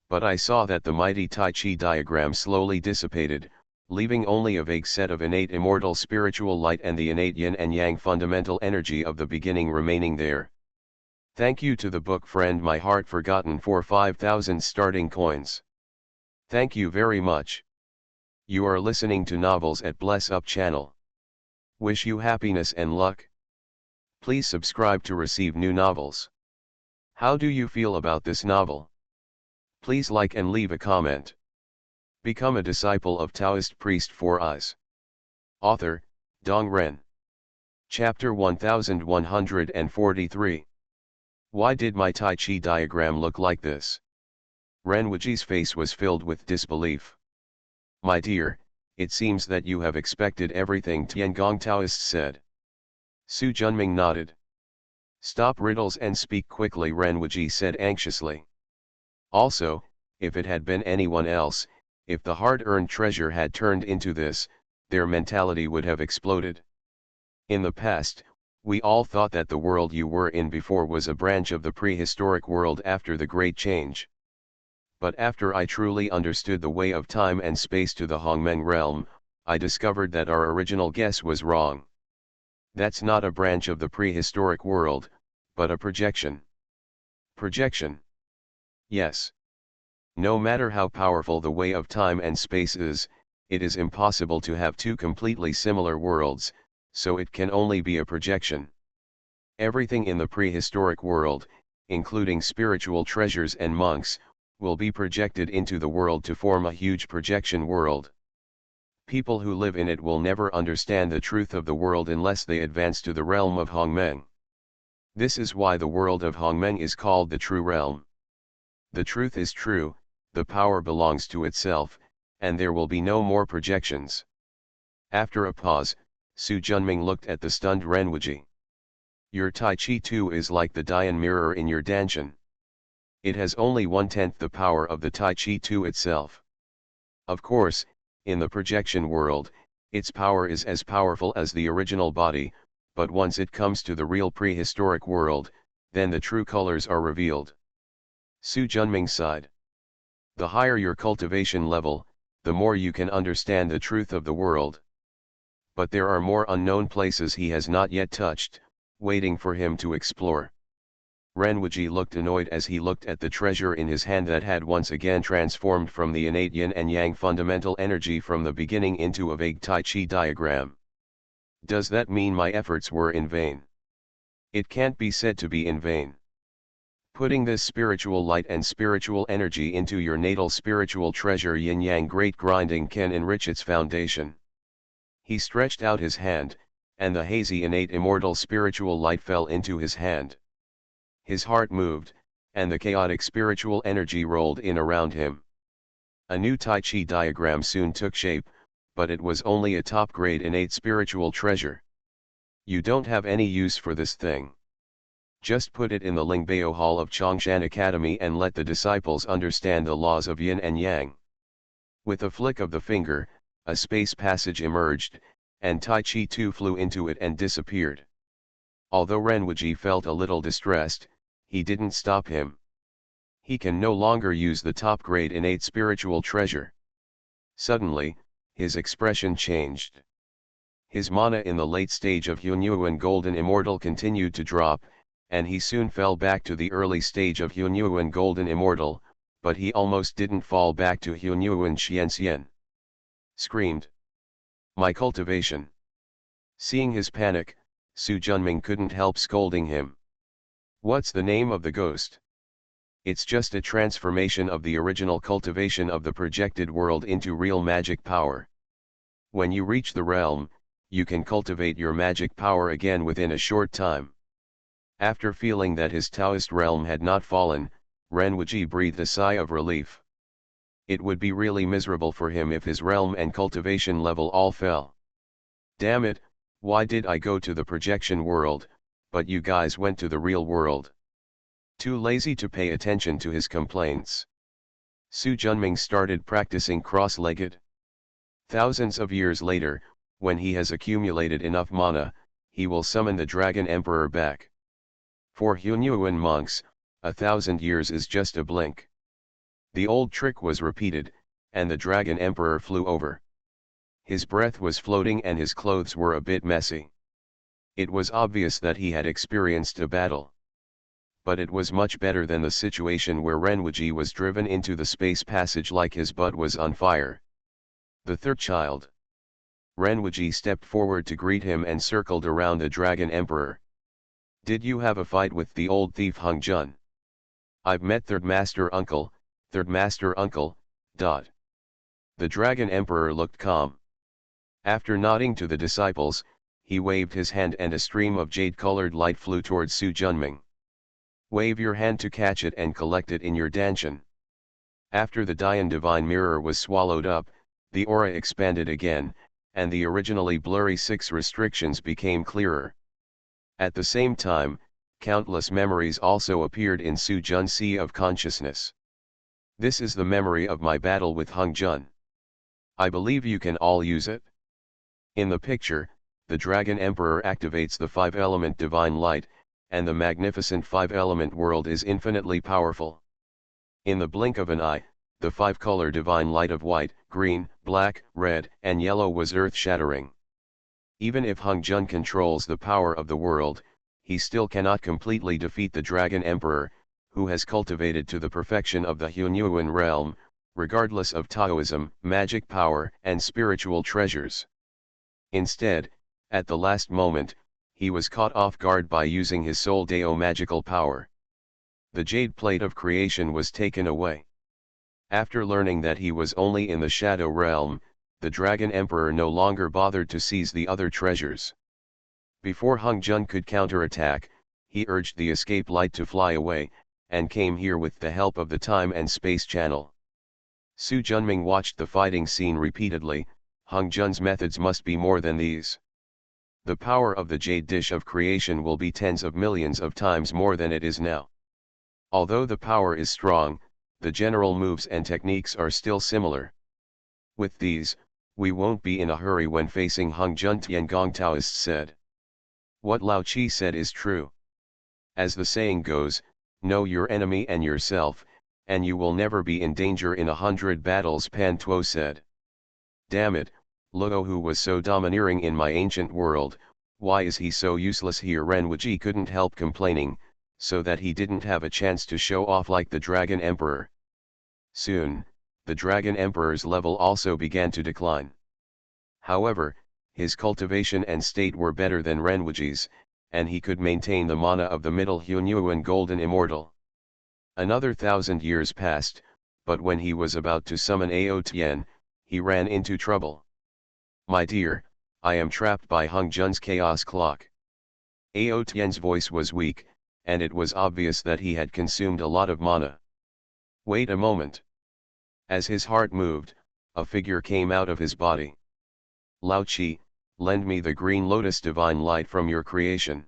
But I saw that the mighty Tai Chi diagram slowly dissipated, leaving only a vague set of innate immortal spiritual light and the innate yin and yang fundamental energy of the beginning remaining there. Thank you to the book friend My Heart Forgotten for 5,000 starting coins. Thank you very much. You are listening to Novels at Bless Up channel. Wish you happiness and luck. Please subscribe to receive new novels. How do you feel about this novel? Please like and leave a comment. Become a disciple of Taoist priest Four Eyes. Author, Dong Ren. Chapter 1143. Why did my Tai Chi diagram look like this? Ren Wuji's face was filled with disbelief. My dear, it seems that you have expected everything Tiangong Taoist said. Su Junming nodded. Stop riddles and speak quickly, Ren Wuji said anxiously. Also, if it had been anyone else, if the hard-earned treasure had turned into this, their mentality would have exploded. In the past, we all thought that the world you were in before was a branch of the prehistoric world after the Great Change. But after I truly understood the way of time and space to the Hongmeng realm, I discovered that our original guess was wrong. That's not a branch of the prehistoric world, but a projection. Projection. Yes. No matter how powerful the way of time and space is, it is impossible to have two completely similar worlds, so it can only be a projection. Everything in the prehistoric world, including spiritual treasures and monks, will be projected into the world to form a huge projection world. People who live in it will never understand the truth of the world unless they advance to the realm of Hongmeng. This is why the world of Hongmeng is called the true realm. The truth is true, the power belongs to itself, and there will be no more projections. After a pause, Su Junming looked at the stunned Renwuji. Your Tai Chi too is like the Dian mirror in your Danshan. It has only 1/10 the power of the Tai Chi Tu itself. Of course, in the projection world, its power is as powerful as the original body, but once it comes to the real prehistoric world, then the true colors are revealed. Su Junming sighed. The higher your cultivation level, the more you can understand the truth of the world. But there are more unknown places he has not yet touched, waiting for him to explore. Renwuji looked annoyed as he looked at the treasure in his hand that had once again transformed from the innate yin and yang fundamental energy from the beginning into a vague Tai Chi diagram. Does that mean my efforts were in vain? It can't be said to be in vain. Putting this spiritual light and spiritual energy into your natal spiritual treasure yin-yang great grinding can enrich its foundation. He stretched out his hand, and the hazy innate immortal spiritual light fell into his hand. His heart moved, and the chaotic spiritual energy rolled in around him. A new Tai Chi diagram soon took shape, but it was only a top-grade innate spiritual treasure. You don't have any use for this thing. Just put it in the Lingbao Hall of Chongshan Academy and let the disciples understand the laws of yin and yang. With a flick of the finger, a space passage emerged, and Tai Chi Tu flew into it and disappeared. Although Renwuji felt a little distressed, he didn't stop him. He can no longer use the top-grade innate spiritual treasure. Suddenly, his expression changed. His mana in the late stage of Hunyuan Golden Immortal continued to drop, and he soon fell back to the early stage of Hunyuan Golden Immortal, but he almost didn't fall back to Hunyuan Xianxian. Screamed. My cultivation. Seeing his panic, Su Junming couldn't help scolding him. What's the name of the ghost? It's just a transformation of the original cultivation of the projected world into real magic power. When you reach the realm, you can cultivate your magic power again within a short time. After feeling that his Taoist realm had not fallen, Renwuji breathed a sigh of relief. It would be really miserable for him if his realm and cultivation level all fell. Damn it, why did I go to the projection world, but you guys went to the real world? Too lazy to pay attention to his complaints. Su Junming started practicing cross-legged. Thousands of years later, when he has accumulated enough mana, he will summon the Dragon Emperor back. For Hunyuan monks, 1,000 years is just a blink. The old trick was repeated, and the Dragon Emperor flew over. His breath was floating and his clothes were a bit messy. It was obvious that he had experienced a battle. But it was much better than the situation where Renwuji was driven into the space passage like his butt was on fire. The third child. Renwuji stepped forward to greet him and circled around the Dragon Emperor. Did you have a fight with the old thief Hung Jun? I've met Third Master Uncle, dot. The Dragon Emperor looked calm. After nodding to the disciples, he waved his hand and a stream of jade-colored light flew towards Su Junming. Wave your hand to catch it and collect it in your danshan. After the Dian Divine Mirror was swallowed up, the aura expanded again, and the originally blurry 6 restrictions became clearer. At the same time, countless memories also appeared in Su Jun's sea of consciousness. This is the memory of my battle with Hung Jun. I believe you can all use it. In the picture, the Dragon Emperor activates the 5-element divine light, and the magnificent 5-element world is infinitely powerful. In the blink of an eye, the 5-color divine light of white, green, black, red, and yellow was earth-shattering. Even if Hung Jun controls the power of the world, he still cannot completely defeat the Dragon Emperor, who has cultivated to the perfection of the Hunyuan realm, regardless of Taoism, magic power, and spiritual treasures. Instead, at the last moment, he was caught off guard by using his Soul Dao magical power. The jade plate of creation was taken away. After learning that he was only in the shadow realm, the Dragon Emperor no longer bothered to seize the other treasures. Before Hung Jun could counterattack, he urged the escape light to fly away, and came here with the help of the time and space channel. Su Junming watched the fighting scene repeatedly. Hung Jun's methods must be more than these. The power of the jade dish of creation will be tens of millions of times more than it is now. Although the power is strong, the general moves and techniques are still similar. With these, we won't be in a hurry when facing Hung Jun, Tiangong Taoist said. What Lao Chi said is true. As the saying goes, know your enemy and yourself, and you will never be in danger in 100 battles, Pan Tuo said. Damn it, Luo, who was so domineering in my ancient world, why is he so useless here? Ren Wuji couldn't help complaining, so that he didn't have a chance to show off like the Dragon Emperor. Soon, the Dragon Emperor's level also began to decline. However, his cultivation and state were better than Ren Wuji's, and he could maintain the mana of the middle Hunyuan Golden Immortal. Another 1,000 years passed, but when he was about to summon Ao Tian, he ran into trouble. My dear, I am trapped by Hung Jun's chaos clock. Ao Tian's voice was weak, and it was obvious that he had consumed a lot of mana. Wait a moment. As his heart moved, a figure came out of his body. Lao Chi, lend me the green lotus divine light from your creation.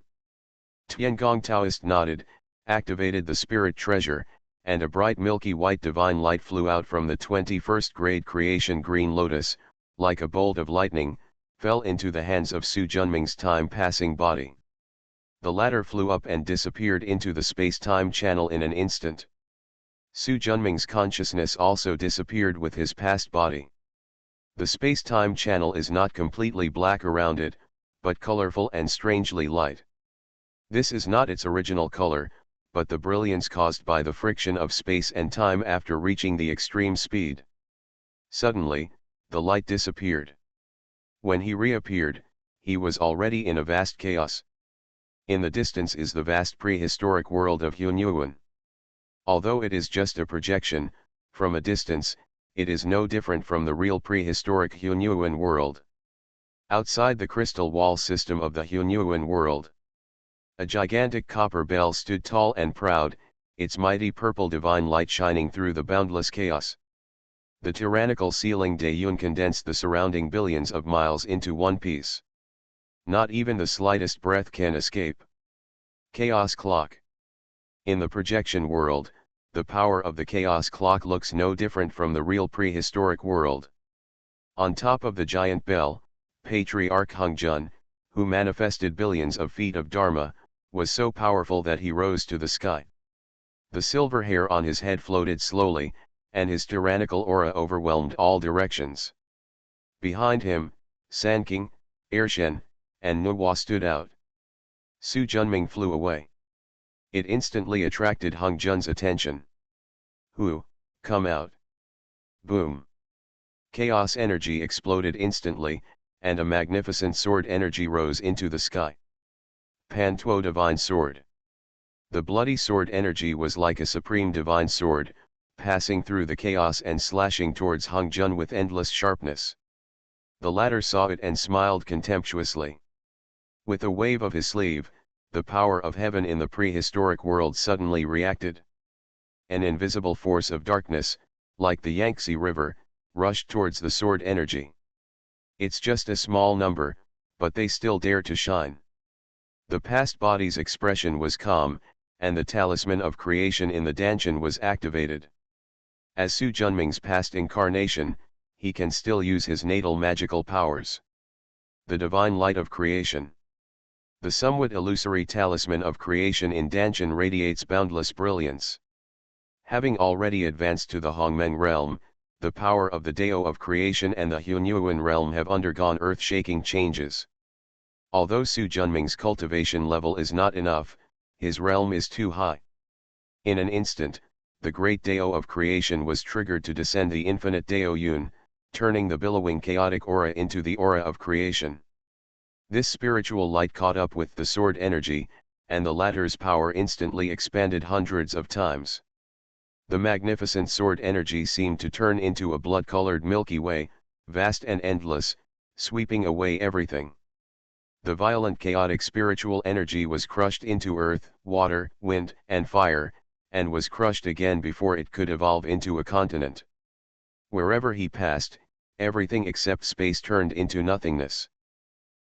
Tiangong Taoist nodded, activated the spirit treasure, and a bright milky white divine light flew out from the 21st grade creation green lotus, like a bolt of lightning, fell into the hands of Su Junming's time-passing body. The latter flew up and disappeared into the space-time channel in an instant. Su Junming's consciousness also disappeared with his past body. The space-time channel is not completely black around it, but colorful and strangely light. This is not its original color, but the brilliance caused by the friction of space and time after reaching the extreme speed. Suddenly, the light disappeared. When he reappeared, he was already in a vast chaos. In the distance is the vast prehistoric world of Hunyuan. Although it is just a projection, from a distance, it is no different from the real prehistoric Hunyuan world. Outside the crystal wall system of the Hunyuan world, a gigantic copper bell stood tall and proud, its mighty purple divine light shining through the boundless chaos. The tyrannical ceiling Dayun condensed the surrounding billions of miles into one piece. Not even the slightest breath can escape. Chaos Clock. In the projection world, the power of the Chaos Clock looks no different from the real prehistoric world. On top of the giant bell, Patriarch Hung Jun, who manifested billions of feet of Dharma, was so powerful that he rose to the sky. The silver hair on his head floated slowly, and his tyrannical aura overwhelmed all directions. Behind him, Sanking, Ershen, and Nuwa stood out. Su Junming flew away. It instantly attracted Hung Jun's attention. Who, come out. Boom. Chaos energy exploded instantly, and a magnificent sword energy rose into the sky. Pan Tuo Divine Sword. The bloody sword energy was like a supreme divine sword, passing through the chaos and slashing towards Hung Jun with endless sharpness. The latter saw it and smiled contemptuously. With a wave of his sleeve, the power of heaven in the prehistoric world suddenly reacted. An invisible force of darkness, like the Yangtze River, rushed towards the sword energy. It's just a small number, but they still dare to shine. The past body's expression was calm, and the talisman of creation in the Danshan was activated. As Su Junming's past incarnation, he can still use his natal magical powers. The divine light of creation. The somewhat illusory talisman of creation in Danshan radiates boundless brilliance. Having already advanced to the Hongmeng realm, the power of the Dao of creation and the Hunyuan realm have undergone earth-shaking changes. Although Su Junming's cultivation level is not enough, his realm is too high. In an instant, the great Dao of creation was triggered to descend the infinite Dao Yun, turning the billowing chaotic aura into the aura of creation. This spiritual light caught up with the sword energy, and the latter's power instantly expanded hundreds of times. The magnificent sword energy seemed to turn into a blood-colored Milky Way, vast and endless, sweeping away everything. The violent chaotic spiritual energy was crushed into earth, water, wind, and fire, and was crushed again before it could evolve into a continent. Wherever he passed, everything except space turned into nothingness.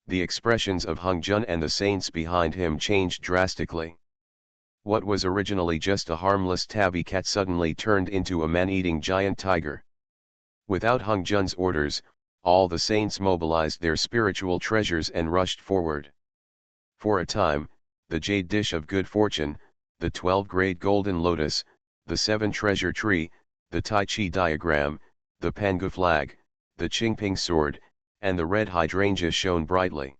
The expressions of Hung Jun and the saints behind him changed drastically. What was originally just a harmless tabby cat suddenly turned into a man-eating giant tiger. Without Hung Jun's orders, all the saints mobilized their spiritual treasures and rushed forward. For a time, the jade dish of good fortune, the 12-grade golden lotus, the 7-treasure tree, the Tai Chi diagram, the Pangu flag, the Qingping sword, and the red hydrangea shone brightly.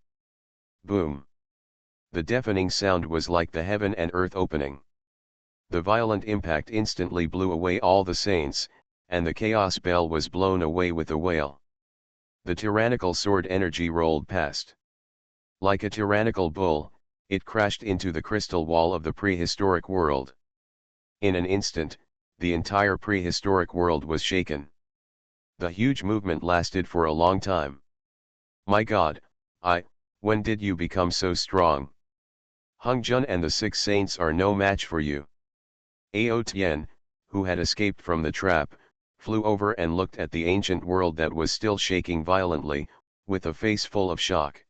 Boom! The deafening sound was like the heaven and earth opening. The violent impact instantly blew away all the saints, and the chaos bell was blown away with a wail. The tyrannical sword energy rolled past. Like a tyrannical bull, it crashed into the crystal wall of the prehistoric world. In an instant, the entire prehistoric world was shaken. The huge movement lasted for a long time. My God, when did you become so strong? Hung Jun and the 6 saints are no match for you. Ao Tian, who had escaped from the trap, flew over and looked at the ancient world that was still shaking violently, with a face full of shock.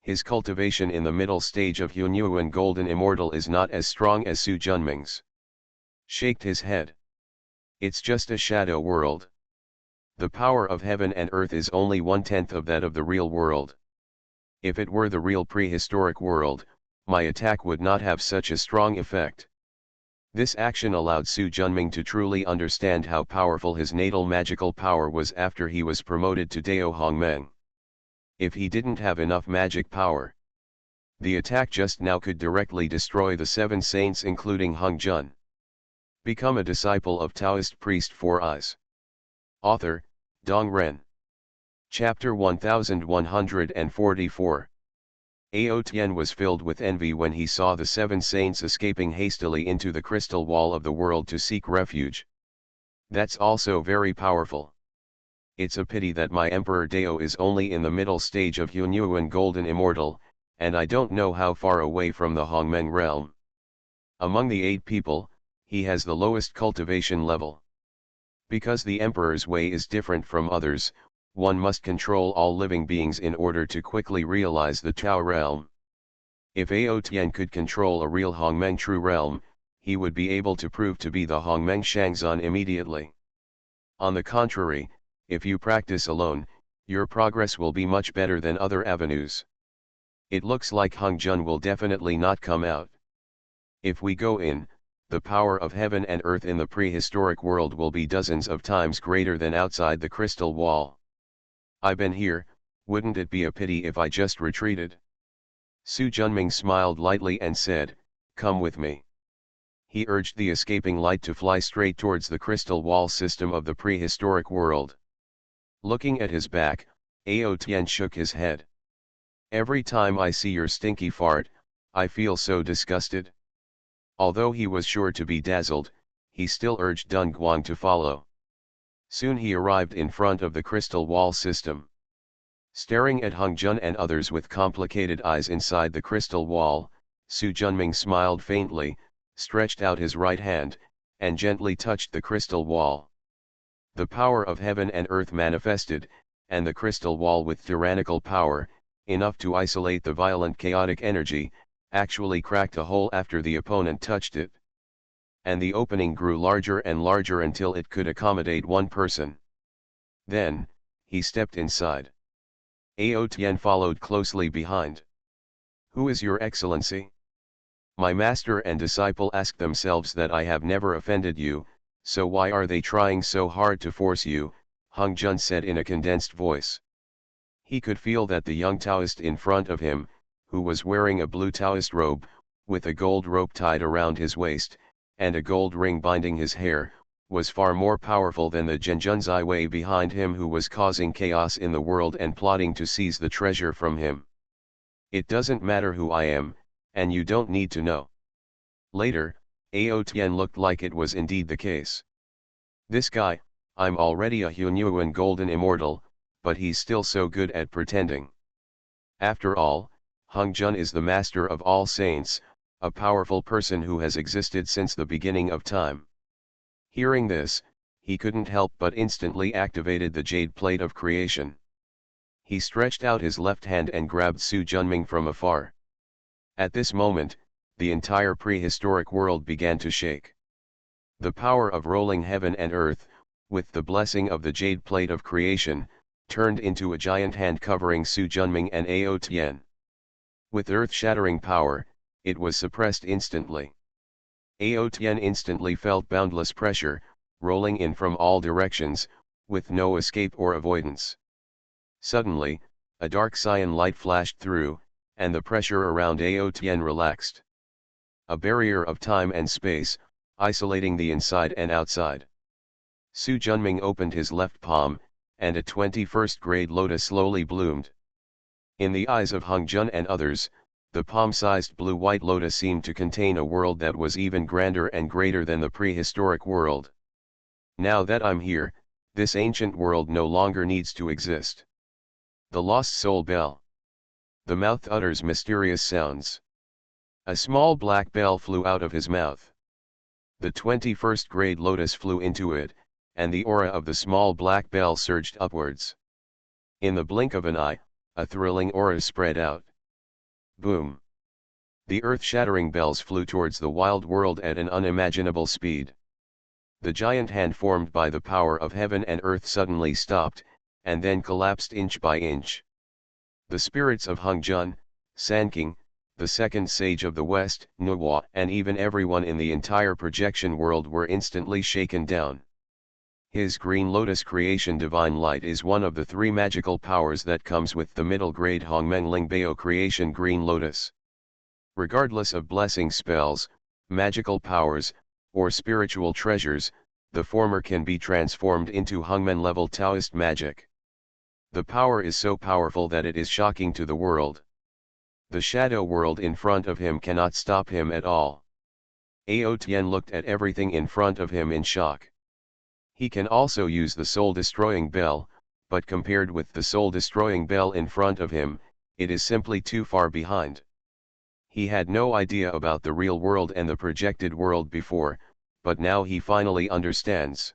His cultivation in the middle stage of Hunyuan Golden Immortal is not as strong as Su Junming's. Shaked his head. It's just a shadow world. The power of heaven and earth is only 1/10 of that of the real world. If it were the real prehistoric world, my attack would not have such a strong effect. This action allowed Su Junming to truly understand how powerful his natal magical power was after he was promoted to Dao Hongmeng. If he didn't have enough magic power, the attack just now could directly destroy the 7 saints including Hung Jun. Become a disciple of Taoist priest Four Eyes. Author, Dong Ren. Chapter 1144. Ao Tian was filled with envy when he saw the 7 saints escaping hastily into the crystal wall of the world to seek refuge. That's also very powerful. It's a pity that my Emperor Dao is only in the middle stage of Hunyuan Golden Immortal, and I don't know how far away from the Hongmeng realm. Among the 8 people, he has the lowest cultivation level. Because the Emperor's way is different from others, one must control all living beings in order to quickly realize the Tao realm. If Ao Tian could control a real Hongmeng true realm, he would be able to prove to be the Hongmeng Shangzan immediately. On the contrary, if you practice alone, your progress will be much better than other avenues. It looks like Hung Jun will definitely not come out. If we go in, the power of heaven and earth in the prehistoric world will be dozens of times greater than outside the crystal wall. I've been here, wouldn't it be a pity if I just retreated? Su Junming smiled lightly and said, come with me. He urged the escaping light to fly straight towards the crystal wall system of the prehistoric world. Looking at his back, Ao Tian shook his head. Every time I see your stinky fart, I feel so disgusted. Although he was sure to be dazzled, he still urged Dun Guang to follow. Soon he arrived in front of the crystal wall system. Staring at Hung Jun and others with complicated eyes inside the crystal wall, Su Junming smiled faintly, stretched out his right hand, and gently touched the crystal wall. The power of heaven and earth manifested, and the crystal wall with tyrannical power, enough to isolate the violent chaotic energy, actually cracked a hole after the opponent touched it. And the opening grew larger and larger until it could accommodate 1 person. Then, he stepped inside. Ao Tian followed closely behind. Who is your excellency? My master and disciple ask themselves that I have never offended you, so why are they trying so hard to force you, Hung Jun said in a condensed voice. He could feel that the young Taoist in front of him, who was wearing a blue Taoist robe, with a gold rope tied around his waist, and a gold ring binding his hair, was far more powerful than the Zhenjun Wei behind him who was causing chaos in the world and plotting to seize the treasure from him. It doesn't matter who I am, and you don't need to know. Later, Ao Tien looked like it was indeed the case. This guy, I'm already a Hunyuan golden immortal, but he's still so good at pretending. After all, Hung Jun is the master of all saints, a powerful person who has existed since the beginning of time. Hearing this, he couldn't help but instantly activated the jade plate of creation. He stretched out his left hand and grabbed Su Junming from afar. At this moment, the entire prehistoric world began to shake. The power of rolling heaven and earth, with the blessing of the jade plate of creation, turned into a giant hand covering Su Junming and Ao Tien. With earth-shattering power, it was suppressed instantly. Ao Tien instantly felt boundless pressure, rolling in from all directions, with no escape or avoidance. Suddenly, a dark cyan light flashed through, and the pressure around Ao Tien relaxed. A barrier of time and space, isolating the inside and outside. Su Junming opened his left palm, and a 21st grade lotus slowly bloomed. In the eyes of Hung Jun and others, the palm-sized blue-white lotus seemed to contain a world that was even grander and greater than the prehistoric world. Now that I'm here, this ancient world no longer needs to exist. The lost soul bell. The mouth utters mysterious sounds. A small black bell flew out of his mouth. The 21st grade lotus flew into it, and the aura of the small black bell surged upwards. In the blink of an eye, a thrilling aura spread out. Boom! The earth-shattering bells flew towards the wild world at an unimaginable speed. The giant hand formed by the power of heaven and earth suddenly stopped, and then collapsed inch by inch. The spirits of Hung Jun, San King, the second sage of the West, Nuwa, and even everyone in the entire projection world were instantly shaken down. His green lotus creation divine light is one of the three magical powers that comes with the middle grade Hongmeng Lingbao creation green lotus. Regardless of blessing spells, magical powers, or spiritual treasures, the former can be transformed into Hongmen level Taoist magic. The power is so powerful that it is shocking to the world. The shadow world in front of him cannot stop him at all. Ao Tien looked at everything in front of him in shock. He can also use the soul-destroying bell, but compared with the soul-destroying bell in front of him, it is simply too far behind. He had no idea about the real world and the projected world before, but now he finally understands.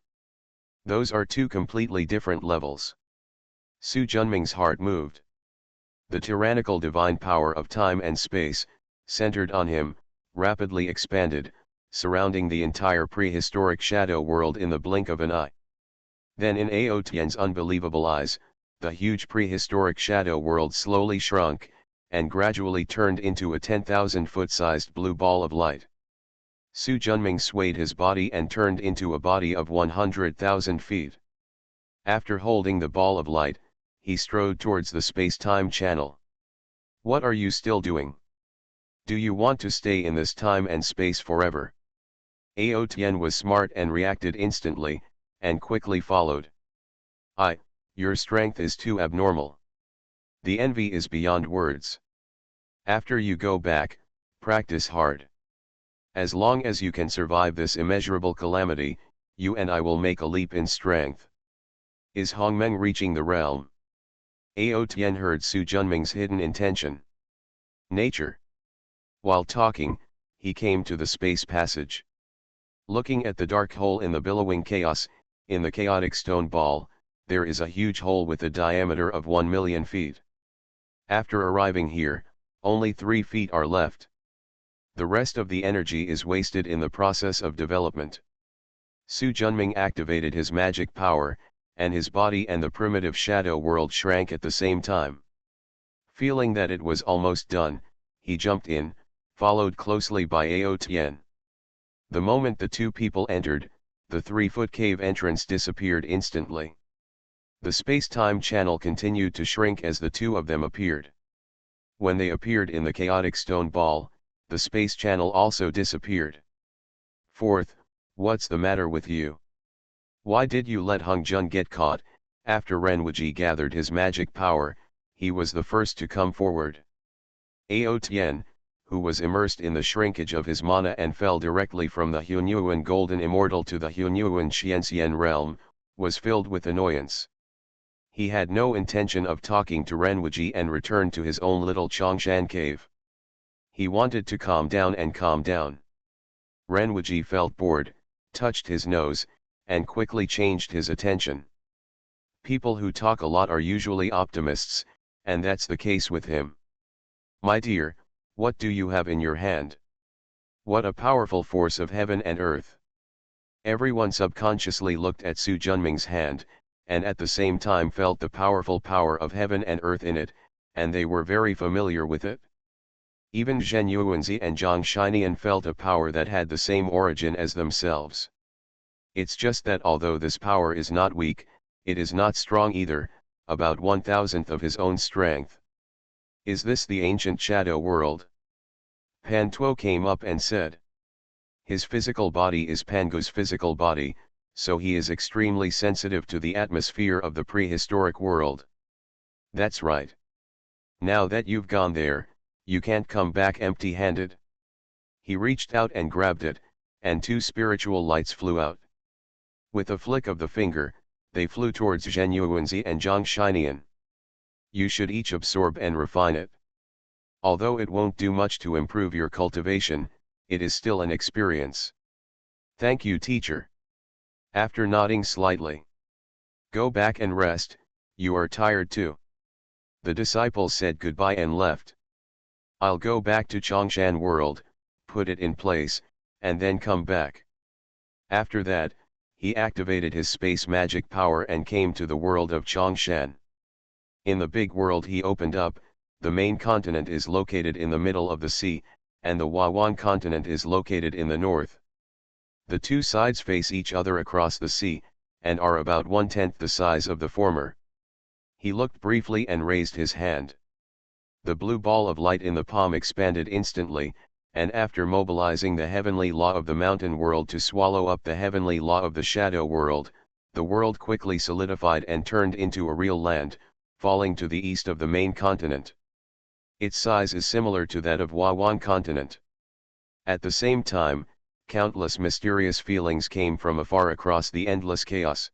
Those are two completely different levels. Su Junming's heart moved. The tyrannical divine power of time and space, centered on him, rapidly expanded, surrounding the entire prehistoric shadow world in the blink of an eye. Then in Ao Tien's unbelievable eyes, the huge prehistoric shadow world slowly shrunk, and gradually turned into a 10,000-foot-sized blue ball of light. Su Junming swayed his body and turned into a body of 100,000 feet. After holding the ball of light, he strode towards the space-time channel. What are you still doing? Do you want to stay in this time and space forever? Ao Tien was smart and reacted instantly, and quickly followed. Your strength is too abnormal. The envy is beyond words. After you go back, practice hard. As long as you can survive this immeasurable calamity, you and I will make a leap in strength. Is Hongmeng reaching the realm? Ao Tien heard Su Junming's hidden intention. Nature. While talking, he came to the space passage. Looking at the dark hole in the billowing chaos, in the chaotic stone ball, there is a huge hole with a diameter of 1 million feet. After arriving here, only 3 feet are left. The rest of the energy is wasted in the process of development. Su Junming activated his magic power, and his body and the primitive shadow world shrank at the same time. Feeling that it was almost done, he jumped in, followed closely by Ao Tien. The moment the two people entered, the 3-foot cave entrance disappeared instantly. The space-time channel continued to shrink as the two of them appeared. When they appeared in the chaotic stone ball, the space channel also disappeared. Fourth, what's the matter with you? Why did you let Hung Jun get caught? After Renwuji gathered his magic power, he was the first to come forward. Ao Tien, who was immersed in the shrinkage of his mana and fell directly from the Hunyuan Golden Immortal to the Hunyuan Xianxian realm, was filled with annoyance. He had no intention of talking to Renwuji and returned to his own little Chongshan cave. He wanted to calm down and calm down. Renwuji felt bored, touched his nose, and quickly changed his attention. People who talk a lot are usually optimists, and that's the case with him. My dear, what do you have in your hand? What a powerful force of heaven and earth. Everyone subconsciously looked at Su Junming's hand, and at the same time felt the powerful power of heaven and earth in it, and they were very familiar with it. Even Zhen Yuanzi and Zhang Shinian felt a power that had the same origin as themselves. It's just that although this power is not weak, it is not strong either, about 1/1000th of his own strength. Is this the ancient shadow world? Pan Tuo came up and said. His physical body is Pango's physical body, so he is extremely sensitive to the atmosphere of the prehistoric world. That's right. Now that you've gone there, you can't come back empty-handed. He reached out and grabbed it, and 2 spiritual lights flew out. With a flick of the finger, they flew towards Zhen Yuanzi and Zhang Shinian. You should each absorb and refine it. Although it won't do much to improve your cultivation, it is still an experience. Thank you, teacher. After nodding slightly. Go back and rest, you are tired too. The disciples said goodbye and left. I'll go back to Chongshan world, put it in place, and then come back. After that, he activated his space magic power and came to the world of Chongshan. In the big world he opened up, the main continent is located in the middle of the sea, and the Wawan continent is located in the north. The 2 sides face each other across the sea, and are about 1/10 the size of the former. He looked briefly and raised his hand. The blue ball of light in the palm expanded instantly, and after mobilizing the heavenly law of the mountain world to swallow up the heavenly law of the shadow world, the world quickly solidified and turned into a real land, falling to the east of the main continent. Its size is similar to that of Wawan continent. At the same time, countless mysterious feelings came from afar across the endless chaos.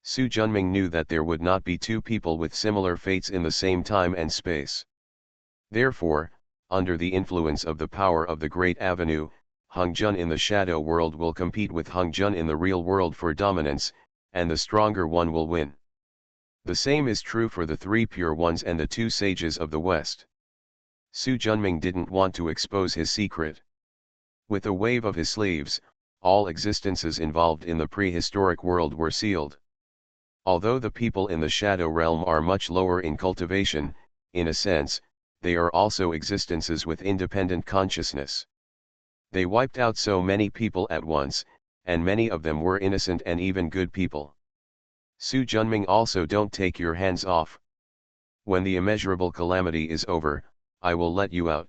Su Junming knew that there would not be 2 people with similar fates in the same time and space. Therefore, under the influence of the power of the Great Avenue, Hung Jun in the shadow world will compete with Hung Jun in the real world for dominance, and the stronger one will win. The same is true for the 3 pure ones and the 2 sages of the West. Su Junming didn't want to expose his secret. With a wave of his sleeves, all existences involved in the prehistoric world were sealed. Although the people in the shadow realm are much lower in cultivation, in a sense, they are also existences with independent consciousness. They wiped out so many people at once, and many of them were innocent and even good people. Su Junming also don't take your hands off. When the immeasurable calamity is over, I will let you out.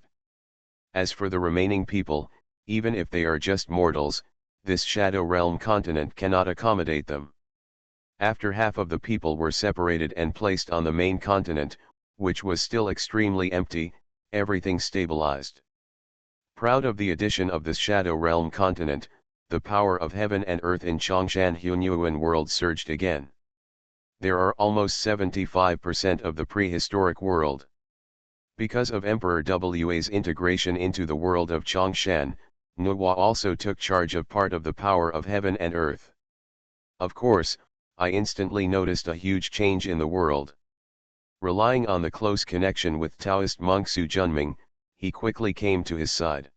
As for the remaining people, even if they are just mortals, this shadow realm continent cannot accommodate them. After half of the people were separated and placed on the main continent, which was still extremely empty, everything stabilized. Proud of the addition of this shadow realm continent, the power of heaven and earth in Chongshan Hunyuan world surged again. There are almost 75% of the prehistoric world. Because of Emperor Wa's integration into the world of Chongshan, Nuwa also took charge of part of the power of heaven and earth. Of course, I instantly noticed a huge change in the world. Relying on the close connection with Taoist monk Su Junming, he quickly came to his side.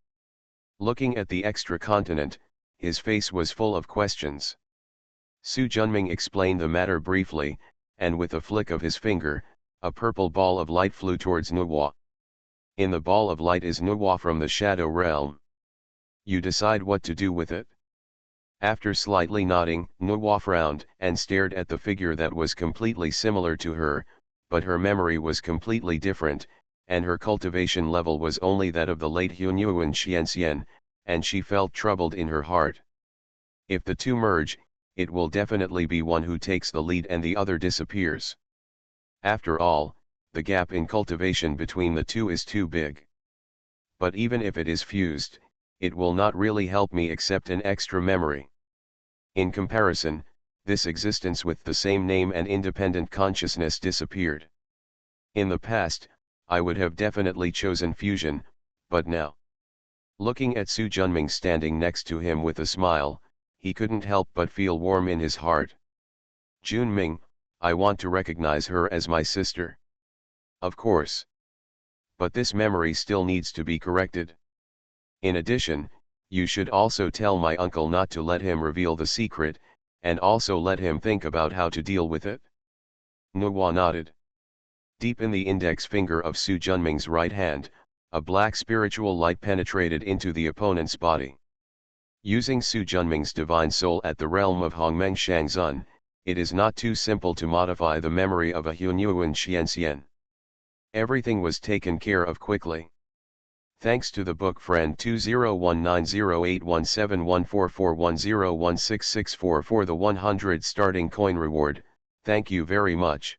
Looking at the extra continent, his face was full of questions. Su Junming explained the matter briefly, and with a flick of his finger, a purple ball of light flew towards Nuwa. In the ball of light is Nuwa from the shadow realm. You decide what to do with it. After slightly nodding, Nuwa frowned and stared at the figure that was completely similar to her, but her memory was completely different, and her cultivation level was only that of the late Hunyuan Xianxian, and she felt troubled in her heart. If the 2 merge, it will definitely be one who takes the lead and the other disappears. After all, the gap in cultivation between the two is too big. But even if it is fused, it will not really help me except an extra memory. In comparison, this existence with the same name and independent consciousness disappeared. In the past, I would have definitely chosen fusion, but now. Looking at Su Junming standing next to him with a smile, he couldn't help but feel warm in his heart. Junming, I want to recognize her as my sister. Of course. But this memory still needs to be corrected. In addition, you should also tell my uncle not to let him reveal the secret, and also let him think about how to deal with it. Nuwa nodded. Deep in the index finger of Su Junming's right hand, a black spiritual light penetrated into the opponent's body. Using Su Junming's divine soul at the realm of Hongmeng Shangzun, it is not too simple to modify the memory of a Hunyuan Xianxian. Everything was taken care of quickly. Thanks to the book friend 201908171441016664 for the 100 starting coin reward, thank you very much.